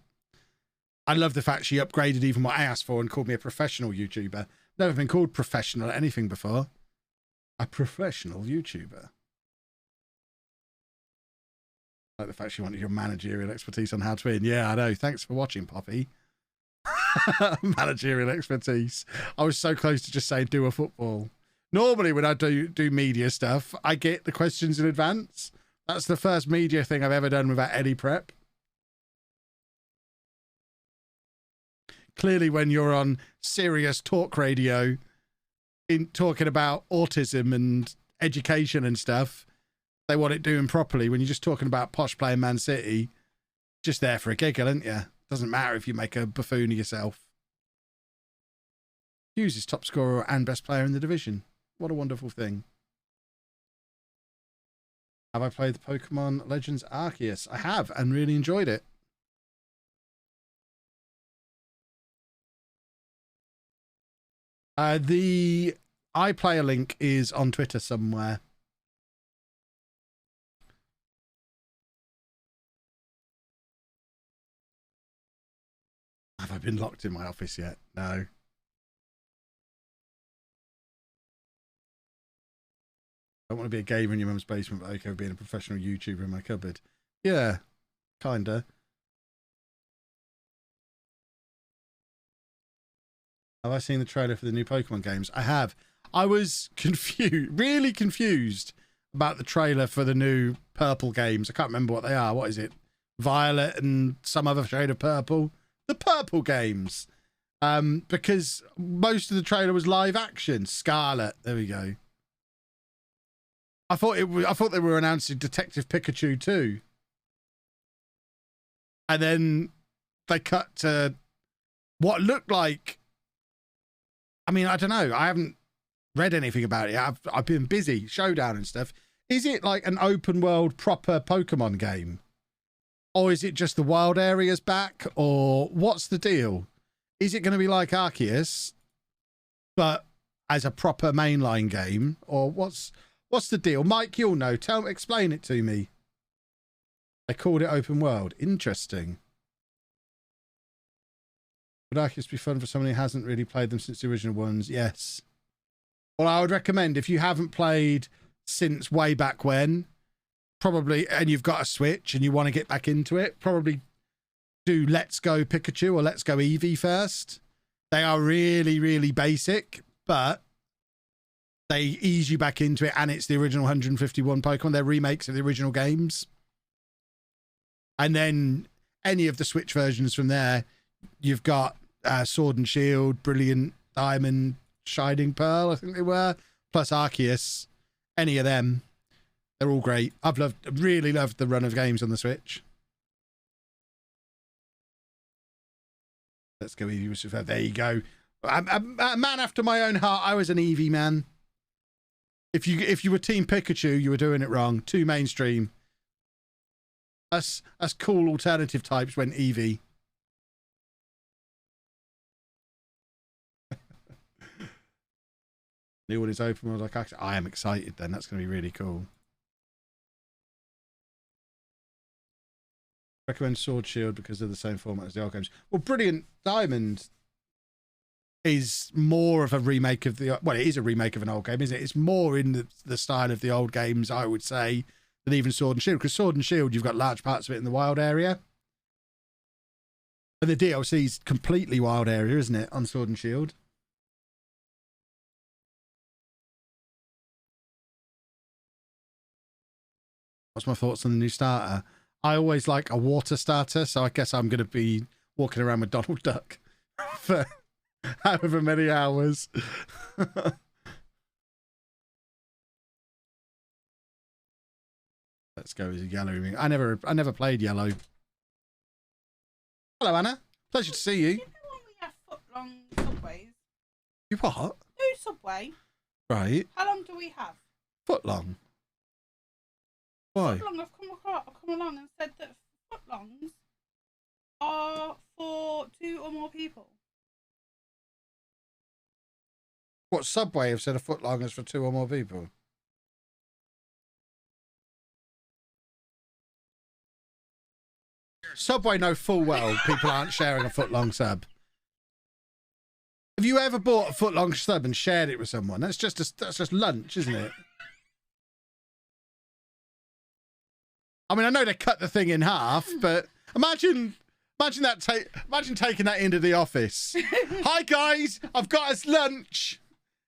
I love the fact she upgraded even what I asked for and called me a professional YouTuber. Never been called professional at anything before. A professional YouTuber. Like the fact she wanted your managerial expertise on how to win. Yeah, I know. Thanks for watching, Poppy. Managerial expertise. I was so close to just saying do a football. Normally when I do media stuff, I get the questions in advance. That's the first media thing I've ever done without any prep. Clearly when you're on serious talk radio talking about autism and education and stuff, they want it doing properly. When you're just talking about posh playing Man City, just there for a giggle, isn't you? Doesn't matter if you make a buffoon of yourself. Hughes is top scorer and best player in the division. What a wonderful thing. Have I played the Pokemon Legends Arceus? I have, and really enjoyed it. The iPlayer link is on Twitter somewhere. Have I been locked in my office yet? No. I don't want to be a gamer in your mum's basement, but okay with being a professional YouTuber in my cupboard. Yeah, kinda. Have I seen the trailer for the new Pokemon games? I have. I was confused, really confused about the trailer for the new purple games. I can't remember what they are. What is it? Violet and some other shade of purple. The purple games, because most of the trailer was live action. Scarlet, there we go. I thought they were announcing Detective Pikachu too, and then they cut to what looked like. I mean, I don't know. I haven't read anything about it. I've been busy, Showdown and stuff. Is it like an open world proper Pokemon game? Or is it just the wild areas back? Or what's the deal? Is it going to be like Arceus, but as a proper mainline game? Or what's the deal? Mike, you'll know. Explain it to me. They called it open world. Interesting. Would Arceus be fun for someone who hasn't really played them since the original ones? Yes. Well, I would recommend if you haven't played since way back when, probably, and you've got a Switch and you want to get back into it, probably do Let's Go Pikachu or Let's Go Eevee first. They are really, really basic, but they ease you back into it, and it's the original 151 Pokemon. They're remakes of the original games. And then any of the Switch versions from there, you've got Sword and Shield, Brilliant Diamond, Shining Pearl, I think they were, plus Arceus. Any of them. They're all great. I've really loved the run of games on the Switch. Let's go Eevee. There you go. A man after my own heart. I was an Eevee man. If you were Team Pikachu, you were doing it wrong. Too mainstream. Us cool alternative types went Eevee. New one is open. I was like, I am excited then. That's going to be really cool. Recommend Sword Shield because they're the same format as the old games. Well, Brilliant Diamond is more of a remake of the... Well, it is a remake of an old game, isn't it? It's more in the style of the old games, I would say, than even Sword and Shield. Because Sword and Shield, you've got large parts of it in the wild area. And the DLC is completely wild area, isn't it, on Sword and Shield? What's my thoughts on the new starter? I always like a water starter, so I guess I'm going to be walking around with Donald Duck for however many hours. Let's go as a yellow. I never played yellow. Hello, Anna. Pleasure to see you. You know when we have foot-long subways? You what? No subway. Right. How long do we have? Foot long. Why? Foot long. I've come along and said that footlongs are for 2 or more people. What, Subway have said a foot long is for 2 or more people? Subway know full well people aren't sharing a foot long sub. Have you ever bought a foot long sub and shared it with someone? That's just lunch, isn't it? I mean, I know they cut the thing in half, but imagine taking that into the office. Hi guys, I've got us lunch.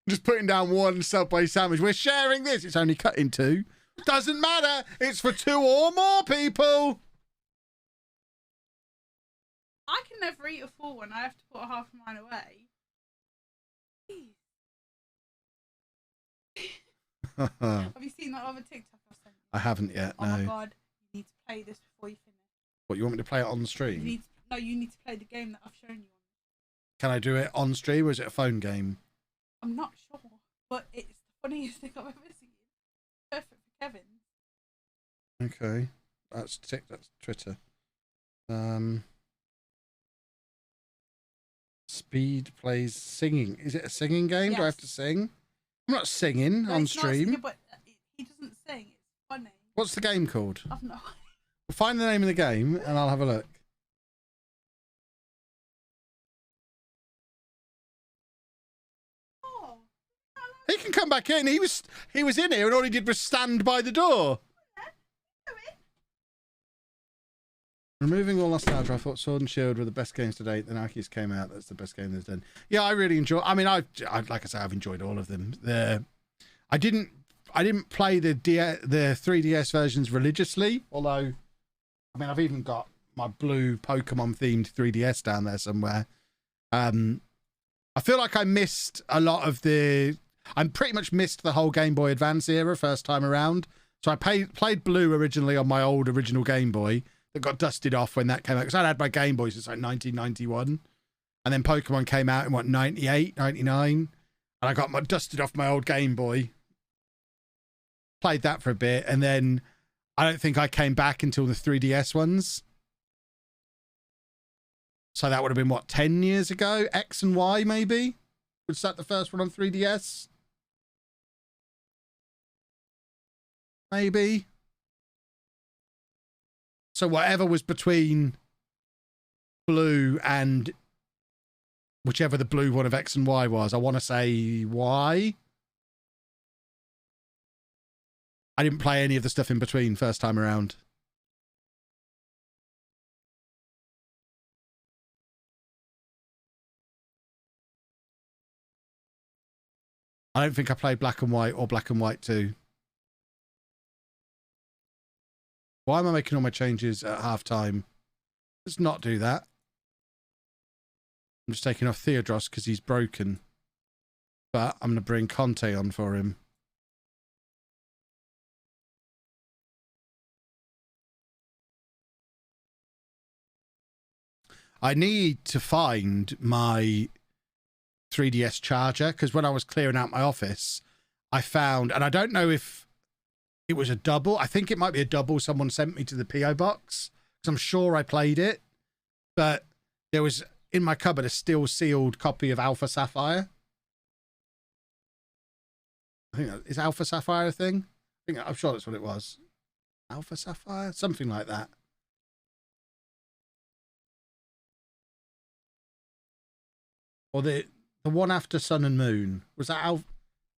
Just putting down one Subway sandwich. We're sharing this. It's only cut in 2. Doesn't matter. It's for 2 or more people. I can never eat a full one. I have to put half of mine away. Have you seen that other TikTok I've sent you? I haven't yet, no. Oh my god, you need to play this before you finish. What, you want me to play it on the stream? You need to play the game that I've shown you. Can I do it on stream or is it a phone game? I'm not sure, but it's the funniest thing I've ever seen. Perfect for Kevin. Okay. That's Twitter. Speed plays singing. Is it a singing game? Yes. Do I have to sing? I'm not singing on stream. Not, but he doesn't sing. It's funny. What's the game called? I've no idea. Find the name of the game and I'll have a look. Oh. He can come back in. He was in here and all he did was stand by the door. Removing all nostalgia, I thought Sword and Shield were the best games to date. Then Arceus came out. That's the best game they've done. Yeah, I really enjoy. I mean, I like I say, I've enjoyed all of them. I didn't play the 3DS versions religiously. Although, I mean, I've even got my blue Pokemon themed 3DS down there somewhere. I feel like I missed a lot of the. I pretty much missed the whole Game Boy Advance era first time around. So I played Blue originally on my old original Game Boy. That got dusted off when that came out. Because I'd had my Game Boy since like 1991. And then Pokemon came out in what, 98, 99? And I got dusted off my old Game Boy. Played that for a bit. And then I don't think I came back until the 3DS ones. So that would have been what, 10 years ago? X and Y maybe? Was that the first one on 3DS? Maybe. So whatever was between Blue and whichever the blue one of X and Y was, I want to say Y. I didn't play any of the stuff in between first time around. I don't think I played Black and White or Black and White 2. Why am I making all my changes at half time? Let's not do that. I'm just taking off Theodros because he's broken. But I'm going to bring Conte on for him. I need to find my 3DS charger because when I was clearing out my office, I found, and I don't know if it was a double. I think it might be a double someone sent me to the PO box, because I'm sure I played it. But there was in my cupboard a still sealed copy of Alpha Sapphire. I think is Alpha Sapphire a thing? I'm sure that's what it was. Alpha Sapphire, something like that. Or the one after Sun and Moon, was that Alpha?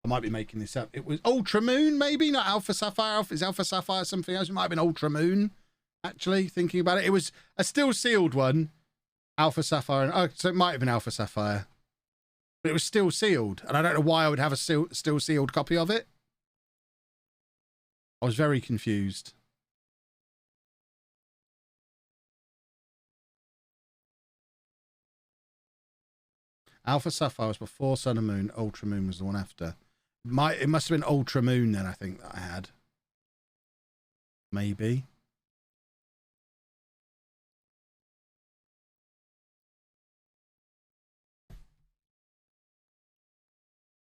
I might be making this up. It was Ultra Moon, maybe, not Alpha Sapphire. Is Alpha Sapphire something else? It might have been Ultra Moon. Actually, thinking about it, it was a still sealed one, Alpha Sapphire. Oh, so it might have been Alpha Sapphire, but it was still sealed, and I don't know why I would have a still sealed copy of it. I was very confused. Alpha Sapphire was before Sun and Moon. Ultra Moon was the one after. It must have been Ultra Moon then, I think, that I had. Maybe.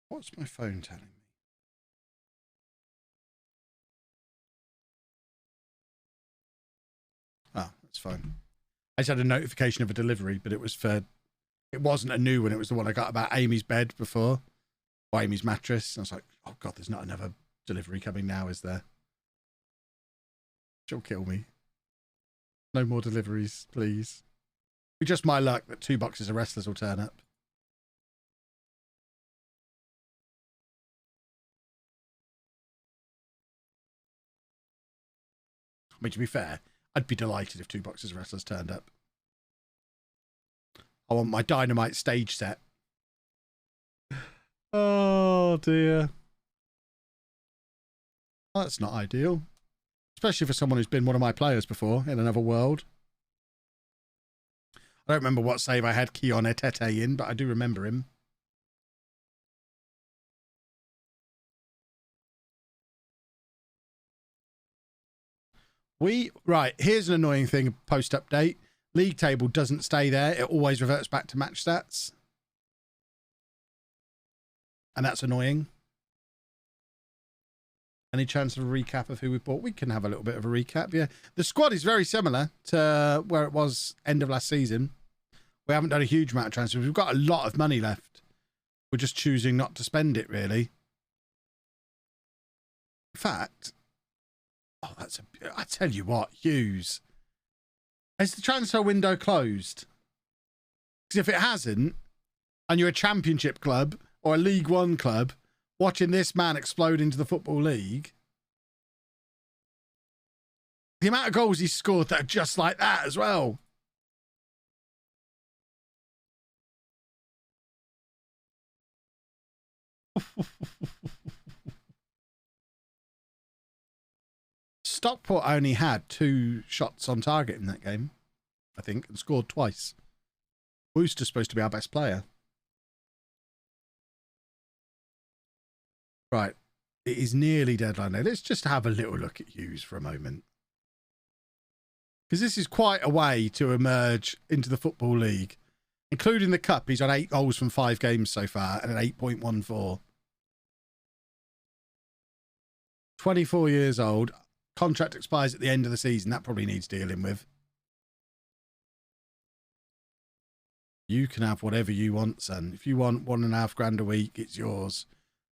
What's my phone telling me? Oh, that's fine. I just had a notification of a delivery, but it wasn't a new one. It was the one I got about Amy's bed before, or Amy's mattress. And I was like, oh God, there's not another delivery coming now, is there? She'll kill me. No more deliveries, please. Be just my luck that 2 boxes of wrestlers will turn up. I mean, to be fair, I'd be delighted if 2 boxes of wrestlers turned up. I want my Dynamite stage set. Oh, dear. Well, that's not ideal. Especially for someone who's been one of my players before in another world. I don't remember what save I had Keon Etete in, but I do remember him. Right, here's an annoying thing post-update. League table doesn't stay there. It always reverts back to match stats. And that's annoying. Any chance of a recap of who we bought? We can have a little bit of a recap, yeah. The squad is very similar to where it was end of last season. We haven't done a huge amount of transfers. We've got a lot of money left. We're just choosing not to spend it, really. In fact... Oh, I tell you what, Hughes. Has the transfer window closed? Because if it hasn't, and you're a championship club or a League One club, watching this man explode into the Football League, the amount of goals he's scored that are just like that as well. Stockport only had 2 shots on target in that game, I think, and scored twice. Wooster's supposed to be our best player. Right. It is nearly deadline day. Let's just have a little look at Hughes for a moment. Because this is quite a way to emerge into the Football League. Including the Cup, he's on 8 goals from 5 games so far and an 8.14. 24 years old. Contract expires at the end of the season. That probably needs dealing with. You can have whatever you want, son. If you want $1.5 grand a week, it's yours.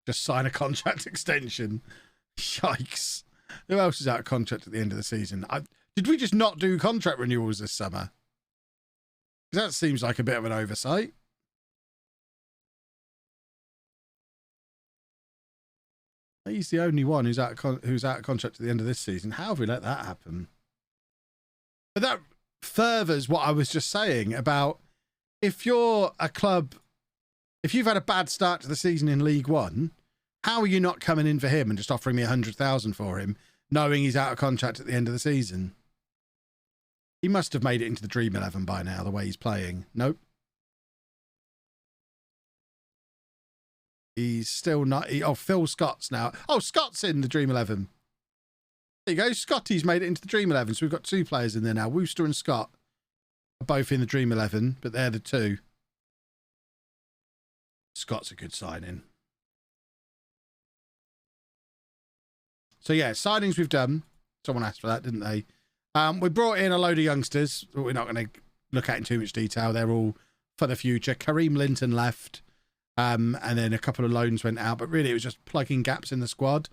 Just sign a contract extension. Yikes. Who else is out of contract at the end of the season? Did we just not do contract renewals this summer? Because that seems like a bit of an oversight. He's the only one who's out of contract at the end of this season. How have we let that happen? But that furthers what I was just saying about if you're a club, if you've had a bad start to the season in League One, how are you not coming in for him and just offering me 100,000 for him, knowing he's out of contract at the end of the season? He must have made it into the Dream 11 by now, the way he's playing. Nope. He's still not. Phil Scott's now. Oh, Scott's in the Dream 11. There you go. Scotty's made it into the Dream 11. So we've got 2 players in there now. Wooster and Scott are both in the Dream 11, but they're the 2. Scott's a good signing. So yeah, signings we've done. Someone asked for that, didn't they? We brought in a load of youngsters that we're not going to look at in too much detail. They're all for the future. Kareem Linton left, and then a couple of loans went out, but really it was just plugging gaps in the squad.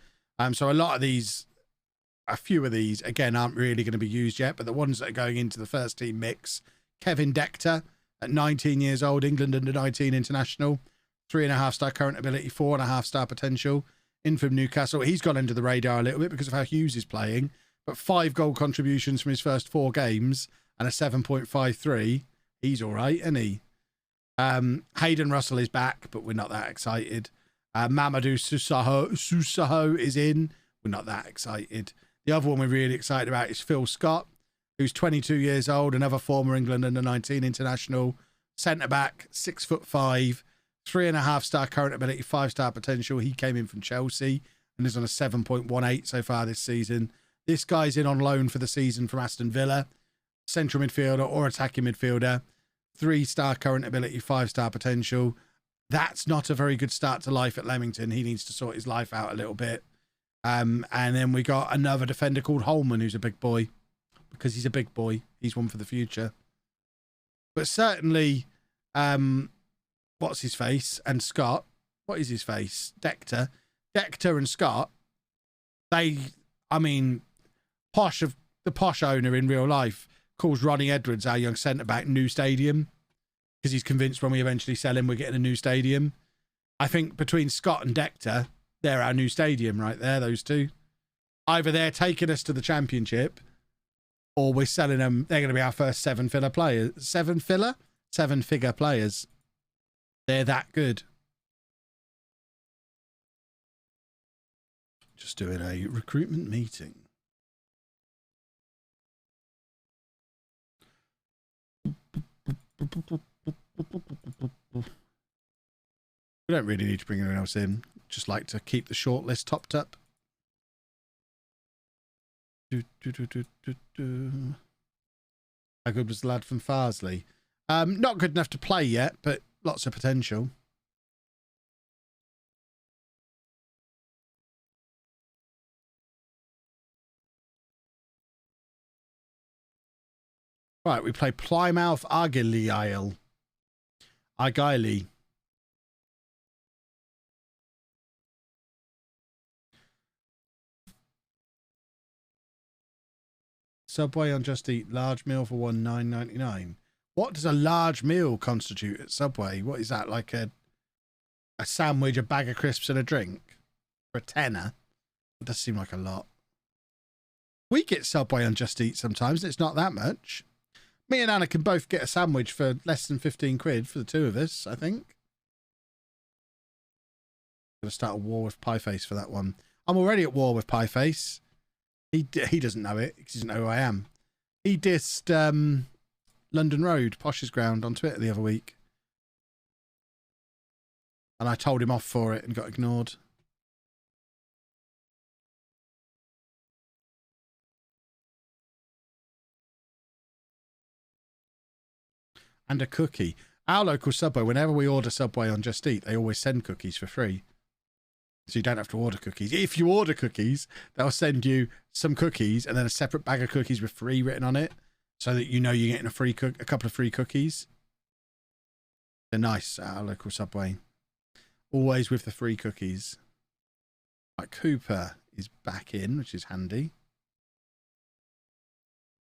So a few of these, again, aren't really going to be used yet, but the ones that are going into the first team mix, Kevin Decter at 19 years old, England under 19 international, 3.5-star current ability, 4.5-star potential, in from Newcastle. He's gone under the radar a little bit because of how Hughes is playing, but 5 goal contributions from his first 4 games and a 7.53. He's all right, isn't he? Hayden Russell is back, but we're not that excited. Mamadou Susaho is in. We're not that excited. The other one we're really excited about is Phil Scott, who's 22 years old, another former England under 19 international, centre back, 6'5", 3.5-star current ability, 5-star potential. He came in from Chelsea and is on a 7.18 so far this season. This guy's in on loan for the season from Aston Villa, central midfielder or attacking midfielder, 3-star current ability, 5-star potential. That's not a very good start to life at Leamington. He needs to sort his life out a little bit. And then we got another defender called Holman, who's a big boy, because he's a big boy. He's one for the future. But certainly, what's his face? And Scott. What is his face? Decter and Scott. The posh owner in real life calls Ronnie Edwards, our young centre-back, new stadium, because he's convinced when we eventually sell him, we're getting a new stadium. I think between Scott and Decter, they're our new stadium right there, those two. Either they're taking us to the championship or we're selling them. They're going to be our first seven-figure players. They're that good. Just doing a recruitment meeting. We don't really need to bring anyone else in. Just like to keep the shortlist topped up. How good was the lad from Farsley? Not good enough to play yet, but lots of potential. Right, we play Plymouth Argyll. Subway on Just Eat, large meal for $9.99. What does a large meal constitute at Subway? What is that, like a sandwich, a bag of crisps and a drink? For a tenner? It does seem like a lot. We get Subway on Just Eat sometimes, and it's not that much. Me and Anna can both get a sandwich for less than 15 quid for the two of us, I think. Gonna start a war with Pieface for that one. I'm already at war with Pieface. He doesn't know it because he doesn't know who I am. He dissed London Road, Posh's Ground, on Twitter the other week. And I told him off for it and got ignored. And a cookie. Our local Subway, whenever we order Subway on Just Eat, they always send cookies for free. So you don't have to order cookies. If you order cookies, they'll send you some cookies and then a separate bag of cookies with free written on it, so that you know you're getting a couple of free cookies. They're nice at our local Subway. Always with the free cookies. Right, Cooper is back in, which is handy.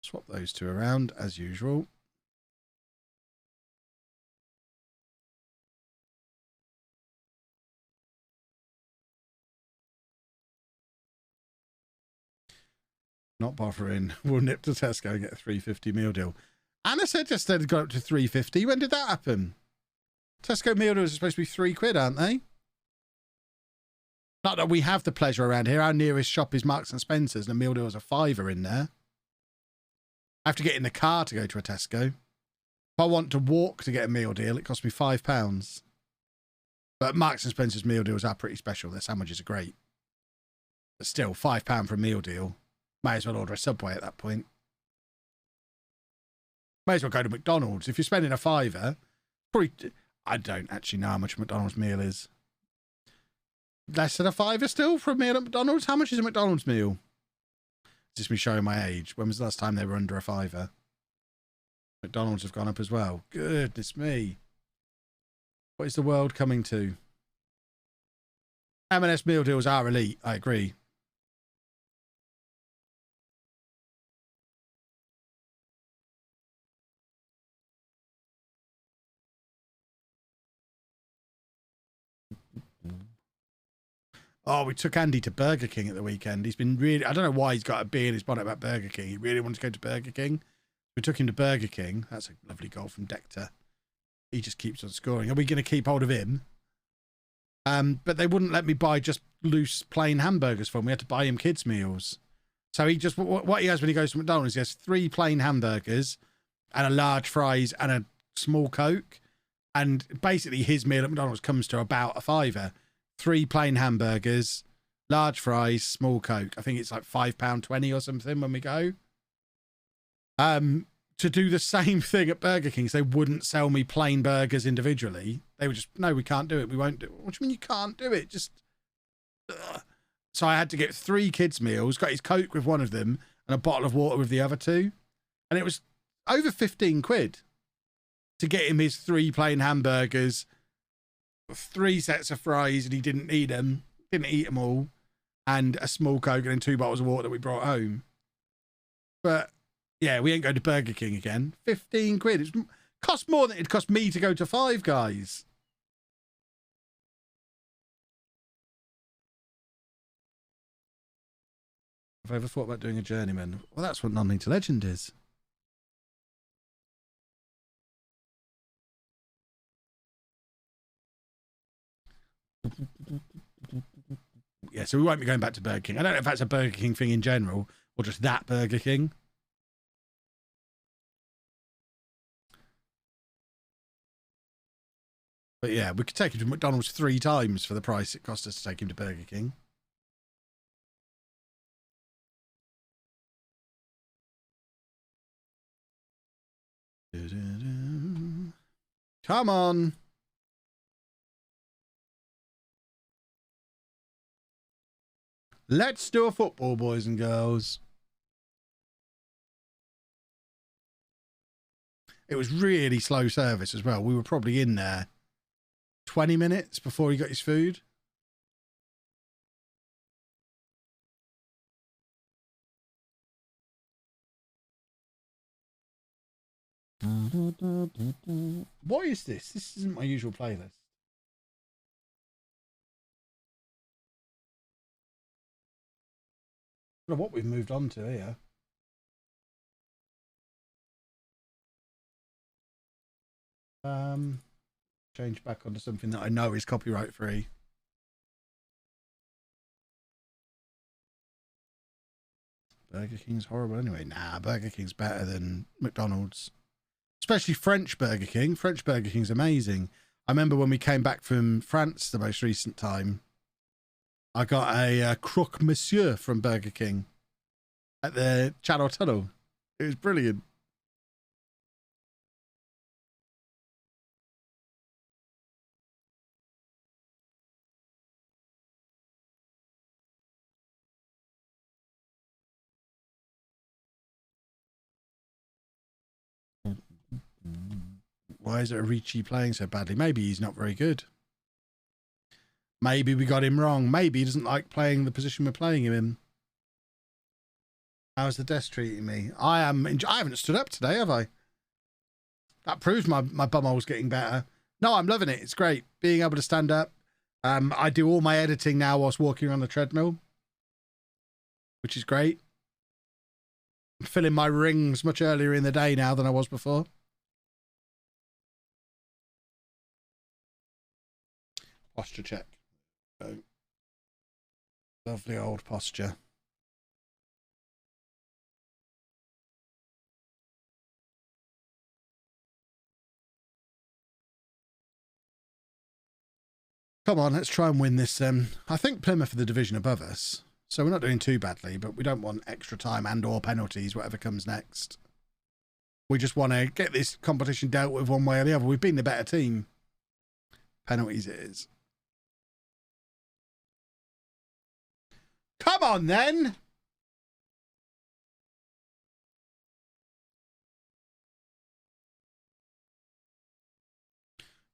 Swap those two around as usual. Not bothering. We'll nip to Tesco and get a $3.50 meal deal. Anna said just they'd got up to $3.50. When did that happen? Tesco meal deals are supposed to be £3, aren't they? Not that we have the pleasure around here. Our nearest shop is Marks and Spencer's, and the meal deals are £5 in there. I have to get in the car to go to a Tesco. If I want to walk to get a meal deal, it costs me £5. But Marks and Spencer's meal deals are pretty special. Their sandwiches are great. But still, £5 for a meal deal. May as well order a Subway at that point. May as well go to McDonald's. If you're spending a £5, probably... I don't actually know how much a McDonald's meal is. Less than a fiver still for a meal at McDonald's? How much is a McDonald's meal? Just me showing my age. When was the last time they were under a fiver? McDonald's have gone up as well. Goodness me. What is the world coming to? M&S meal deals are elite. I agree. Oh, we took Andy to Burger King at the weekend. He's been really... I don't know why he's got a bee in his bonnet about Burger King. He really wanted to go to Burger King. We took him to Burger King. That's a lovely goal from Dector. He just keeps on scoring. Are we going to keep hold of him? But they wouldn't let me buy just loose, plain hamburgers for him. We had to buy him kids' meals. So he just... What he has when he goes to McDonald's, he has 3 plain hamburgers and a large fries and a small Coke. And basically his meal at McDonald's comes to about a fiver. 3 plain hamburgers, large fries, small Coke. I think it's like £5.20 or something when we go. To do the same thing at Burger King, they wouldn't sell me plain burgers individually. They were just, no, we can't do it. We won't do it. What do you mean you can't do it? Just, ugh. So I had to get 3 kids' meals, got his Coke with one of them and a bottle of water with the other 2. And it was over 15 quid to get him his 3 plain hamburgers, 3 sets of fries, and he didn't need them, didn't eat them all, and a small Coke and then 2 bottles of water that we brought home. But yeah, we ain't going to Burger King again. 15 quid. It cost more than it cost me to go to Five Guys. Have I ever thought about doing a journeyman? Well, that's what non-linked to legend is. Yeah, so we won't be going back to Burger King. I don't know if that's a Burger King thing in general or just that Burger King. But yeah, we could take him to McDonald's 3 times for the price it cost us to take him to Burger King. Come on. Let's do a football, boys and girls. It was really slow service as well. We were probably in there 20 minutes before he got his food. What is this? This isn't my usual playlist. I don't know what we've moved on to here. Change back onto something that I know is copyright free. Burger King's horrible anyway. Nah, Burger King's better than McDonald's. Especially French Burger King. French Burger King's amazing. I remember when we came back from France the most recent time, I got a croque monsieur from Burger King at the Channel Tunnel. It was brilliant. Why is it Ricci playing so badly? Maybe he's not very good. Maybe we got him wrong. Maybe he doesn't like playing the position we're playing him in. How's the desk treating me? I haven't stood up today, have I? That proves my bumhole's getting better. No, I'm loving it. It's great being able to stand up. I do all my editing now whilst walking on the treadmill, which is great. I'm filling my rings much earlier in the day now than I was before. Posture check. Oh. Lovely old posture. Come on, let's try and win this. I think Plymouth are the division above us, so we're not doing too badly, but we don't want extra time and or penalties, whatever comes next. We just want to get this competition dealt with one way or the other. We've been the better team. Penalties it is. Come on, then.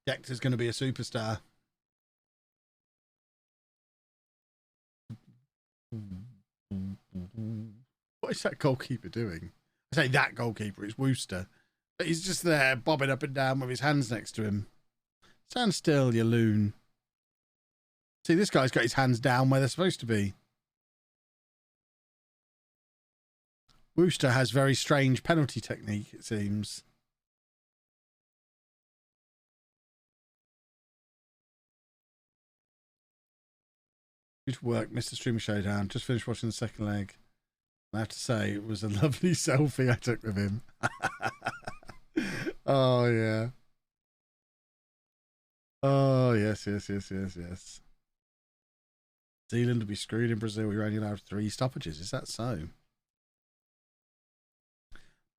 Dexter's going to be a superstar. What is that goalkeeper doing? I say that goalkeeper, it's Wooster. But he's just there bobbing up and down with his hands next to him. Stand still, you loon. See, this guy's got his hands down where they're supposed to be. Wooster has very strange penalty technique, it seems. Good work, Mr. Streamer Showdown. Just finished watching the second leg. I have to say, it was a lovely selfie I took with him. Oh, yeah. Oh, yes. Zealand to be screwed in Brazil. We were only allowed 3 stoppages. Is that so?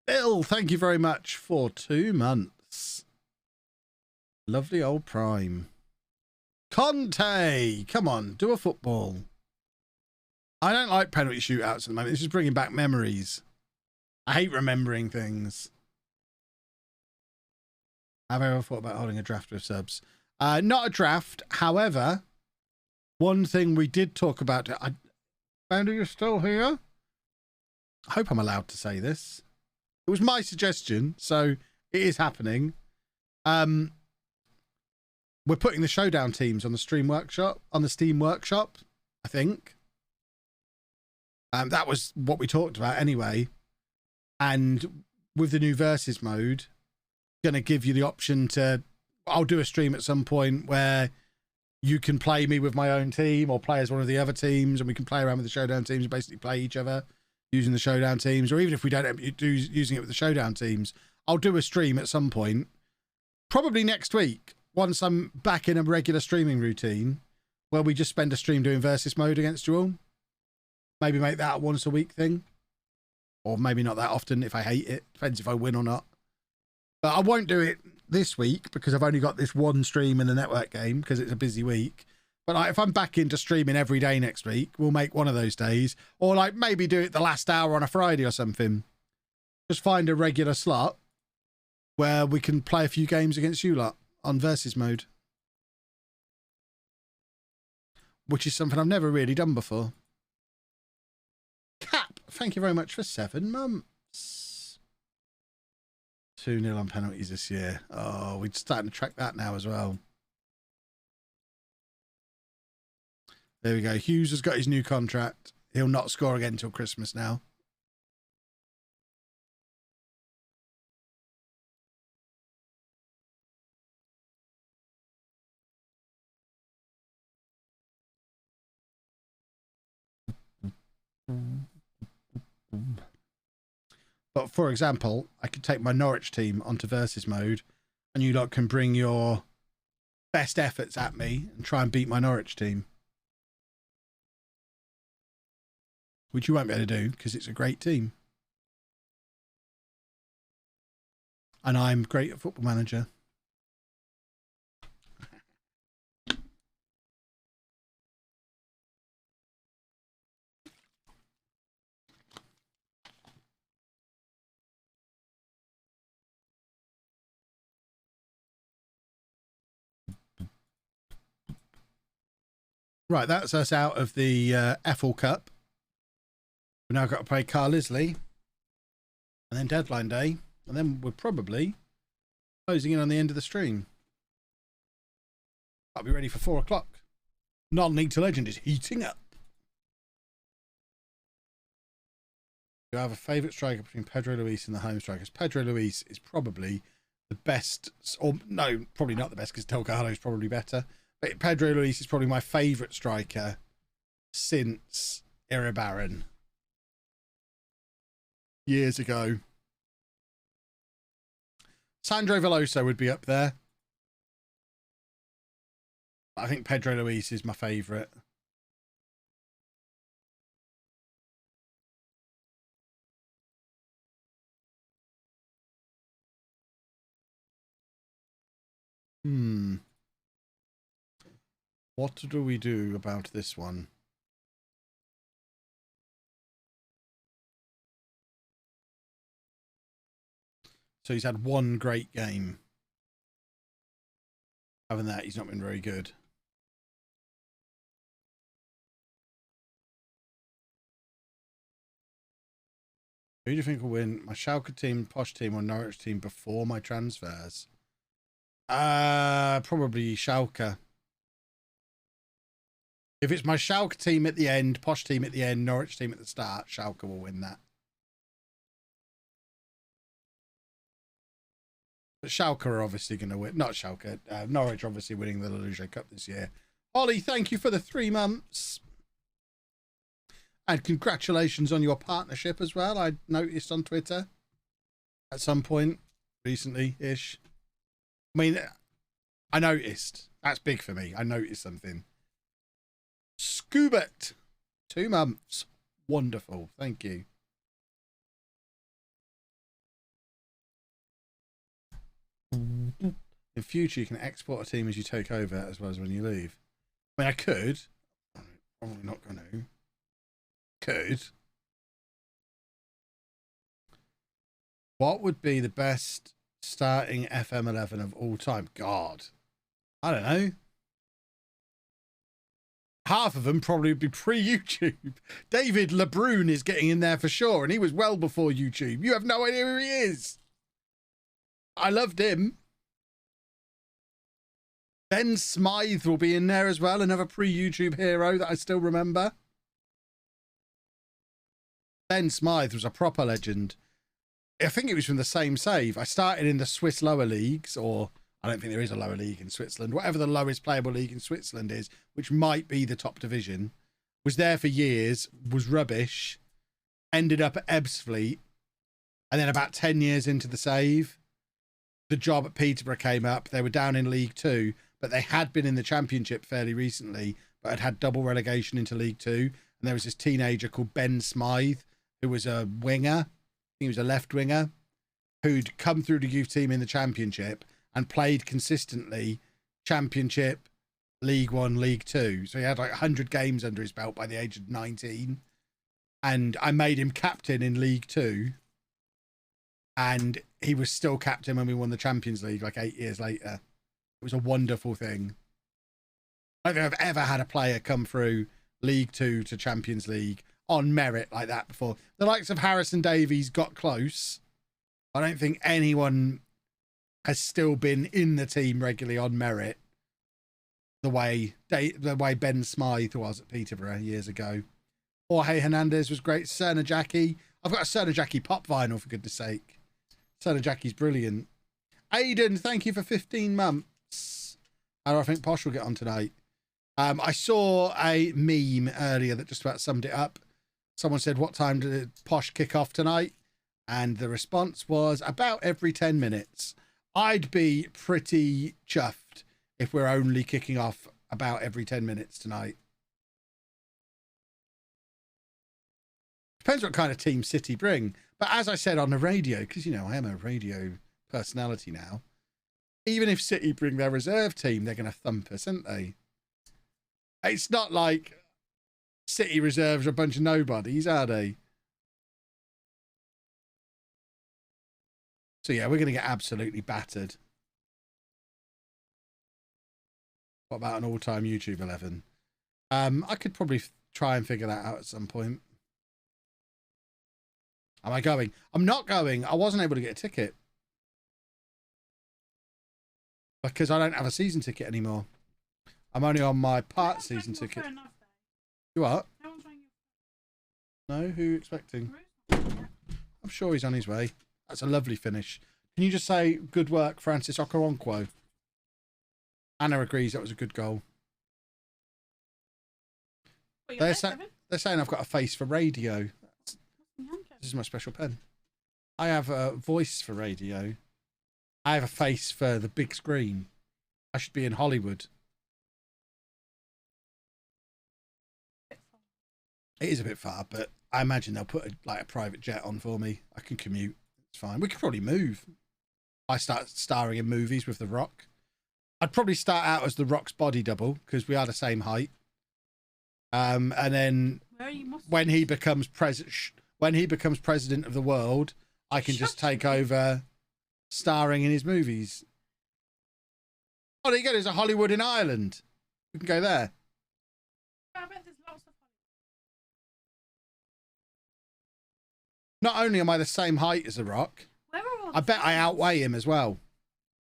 Bill, thank you very much for 2 months. Lovely old Prime. Conte, come on, do a football. I don't like penalty shootouts at the moment. This is bringing back memories. I hate remembering things. Have I ever thought about holding a draft with subs? Not a draft. However, one thing we did talk about. Banter, you're still here? I hope I'm allowed to say this. It was my suggestion, so it is happening. We're putting the Showdown teams on the Steam Workshop, I think. That was what we talked about anyway. And with the new versus mode, going to give you the option to, I'll do a stream at some point where you can play me with my own team or play as one of the other teams, and we can play around with the Showdown teams and basically play each other using the Showdown teams. Or even if we don't do using it with the Showdown teams, I'll do a stream at some point, probably next week, once I'm back in a regular streaming routine where we just spend a stream doing versus mode against you all. Maybe make that a once a week thing. Or maybe not that often if I hate it. Depends if I win or not. But I won't do it this week because I've only got this one stream in the network game because it's a busy week. But if I'm back into streaming every day next week, we'll make one of those days. Or like maybe do it the last hour on a Friday or something. Just find a regular slot where we can play a few games against you lot on versus mode. Which is something I've never really done before. Cap, thank you very much for 7 months. 2-0 on penalties this year. Oh, we're starting to track that now as well. There we go. Hughes has got his new contract. He'll not score again until Christmas now. But for example, I could take my Norwich team onto versus mode and you lot can bring your best efforts at me and try and beat my Norwich team. Which you won't be able to do because it's a great team. And I'm great at Football Manager. Right, that's us out of the Effel Cup. We've now got to play Carlisle. And then deadline day. And then we're probably closing in on the end of the stream. I'll be ready for 4 o'clock. Non-League to Legend is heating up. Do I have a favourite striker between Pedro Luis and the home strikers? Pedro Luis is probably the best, or no, probably not the best because Delgado is probably better. But Pedro Luis is probably my favourite striker since Iribarren. Years ago. Sandro Veloso would be up there. I think Pedro Luis is my favourite. What do we do about this one? So he's had one great game. Other than that, he's not been very good. Who do you think will win? My Schalke team, Posh team, or Norwich team before my transfers? Probably Schalke. If it's my Schalke team at the end, Posh team at the end, Norwich team at the start, Schalke will win that. But Schalke are obviously going to win. Not Schalke. Norwich are obviously winning the LOLLUJO Cup this year. Ollie, thank you for the 3 months. And congratulations on your partnership as well. I noticed on Twitter at some point recently-ish. I mean, I noticed. That's big for me. I noticed something. Scoobert, 2 months. Wonderful. Thank you. In future, you can export a team as you take over as well as when you leave. I mean, I could. I'm probably not going to. Could. What would be the best starting FM11 of all time? God, I don't know. Half of them probably would be pre-YouTube. David LeBrun is getting in there for sure, and he was well before YouTube. You have no idea who he is. I loved him. Ben Smythe will be in there as well, another pre-YouTube hero that I still remember. Ben Smythe was a proper legend. I think it was from the same save. I started in the Swiss lower leagues, or I don't think there is a lower league in Switzerland. Whatever the lowest playable league in Switzerland is, which might be the top division. Was there for years, was rubbish. Ended up at Ebbsfleet. And then about 10 years into the save, the job at Peterborough came up. They were down in League Two, but they had been in the Championship fairly recently, but had had double relegation into League Two. And there was this teenager called Ben Smythe, who was a winger. He was a left winger, who'd come through the youth team in the Championship and played consistently Championship, League One, League Two. So he had like 100 games under his belt by the age of 19. And I made him captain in League Two. And he was still captain when we won the Champions League like 8 years later. It was a wonderful thing. I don't think I've ever had a player come through League Two to Champions League on merit like that before. The likes of Harrison Davies got close. I don't think anyone has still been in the team regularly on merit the way Ben Smythe was at Peterborough years ago. Jorge Hernandez was great. Cerna Jackie. I've got a Cerna Jackie pop vinyl, for goodness sake. Cerna Jackie's brilliant. Aidan, thank you for 15 months. How do I think Posh will get on tonight? I saw a meme earlier that just about summed it up. Someone said, what time did Posh kick off tonight? And the response was about every 10 minutes. I'd be pretty chuffed if we're only kicking off about every 10 minutes tonight. Depends what kind of team City bring. But as I said on the radio, because, you know, I am a radio personality now, even if City bring their reserve team, they're going to thump us, aren't they? It's not like City reserves are a bunch of nobodies, are they? So, yeah, we're going to get absolutely battered. What about an all-time YouTube 11? I could probably try and figure that out at some point. Am I going? I'm not going. I wasn't able to get a ticket. Because I don't have a season ticket anymore. I'm only on my part season ticket. You what? No? Who are you expecting? I'm sure he's on his way. That's a lovely finish. Can you just say, good work, Francis Okoronkwo? Anna agrees that was a good goal. They're saying I've got a face for radio. This is my special pen. I have a voice for radio. I have a face for the big screen. I should be in Hollywood. It is a bit far, but I imagine they'll put a private jet on for me. I can commute. It's fine. We could probably move. I start starring in movies with The Rock. I'd probably start out as The Rock's body double because we are the same height. And then when he becomes president of the world, I can just take over starring in his movies. Oh, there you go. There's a Hollywood in Ireland. We can go there. I bet there's lots of. Not only am I the same height as The Rock, Where are all I the bet I fans? outweigh him as well.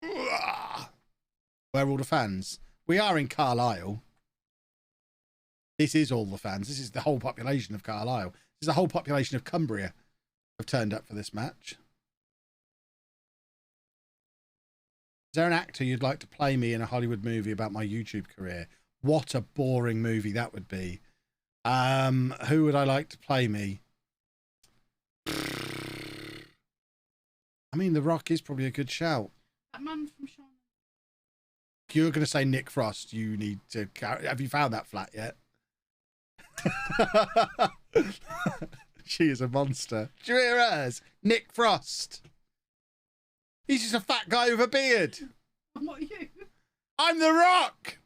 Where are all the fans? We are in Carlisle. This is all the fans. This is the whole population of Carlisle. This is the whole population of Cumbria have turned up for this match. Is there an actor you'd like to play me in a Hollywood movie about my YouTube career? What a boring movie that would be. Who would I like to play me? I mean, The Rock is probably a good shout. That man from Sean. You're going to say Nick Frost. You need to... Have you found that flat yet? She is a monster. Do you hear hers? Nick Frost. He's just a fat guy with a beard. What are you? I'm The Rock.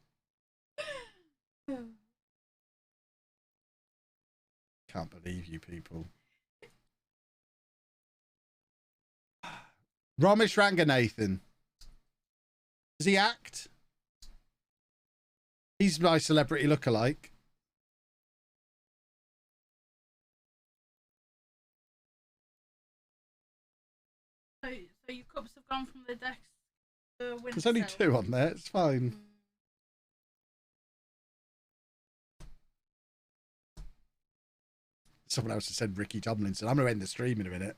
Can't believe you people. Ramesh Ranganathan. Does he act? He's my celebrity lookalike. So your cups have gone from the desk to the window. There's only 2 on there. It's fine. Someone else has said Ricky Tomlinson. I'm going to end the stream in a minute.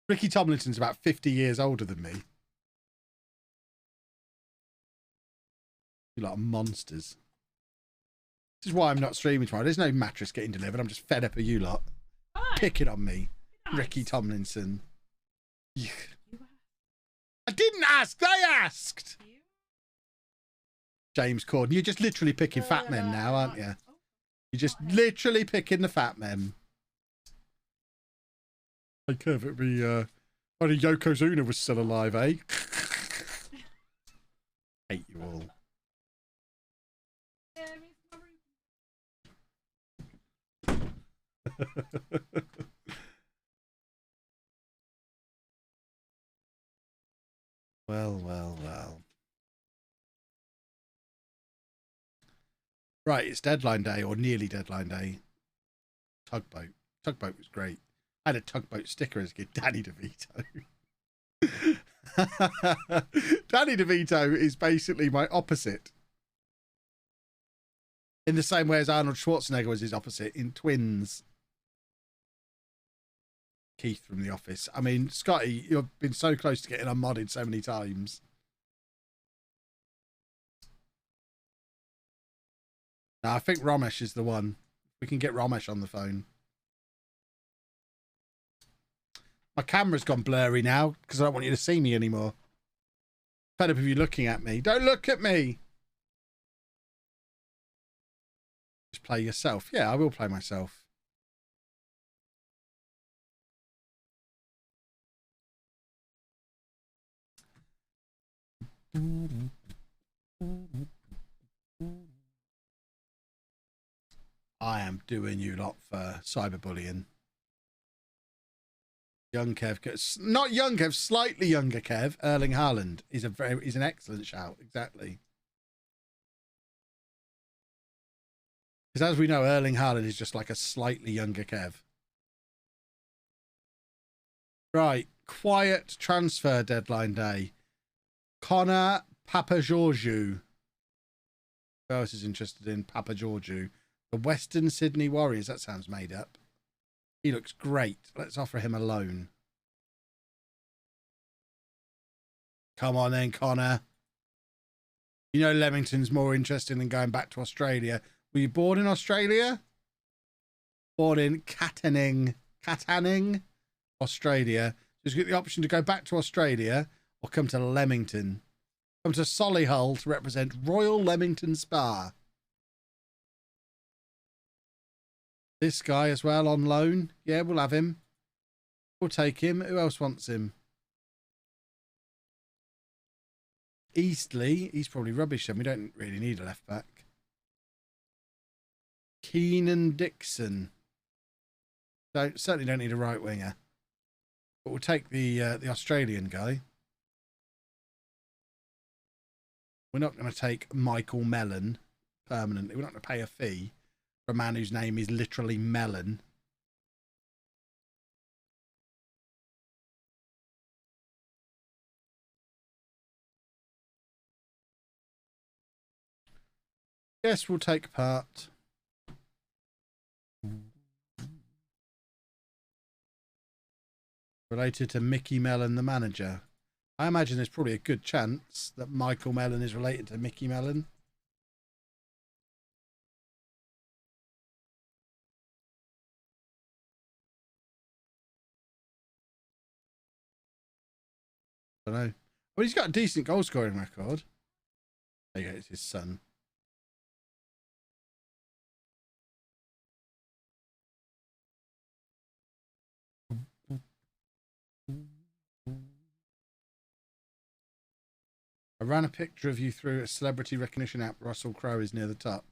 Ricky Tomlinson's about 50 years older than me. You lot are monsters. This is why I'm not streaming tomorrow. There's no mattress getting delivered. I'm just fed up of you lot. Why? Picking on me. Nice. Ricky Tomlinson. Yeah. I didn't ask. They asked. James Corden. You're just literally picking fat men now, aren't you? You're just literally picking the fat men. Hey, Kev, it'd be, only Yokozuna was still alive, eh? Hate you all. Well. Right, it's deadline day, or nearly deadline day. Tugboat. Tugboat was great. I had a tugboat sticker as a kid. Danny DeVito. Danny DeVito is basically my opposite. In the same way as Arnold Schwarzenegger was his opposite in Twins. Keith from The Office. I mean, Scotty, you've been so close to getting unmodded so many times. No, I think Ramesh is the one. We can get Ramesh on the phone. My camera's gone blurry now because I don't want you to see me anymore. Fed up of you looking at me. Don't look at me. Just play yourself. Yeah, I will play myself. I am doing you lot for cyberbullying. Young Kev, not young Kev, slightly younger Kev. Erling Haaland is an excellent shout. Exactly. Because as we know, Erling Haaland is just like a slightly younger Kev. Right, quiet transfer deadline day. Connor Papageorgiou. Who else is interested in Papageorgiou? The Western Sydney Warriors. That sounds made up. He looks great. Let's offer him a loan. Come on then, Connor. You know Leamington's more interesting than going back to Australia. Were you born in Australia? Born in Katanning, Australia. Just get the option to go back to Australia or come to Leamington. Come to Solihull to represent Royal Leamington Spa. This guy as well on loan. Yeah, we'll have him. We'll take him. Who else wants him? Eastleigh. He's probably rubbish then. We don't really need a left back. Keenan Dixon. Certainly don't need a right winger. But we'll take the Australian guy. We're not going to take Michael Mellon permanently. We're not going to pay a fee for a man whose name is literally Mellon. Yes, we'll take part. Related to Mickey Mellon, the manager. I imagine there's probably a good chance that Michael Mellon is related to Mickey Mellon. I don't know. Well, he's got a decent goal scoring record. There you go, it's his son. I ran a picture of you through a celebrity recognition app. Russell Crowe is near the top.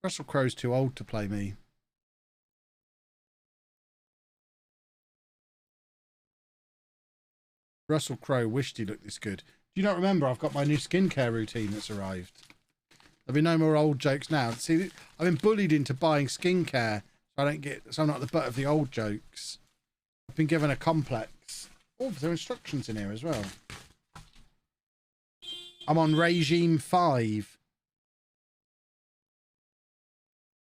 Russell Crowe's too old to play me. Russell Crowe wished he looked this good. Do you not remember? I've got my new skincare routine that's arrived. There'll be no more old jokes now. See, I've been bullied into buying skincare, so I'm not the butt of the old jokes. I've been given a complex. Oh, there are instructions in here as well. I'm on regime 5.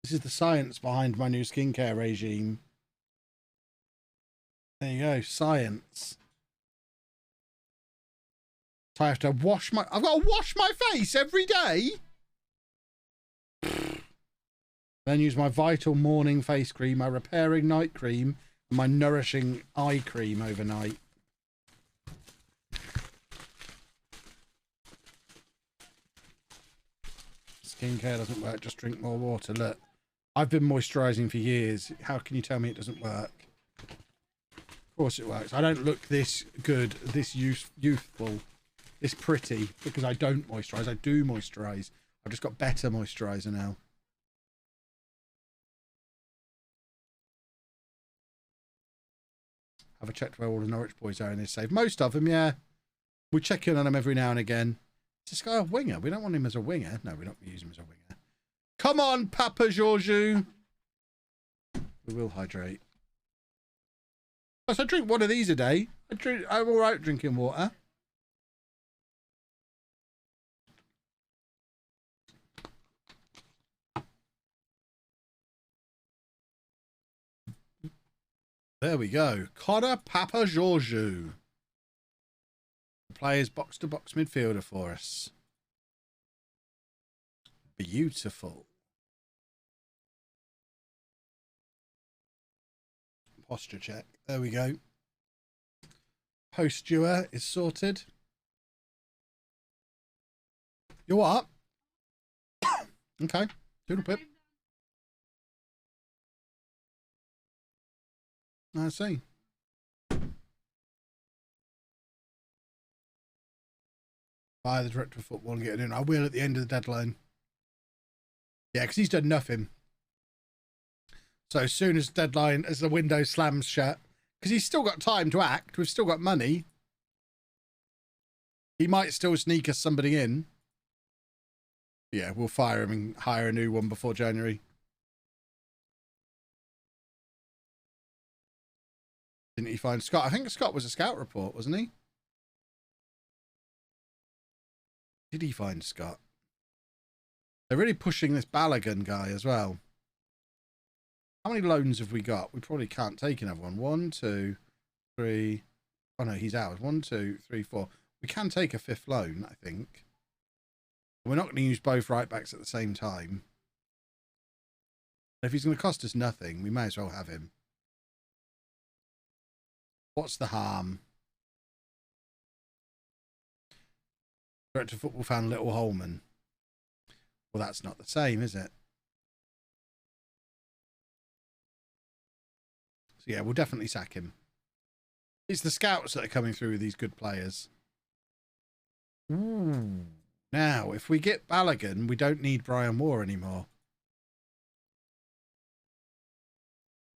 This is the science behind my new skincare regime. There you go, science. So I have to wash my... I've got to wash my face every day? Then use my vital morning face cream, my repairing night cream, and my nourishing eye cream overnight. Skincare doesn't work, just drink more water. Look, I've been moisturising for years. How can you tell me it doesn't work? Of course it works. I don't look this good, this youthful, this pretty, because I don't moisturise. I do moisturise. I've just got better moisturiser now. Have a check where all the Norwich boys are in this save. Most of them, yeah. We check in on them every now and again. Is this guy a winger? We don't want him as a winger. No, we're not going to use him as a winger. Come on, Papa Georgiou. We will hydrate. Plus, I drink one of these a day. I'm all right drinking water. There we go. Connor Papa Georgiou. Plays box-to-box midfielder for us. Beautiful. Posture check. There we go. Posture is sorted. You what? Okay. Doodle pip. I see. Buy the director of football and get it in. I will at the end of the deadline. Yeah, because he's done nothing. So as soon as deadline, as the window slams shut, because he's still got time to act. We've still got money. He might still sneak us somebody in. Yeah, we'll fire him and hire a new one before January. Didn't he find Scott? I think Scott was a scout report, wasn't he? Did he find Scott? They're really pushing this Balogun guy as well. How many loans have we got? We probably can't take another one. 1, 2, 3. Oh no, he's out. 1, 2, 3, 4. We can take a 5th loan, I think. We're not going to use both right backs at the same time. If he's going to cost us nothing, we may as well have him. What's the harm? Director of football fan Little Holman. Well, that's not the same, is it? So yeah, we'll definitely sack him. It's the scouts that are coming through with these good players. Ooh. Now, if we get Balogun, we don't need Brian Moore anymore.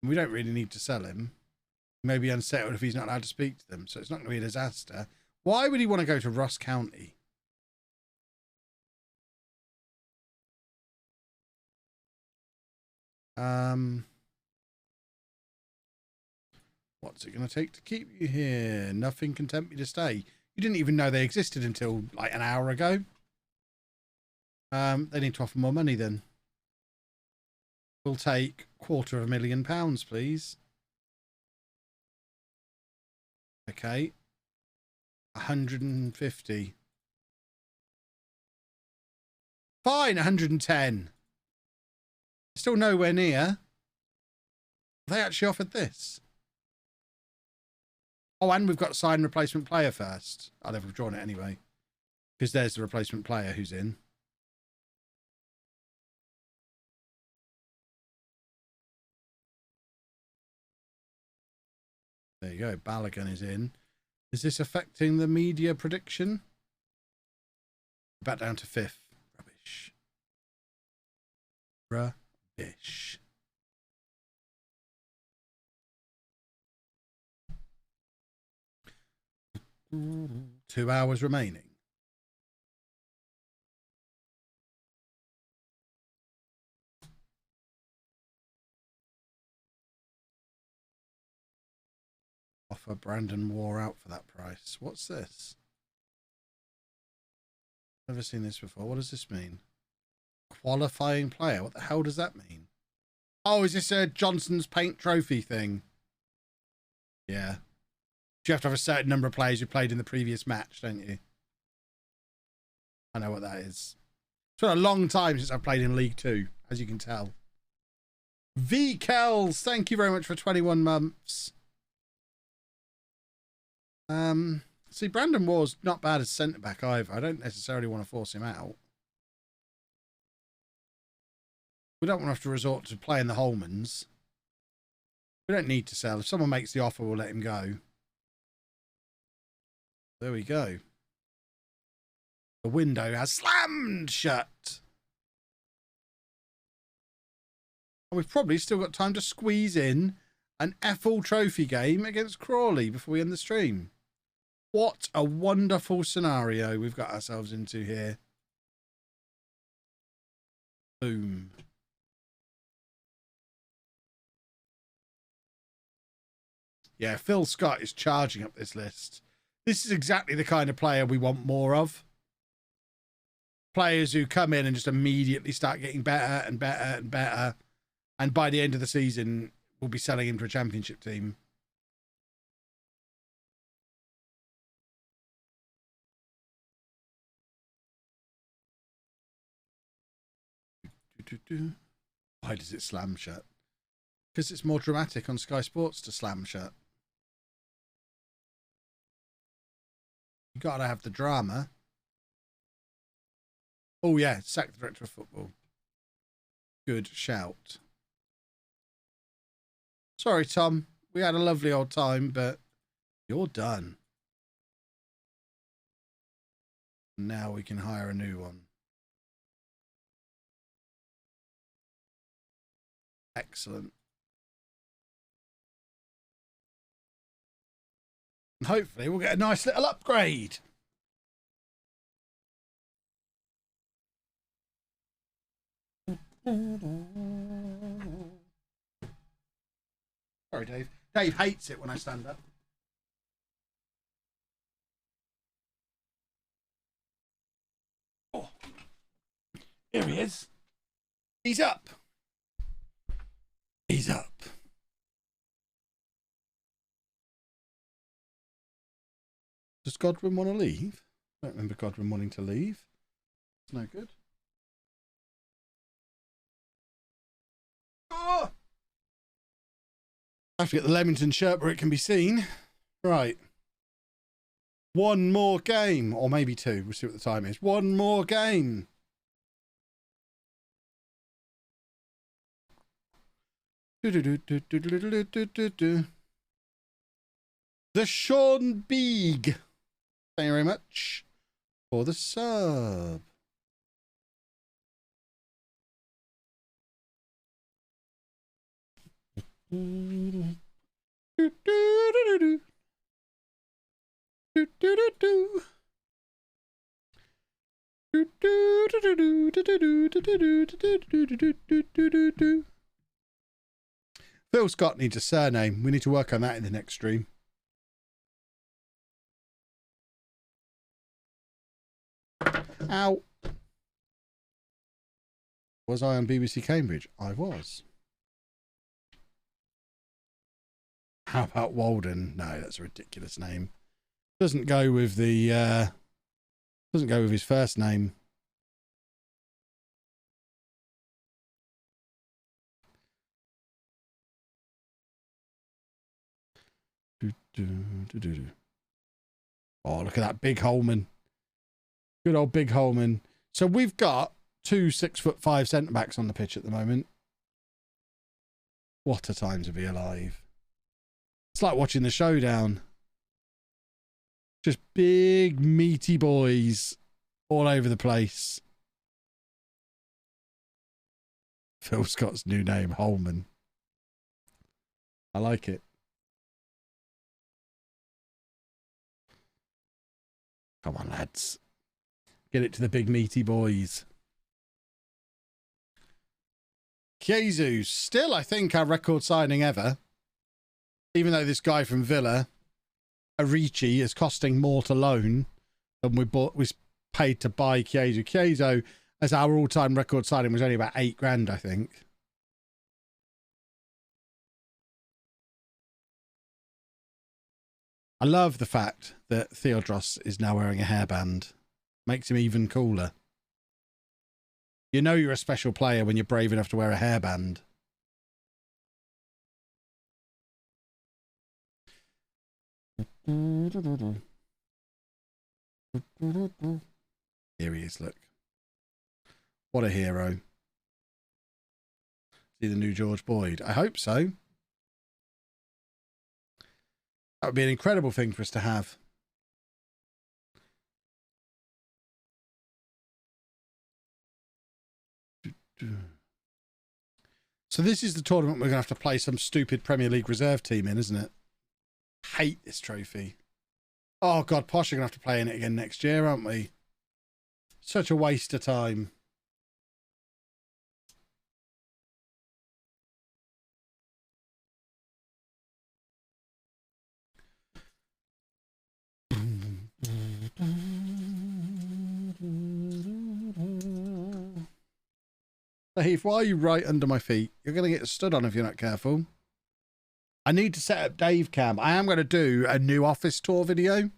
We don't really need to sell him. Maybe unsettled if he's not allowed to speak to them. So it's not going to be a disaster. Why would he want to go to Ross County? What's it going to take to keep you here? Nothing can tempt me to stay. You didn't even know they existed until like an hour ago. They need to offer more money then. We'll take £250,000, please. Okay. 150. Fine, 110. Still nowhere near. They actually offered this. Oh, and we've got to sign replacement player first. Oh, they've withdrawn it anyway. Because there's the replacement player who's in. There you go. Balogun is in. Is this affecting the media prediction? Back down to 5th. Rubbish. Rubbish. Two hours remaining. Offer Brandon Moore out for that price. What's this? Never seen this before. What does this mean? Qualifying player. What the hell does that mean? Oh, is this a Johnson's Paint Trophy thing? Yeah. You have to have a certain number of players who played in the previous match, don't you? I know what that is. It's been a long time since I've played in League 2, as you can tell. V. Kells, thank you very much for 21 months. See, Brandon Moore's not bad as centre-back either. I don't necessarily want to force him out. We don't want to have to resort to playing the Holmans. We don't need to sell. If someone makes the offer, we'll let him go. There we go. The window has slammed shut. And we've probably still got time to squeeze in an EFL trophy game against Crawley before we end the stream. What a wonderful scenario we've got ourselves into here. Boom. Yeah, Phil Scott is charging up this list. This is exactly the kind of player we want more of. Players who come in and just immediately start getting better and better and better. And by the end of the season, we'll be selling him to a championship team. Why does it slam shut? Because it's more dramatic on Sky Sports to slam shut. You gotta have the drama. Oh yeah, sack the director of football. Good shout. Sorry, Tom. We had a lovely old time, but you're done. Now we can hire a new one. Excellent. And hopefully we'll get a nice little upgrade. Sorry, Dave. Dave hates it when I stand up. Oh. Here he is. He's up. He's up. Does Godwin want to leave? I don't remember Godwin wanting to leave. It's no good. Oh! I have to get the Leamington shirt where it can be seen. Right. One more game. Or maybe two. We'll see what the time is. One more game. The Sean Beeg. Thank you very much for the sub. Phil Scott needs a surname. We need to work on that in the next stream. Ow. Was I on BBC Cambridge? I was. How about Walden? No, that's a ridiculous name. Doesn't go with the doesn't go with his first name. Oh, look at that big Holman. Good old big Holman. So we've got 2 6'5" centre backs on the pitch at the moment. What a time to be alive. It's like watching the Showdown. Just big, meaty boys all over the place. Phil Scott's new name, Holman. I like it. Come on, lads. Get it to the big, meaty boys. Jesus, still, I think, our record signing ever. Even though this guy from Villa, Arichi, is costing more to loan than we paid to buy Chiesa. Chiesa, as our all-time record signing, was only about 8 grand, I think. I love the fact that Theodros is now wearing a hairband. Makes him even cooler. You know you're a special player when you're brave enough to wear a hairband. Here he is, look. What a hero. Is he the new George Boyd? I hope so. That would be an incredible thing for us to have. So this is the tournament we're going to have to play some stupid Premier League reserve team in, isn't it? Hate this trophy. Oh, God, Posh are going to have to play in it again next year, aren't we? Such a waste of time. Dave, why are you right under my feet? You're going to get stood on if you're not careful. I need to set up Dave Cam. I am going to do a new office tour video.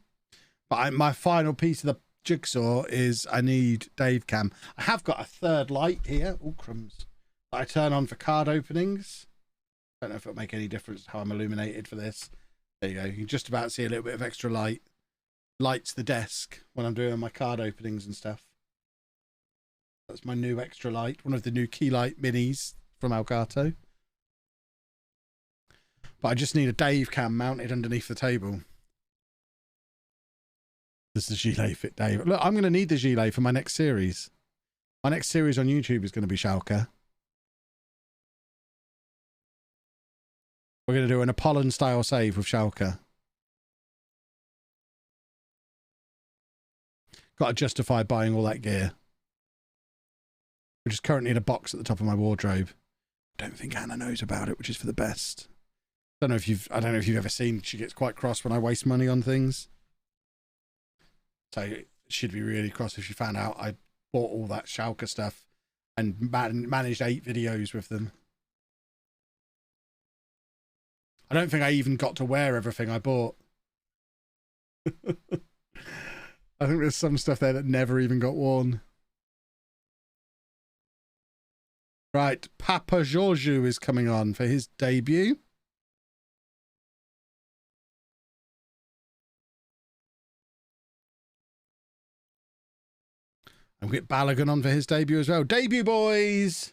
But my final piece of the jigsaw is I need Dave Cam. I have got a third light here. Oh, crumbs. That I turn on for card openings. Don't know if it'll make any difference how I'm illuminated for this. There you go. You can just about see a little bit of extra light. Lights the desk when I'm doing my card openings and stuff. That's my new extra light. One of the new key light minis from Elgato. But I just need a Dave Cam mounted underneath the table. Does the gilet fit Dave? Look, I'm going to need the gilet for my next series. My next series on YouTube is going to be Schalke. We're going to do an Apollon style save with Schalke. Got to justify buying all that gear. Which is currently in a box at the top of my wardrobe. Don't think Anna knows about it, which is for the best. I don't know if you've ever seen, she gets quite cross when I waste money on things. So she'd be really cross if she found out I bought all that Schalke stuff and managed 8 videos with them. I don't think I even got to wear everything I bought. I think there's some stuff there that never even got worn. Right, Papa Georgiou is coming on for his debut. And we get Balogun on for his debut as well. Debut, boys!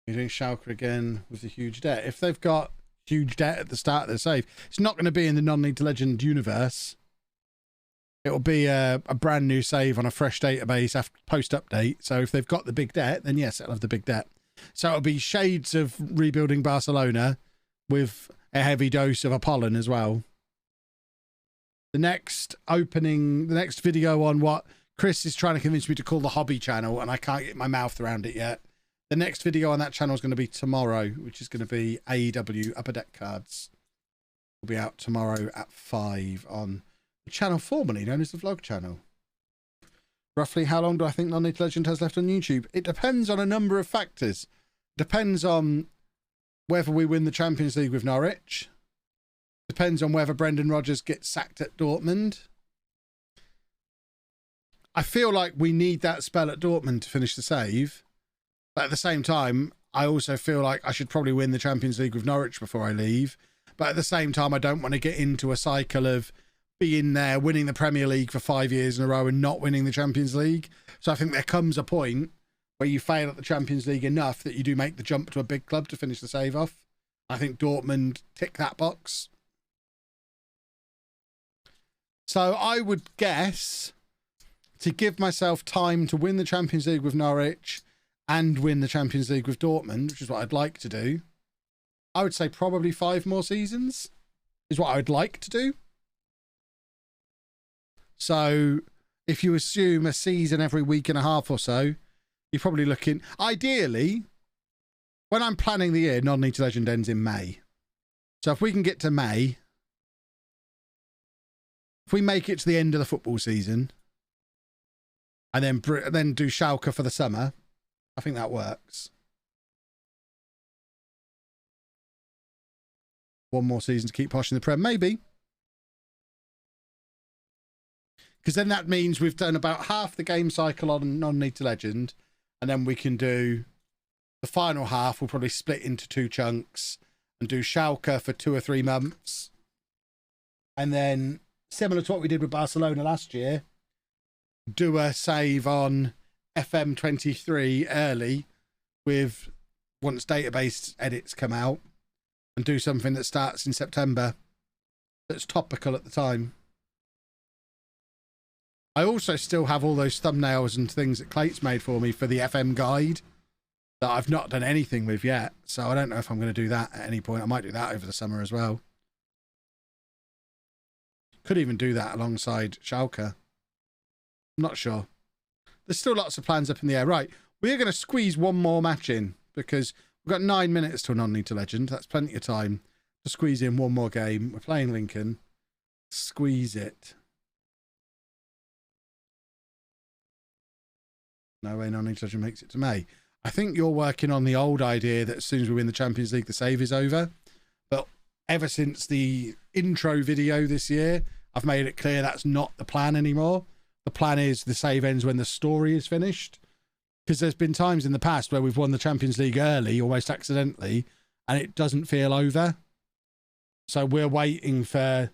You're doing Schalke again with the huge debt. If they've got huge debt at the start of their save, it's not going to be in the non-league to legend universe. It'll be a brand new save on a fresh database after post-update. So if they've got the big debt, then yes, it'll have the big debt. So it'll be shades of rebuilding Barcelona with a heavy dose of Apollon as well. The next video on what Chris is trying to convince me to call the hobby channel, and I can't get my mouth around it yet. The next video on that channel is going to be tomorrow, which is going to be AEW Upper Deck cards. Will be out tomorrow at 5 on the channel formerly known as the Vlog channel. Roughly how long do I think Non-Native Legend has left on YouTube? It depends on a number of factors. Depends on whether we win the Champions League with Norwich. Depends on whether Brendan Rodgers gets sacked at Dortmund. I feel like we need that spell at Dortmund to finish the save. But at the same time, I also feel like I should probably win the Champions League with Norwich before I leave. But at the same time, I don't want to get into a cycle of being there, winning the Premier League for 5 years in a row and not winning the Champions League. So I think there comes a point where you fail at the Champions League enough that you do make the jump to a big club to finish the save off. I think Dortmund tick that box. So I would guess to give myself time to win the Champions League with Norwich and win the Champions League with Dortmund, which is what I'd like to do, I would say probably 5 more seasons is what I would like to do. So if you assume a season every week and a half or so, you're probably looking, ideally, when I'm planning the year, Non-Native Legend ends in May. So if we can get to May, if we make it to the end of the football season and then do Schalke for the summer, I think that works. 1 more season to keep posh in the Prem, maybe. Because then that means we've done about half the game cycle on Non-Native Legend, and then we can do the final half. We'll probably split into 2 chunks and do Schalke for 2 or 3 months. And then, similar to what we did with Barcelona last year, do a save on FM23 early with once database edits come out, and do something that starts in September that's topical at the time. I also still have all those thumbnails and things that Clate's made for me for the FM guide that I've not done anything with yet. So I don't know if I'm going to do that at any point. I might do that over the summer as well. Could even do that alongside Schalke. I'm not sure. There's still lots of plans up in the air. Right, we're going to squeeze 1 more match in because we've got 9 minutes till Non-Native Legend. That's plenty of time to squeeze in 1 more game. We're playing Lincoln. Squeeze it. No way Non-Native Legend makes it to May. I think you're working on the old idea that as soon as we win the Champions League, the save is over. But ever since the intro video this year, I've made it clear that's not the plan anymore. The plan is the save ends when the story is finished. Because there's been times in the past where we've won the Champions League early, almost accidentally, and it doesn't feel over. So we're waiting for...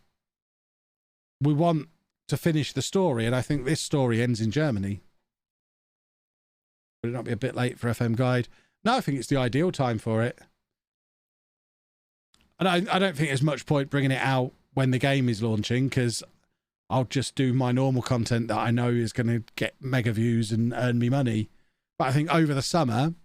We want to finish the story, and I think this story ends in Germany. Would it not be a bit late for FM Guide? No, I think it's the ideal time for it. And I don't think there's much point bringing it out when the game is launching, because I'll just do my normal content that I know is going to get mega views and earn me money. But I think over the summer,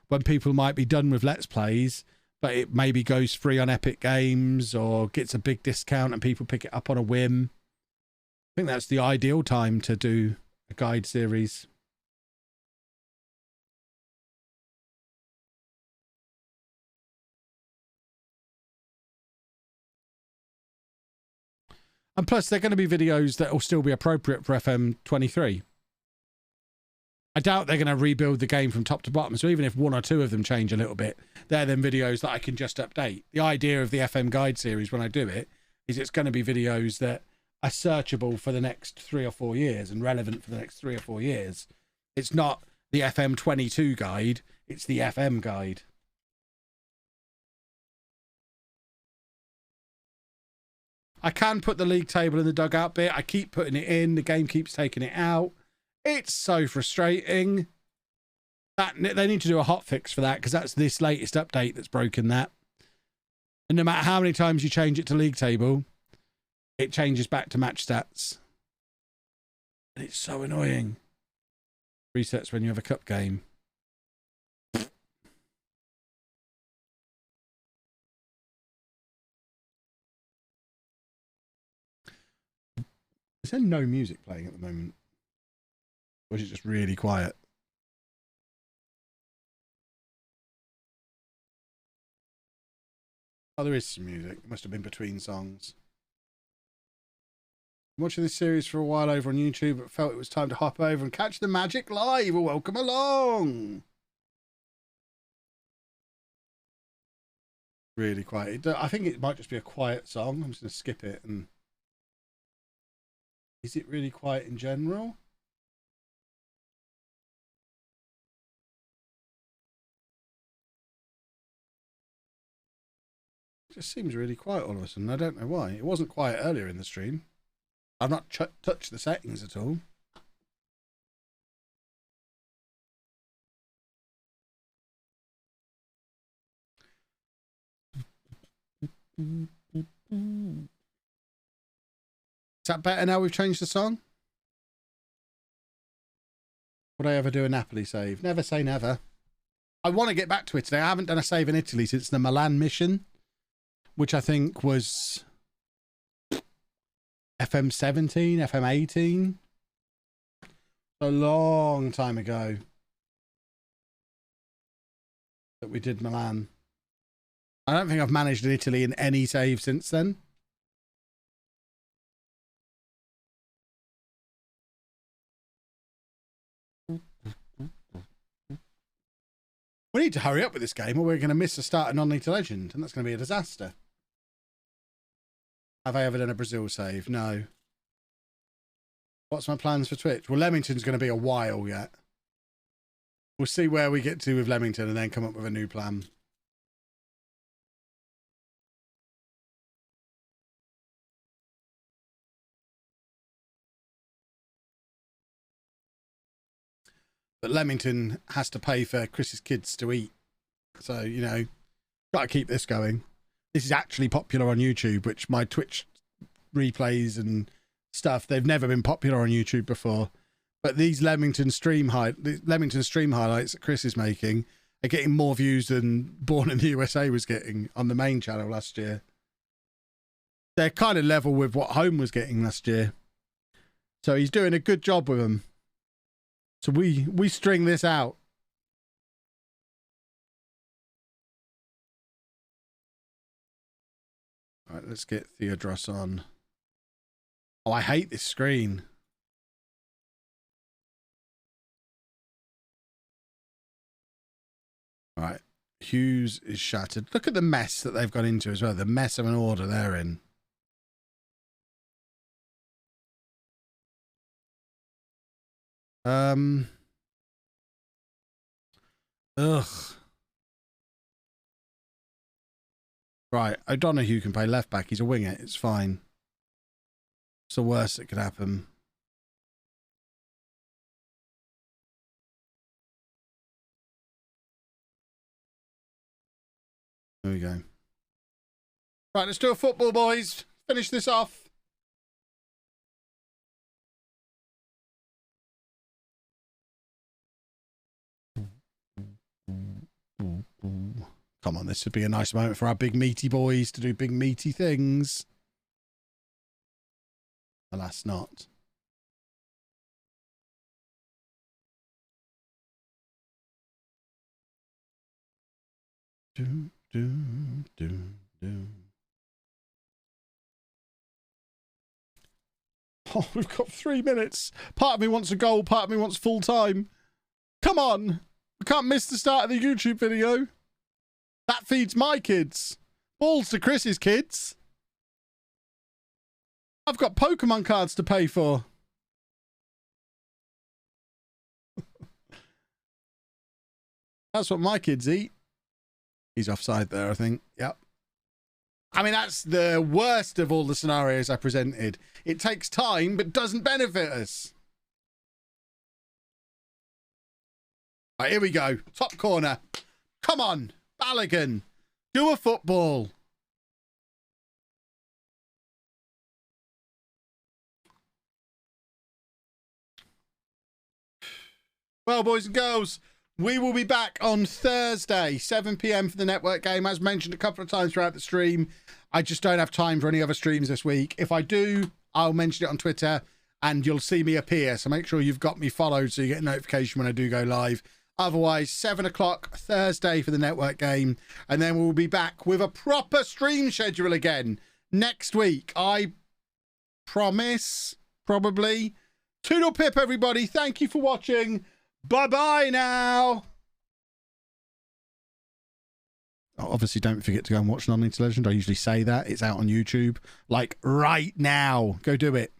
when people might be done with Let's Plays, but it maybe goes free on Epic Games or gets a big discount and people pick it up on a whim, I think that's the ideal time to do a guide series. And plus, they're going to be videos that will still be appropriate for FM23. I doubt they're going to rebuild the game from top to bottom. So even if 1 or 2 of them change a little bit, they're then videos that I can just update. The idea of the FM Guide series when I do it is it's going to be videos that are searchable for the next 3 or 4 years and relevant for the next 3 or 4 years. It's not the FM22 guide. It's the FM guide. I can put the league table in the dugout bit. I keep putting it in. The game keeps taking it out. It's so frustrating. They need to do a hotfix for that because that's this latest update that's broken that. And no matter how many times you change it to league table, it changes back to match stats. And it's so annoying. Resets when you have a cup game. there no music playing at the moment? Or is it just really quiet? Oh, there is some music. It must have been between songs. I'm watching this series for a while over on YouTube, but felt it was time to hop over and catch the magic live. Well, welcome along. Really quiet. I think it might just be a quiet song. I'm just going to skip it. And is it really quiet in general? It just seems really quiet all of a sudden. I don't know why. It wasn't quiet earlier in the stream. I've not touched the settings at all. Is that better now we've changed the song? Would I ever do a Napoli save? Never say never. I want to get back to it today. I haven't done a save in Italy since the Milan mission, which I think was FM17, FM18. A long time ago that we did Milan. I don't think I've managed in Italy in any save since then. We need to hurry up with this game or we're going to miss the start of Non-Lethal Legend, and that's going to be a disaster. Have I ever done a Brazil save? No. What's my plans for Twitch? Well, Leamington's going to be a while yet. We'll see where we get to with Leamington and then come up with a new plan. But Leamington has to pay for Chris's kids to eat. So, you know, got to keep this going. This is actually popular on YouTube, which my Twitch replays and stuff, they've never been popular on YouTube before. But these Leamington stream highlights that Chris is making are getting more views than Born in the USA was getting on the main channel last year. They're kind of level with what Home was getting last year. So he's doing a good job with them. So we string this out. All right, let's get Theodros on. Oh, I hate this screen. All right, Hughes is shattered. Look at the mess that they've got into as well. The mess of an order they're in. Ugh. Right, O'Donoghue can play left back. He's a winger. It's fine. It's the worst that could happen. There we go. Right, let's do a football, boys. Finish this off. Come on, this would be a nice moment for our big meaty boys to do big meaty things. Alas, not. Do, do, do, do. Oh, we've got 3 minutes. Part of me wants a goal, part of me wants full time. Come on. We can't miss the start of the YouTube video. That feeds my kids. Balls to Chris's kids. I've got Pokemon cards to pay for. That's what my kids eat. He's offside there, I think. Yep. I mean, that's the worst of all the scenarios I presented. It takes time, but doesn't benefit us. Right, here we go. Top corner. Come on. Balogun, do a football. Well, boys and girls, we will be back on Thursday, 7 p.m. for the network game. As mentioned a couple of times throughout the stream, I just don't have time for any other streams this week. If I do, I'll mention it on Twitter. and you'll see me appear. So make sure you've got me followed so you get a notification when I do go live. Otherwise, 7 o'clock Thursday for the network game. And then we'll be back with a proper stream schedule again next week. I promise, probably. Toodle pip, everybody. Thank you for watching. Bye-bye now. Obviously, don't forget to go and watch Non-Legend. I usually say that. It's out on YouTube. Like, right now. Go do it.